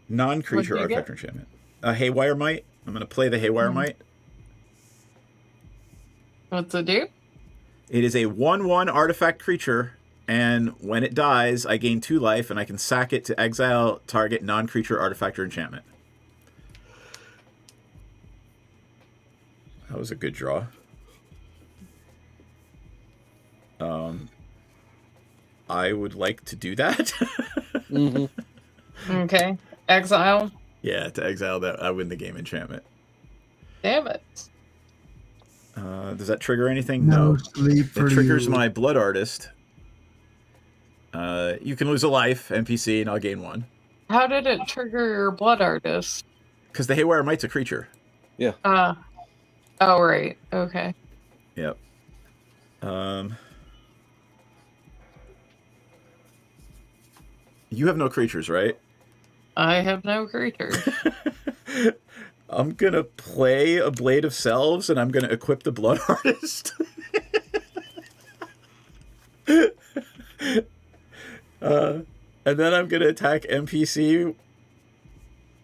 S3: Non-creature
S5: What'd you
S3: artifact enchantment. Haywire Might. I'm going to play the Haywire Might.
S5: What's it do?
S3: It is a 1/1 artifact creature, and when it dies, I gain 2 life, and I can sack it to exile target non-creature artifact or enchantment. That was a good draw. I would like to do that.
S5: Okay. Exile.
S3: Yeah, to exile that, I win the game enchantment.
S5: Damn it.
S3: Does that trigger anything?
S7: No
S3: No.
S7: sleep for
S3: It triggers
S7: you.
S3: my Blood Artist. You can lose a life, NPC, and I'll gain 1.
S5: How did it trigger your Blood Artist?
S3: Because the Haywire Might's a creature.
S5: Oh, right. Okay.
S3: Yep. You have no creatures, right?
S5: I have no creatures.
S3: I'm going to play a Blade of Selves, and I'm going to equip the Blood Artist. And then I'm going to attack NPC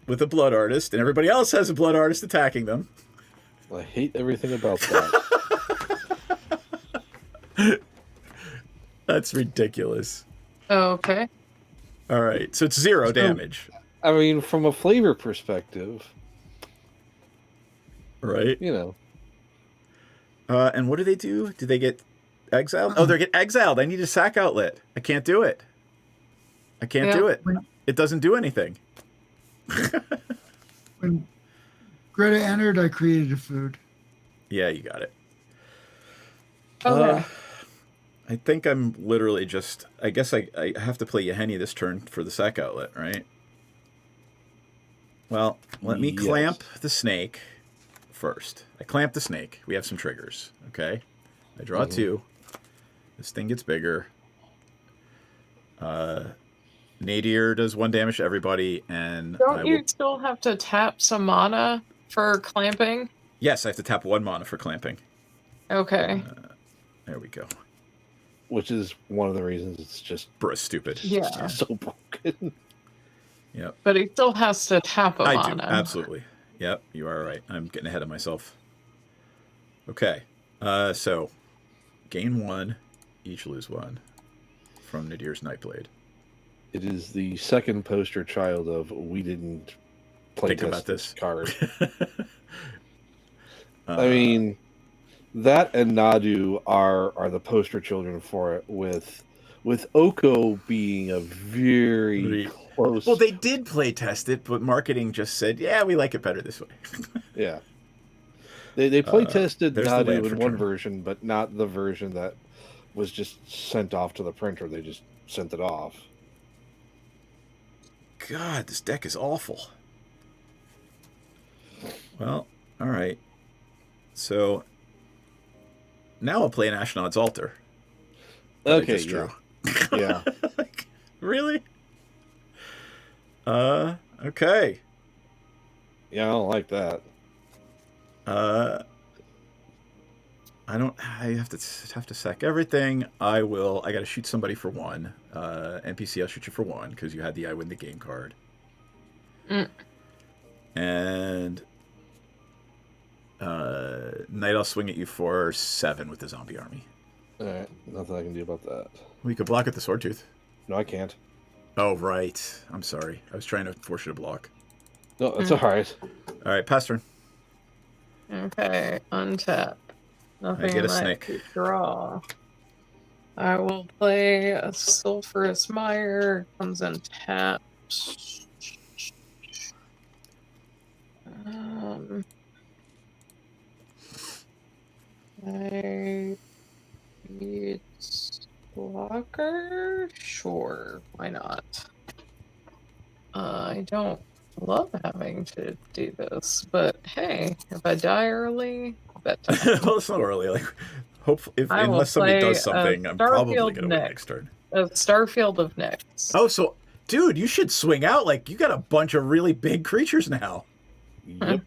S3: with a Blood Artist, and everybody else has a Blood Artist attacking them.
S6: I hate everything about that.
S3: That's ridiculous.
S5: Okay.
S3: All right, so it's 0 damage,
S6: I mean, from a flavor perspective,
S3: right?
S6: you know.
S3: And what do? Do they get exiled? Oh, they get exiled. I need a sack outlet. I can't do it. I can't do it. It doesn't do anything.
S7: When Greta entered, I created a food.
S3: Yeah, you got it.
S5: Okay.
S3: I think I'm literally just... I guess I have to play Yahenni this turn for the sack outlet, right? Well, let me
S6: Yes.
S3: clamp the snake first. I clamp the snake. We have some triggers, okay? I draw 2. This thing gets bigger. Nadir does 1 damage to everybody, and
S5: Don't you still have to tap some mana for clamping?
S3: Yes, I have to tap 1 mana for clamping.
S5: Okay.
S3: There we go.
S6: Which is one of the reasons it's just
S3: Bruh, stupid.
S5: Yeah.
S6: so broken.
S3: Yep.
S5: But he still has to tap a
S3: I
S5: mana.
S3: do, absolutely. Yep, you are right. I'm getting ahead of myself. Okay, so gain 1, each lose 1 from Nadir's Nightblade.
S6: It is the second poster child of we didn't play
S3: Think
S6: test
S3: about this.
S6: card. I mean, that and Nadu are the poster children for it, with Oko being a very close.
S3: Well, they did play test it, but marketing just said, "Yeah, we like it better this way."
S6: Yeah. They play tested
S3: there's the
S6: Nadu
S3: land
S6: in
S3: for
S6: one
S3: turn.
S6: version, but not the version that was just sent off to the printer. They just sent it off.
S3: God, this deck is awful. Well, all right. So now I'll play an Ashnod's Altar.
S6: Okay,
S3: That's true.
S6: Yeah.
S3: Like, really? Okay.
S6: Yeah, I don't like that.
S3: I have to sack everything. I gotta shoot somebody for 1. NPC, I'll shoot you for 1 because you had the I win the game card. And Night, I'll swing at you for 7 with the zombie army.
S6: Alright, nothing I can do about that.
S3: We could block at the sword tooth.
S6: No, I can't.
S3: Oh, right. I'm sorry. I was trying to force you to block.
S6: No, that's alright.
S3: All right, pass turn.
S5: Okay, untap. Nothing
S3: get a
S5: left
S3: snake.
S5: to draw. I will play a Sulphurous Mire. Comes in tapped. I need blocker? Sure, why not? I don't love having to do this, but hey, if I die early, bet time.
S3: Well, it's not early. Like, hopefully,
S5: I will
S3: unless somebody
S5: play
S3: does something, I'm probably
S5: Starfield
S3: gonna win
S5: next.
S3: next turn.
S5: A Starfield of Nyx.
S3: Oh, so, dude, you should swing out. Like, you got a bunch of really big creatures now.
S6: Yep.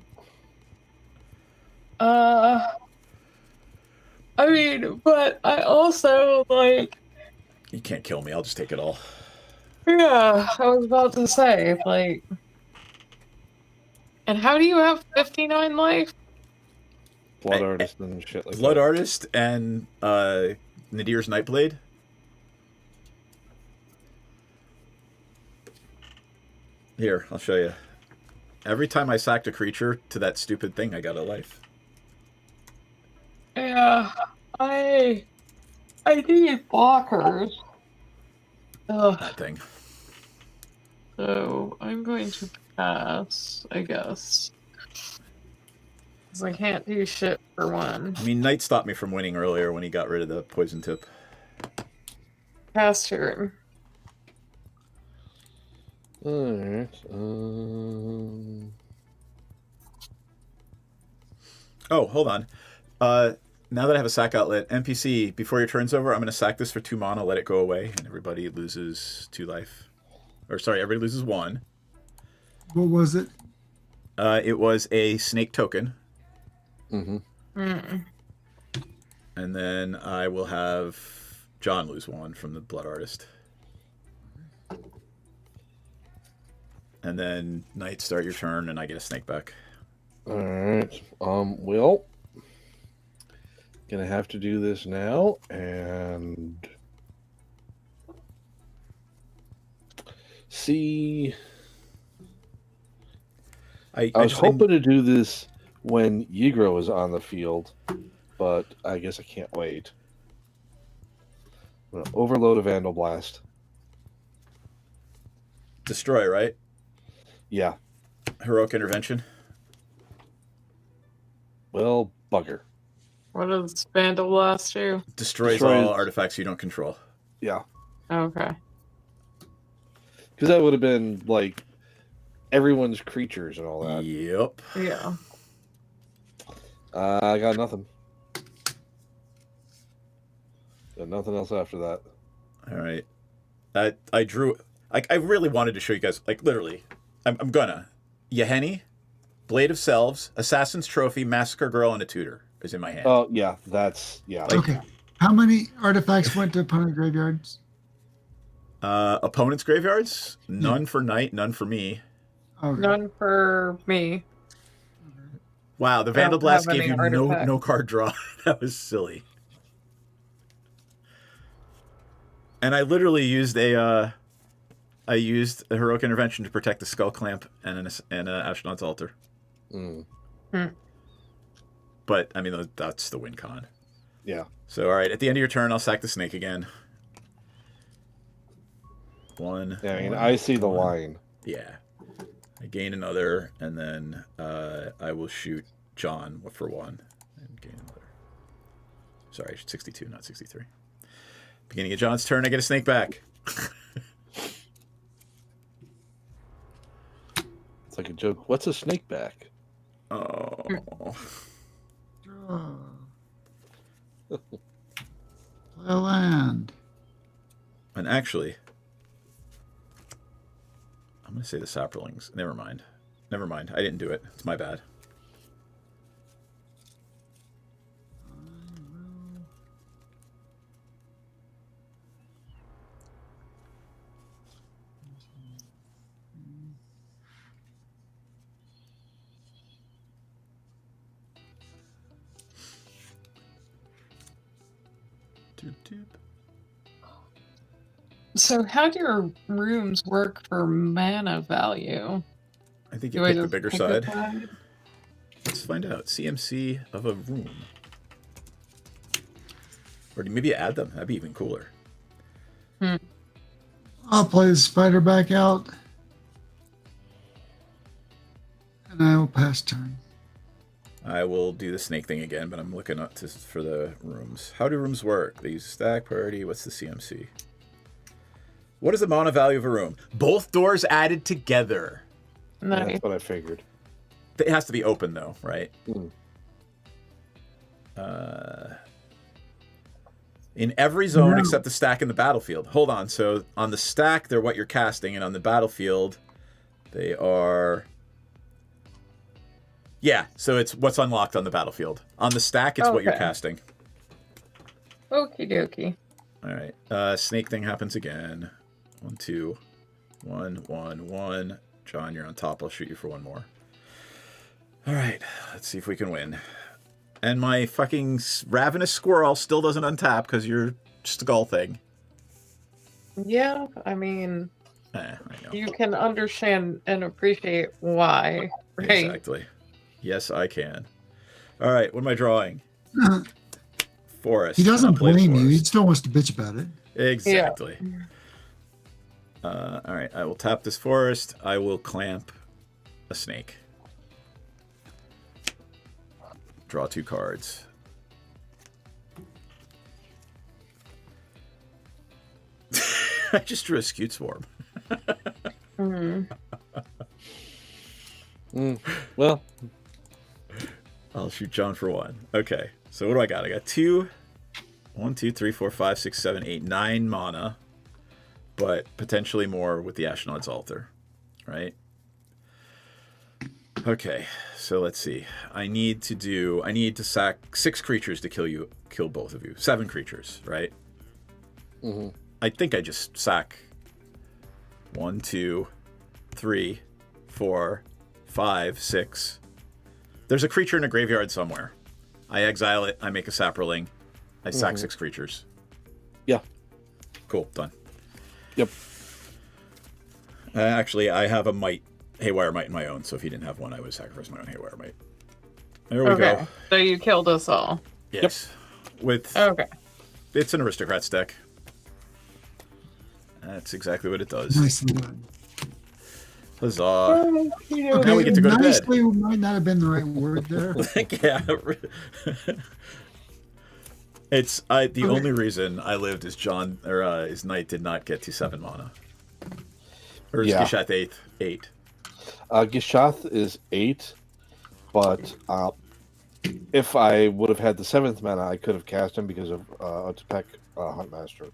S5: I mean, but I also, like,
S3: You can't kill me. I'll just take it all.
S5: yeah, I was about to say, like, and how do you have 59 life?
S6: Blood Artist and shit like
S3: Blood
S6: that.
S3: Artist and Nadir's Nightblade. Here, I'll show you. Every time I sacked a creature to that stupid thing, I got a life.
S5: Yeah, I need blockers. Ugh.
S3: That thing.
S5: So I'm going to pass, I guess. Because I can't do shit for one.
S3: I mean, Knight stopped me from winning earlier when he got rid of the poison tip.
S5: Pass turn.
S6: Alright.
S3: Oh, hold on. Now that I have a sack outlet, NPC, before your turn's over, I'm going to sack this for 2 mana, let it go away, and everybody loses 2 life. Or, sorry, everybody loses 1.
S7: What was it?
S3: It was a snake token.
S6: Mm-hmm.
S5: Mm.
S3: And then I will have John lose 1 from the Blood Artist. And then Knight, start your turn, and I get a snake back.
S6: Alright. Well, gonna have to do this now, and see. I was hoping to do this when Ygro is on the field, but I guess I can't wait. I'm gonna overload a Vandal Blast.
S3: Destroy, right?
S6: Yeah.
S3: Heroic Intervention.
S6: Well, bugger.
S5: What does Vandal Blast do?
S3: Destroys
S6: Destroys-
S3: all artifacts you don't control.
S6: Yeah.
S5: Okay.
S6: Because that would have been, like, everyone's creatures and all that.
S3: Yep.
S5: Yeah.
S6: I got nothing. Got nothing else after that.
S3: All right. I drew... I really wanted to show you guys, like, literally. I'm gonna. Yahenni, Blade of Selves, Assassin's Trophy, Massacre Girl, and a Tutor is in my hand.
S6: Oh, yeah. That's... Yeah.
S7: Okay. How many artifacts went to opponent graveyards?
S3: Opponent's graveyards? None for Knight, none for me.
S7: Okay.
S5: None for me.
S3: Wow, the
S5: I
S3: Vandal
S5: don't
S3: Blast
S5: have
S3: gave
S5: any
S3: you
S5: artifact.
S3: no card draw. That was silly. And I literally used a Heroic Intervention to protect the Skull Clamp and an Ashnod's Altar.
S6: Mm.
S3: But, I mean, that's the win con.
S6: Yeah.
S3: So, all right, at the end of your turn, I'll sack the snake again. 1.
S6: Yeah, I mean,
S3: 1,
S6: I see the
S3: 1.
S6: line.
S3: Yeah. I gain another, and then I will shoot John for 1 and gain another. Sorry, 62, not 63. Beginning of John's turn, I get a snake back.
S6: It's like a joke. What's a snake back?
S3: Oh.
S7: Draw. Play a land.
S3: And actually, I'm going to say the Saprolings. Never mind. Never mind. I didn't do it. It's my bad. Doop, doop.
S5: So how do your rooms work for mana value?
S3: I think you
S5: Do I
S3: pick the
S5: just
S3: bigger
S5: pick
S3: side.
S5: side?
S3: Let's find out. CMC of a room. Or maybe you add them. That'd be even cooler.
S7: I'll play the spider back out. And I will pass turn.
S3: I will do the snake thing again, but I'm looking up for the rooms. How do rooms work? They use stack, priority. What's the CMC? What is the mana value of a room? Both doors added together.
S5: Nice.
S6: That's what I figured.
S3: It has to be open, though, right?
S6: Mm.
S3: In every zone
S7: No.
S3: except the stack in the battlefield. Hold on. So on the stack, they're what you're casting, and on the battlefield, they are... Yeah, so it's what's unlocked on the battlefield. On the stack, it's what you're
S5: Okay.
S3: casting.
S5: Okie dokie.
S3: All right. Snake thing happens again. 1, 2, 1, 1, 1. John, you're on top. I'll shoot you for one more. All right. Let's see if we can win. And my fucking ravenous squirrel still doesn't untap because you're skull thing.
S5: Yeah, I mean,
S3: I know.
S5: you can understand and appreciate why, right?
S3: Exactly. Yes, I can. All right. What am I drawing? Forest.
S7: He doesn't
S3: I'll play the
S7: blame you. He
S3: forest.
S7: still wants to bitch about it.
S3: Exactly. All right. I will tap this forest. I will clamp a snake. Draw 2 cards. I just drew a Scute Swarm.
S6: Well,
S3: I'll shoot John for 1. Okay. So what do I got? I got 2, 1, 2, 3, 4, 5, 6, 7, 8, 9 mana, but potentially more with the Ashnod's Altar, right? Okay. So let's see. I need to sack 6 creatures to kill both of you. 7 creatures, right?
S6: mm-hmm.
S3: I think I just sack 1, 2, 3, 4, 5, 6. There's a creature in a graveyard somewhere. I exile it. I make a Saproling. I sack 6 creatures.
S6: Yeah.
S3: Cool. Done.
S6: Yep.
S3: Actually, I have a Haywire Might in my own, so if he didn't have one, I would sacrifice my own Haywire Might. There we go.
S5: So you killed us all.
S3: Yes. With
S5: Okay.
S3: It's an Aristocrats deck. That's exactly what it does.
S7: Nicely done.
S3: Huzzah.
S7: Okay,
S3: Now we get to go to bed.
S7: nicely might not have been the right word there.
S3: Yeah. It's the only reason I lived is his knight did not get to 7 mana. Or is
S6: Yeah.
S3: Gishath 8?
S6: Gishath is 8, but if I would have had the 7th mana, I could have cast him because of Otepec Huntmaster.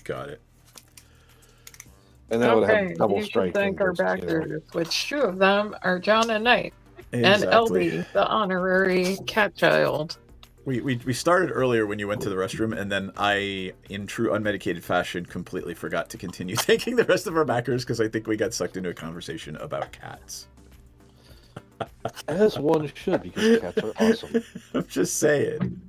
S3: Got it.
S6: And then I would have
S5: Okay,
S6: double
S5: you
S6: strike.
S5: should thank our
S6: against, you know.
S5: backers, which 2 of them are John and Knight, and
S3: Exactly.
S5: LB, the honorary cat child.
S3: We started earlier when you went to the restroom, and then I, in true unmedicated fashion, completely forgot to continue thanking the rest of our backers because I think we got sucked into a conversation about cats.
S6: As one should, because cats are awesome.
S3: I'm just saying.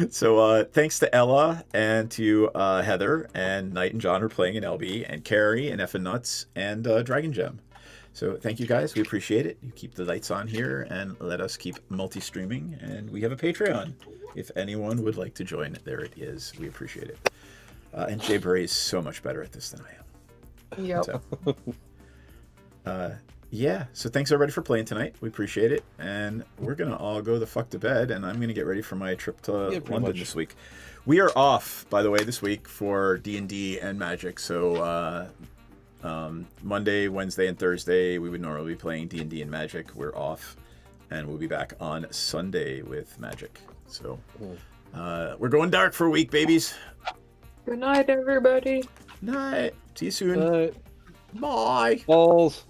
S3: So thanks to Ella and to Heather and Knight and John for playing in LB, and Carrie and Effin Nuts and Dragon Gem. So thank you guys. We appreciate it. You keep the lights on here and let us keep multi-streaming. And we have a Patreon. If anyone would like to join, there it is. We appreciate it. And Jay Bray is so much better at this than I am.
S5: Yep.
S3: So, yeah. So thanks everybody for playing tonight. We appreciate it. And we're going to all go the fuck to bed. And I'm going to get ready for my trip to London this week. We are off, by the way, this week for D&D and Magic. So Monday, Wednesday, and Thursday, we would normally be playing D&D and Magic. We're off. And we'll be back on Sunday with Magic. So we're going dark for a week, babies.
S5: Good night, everybody.
S3: Night. See you soon.
S6: Night.
S3: Bye.
S6: Balls.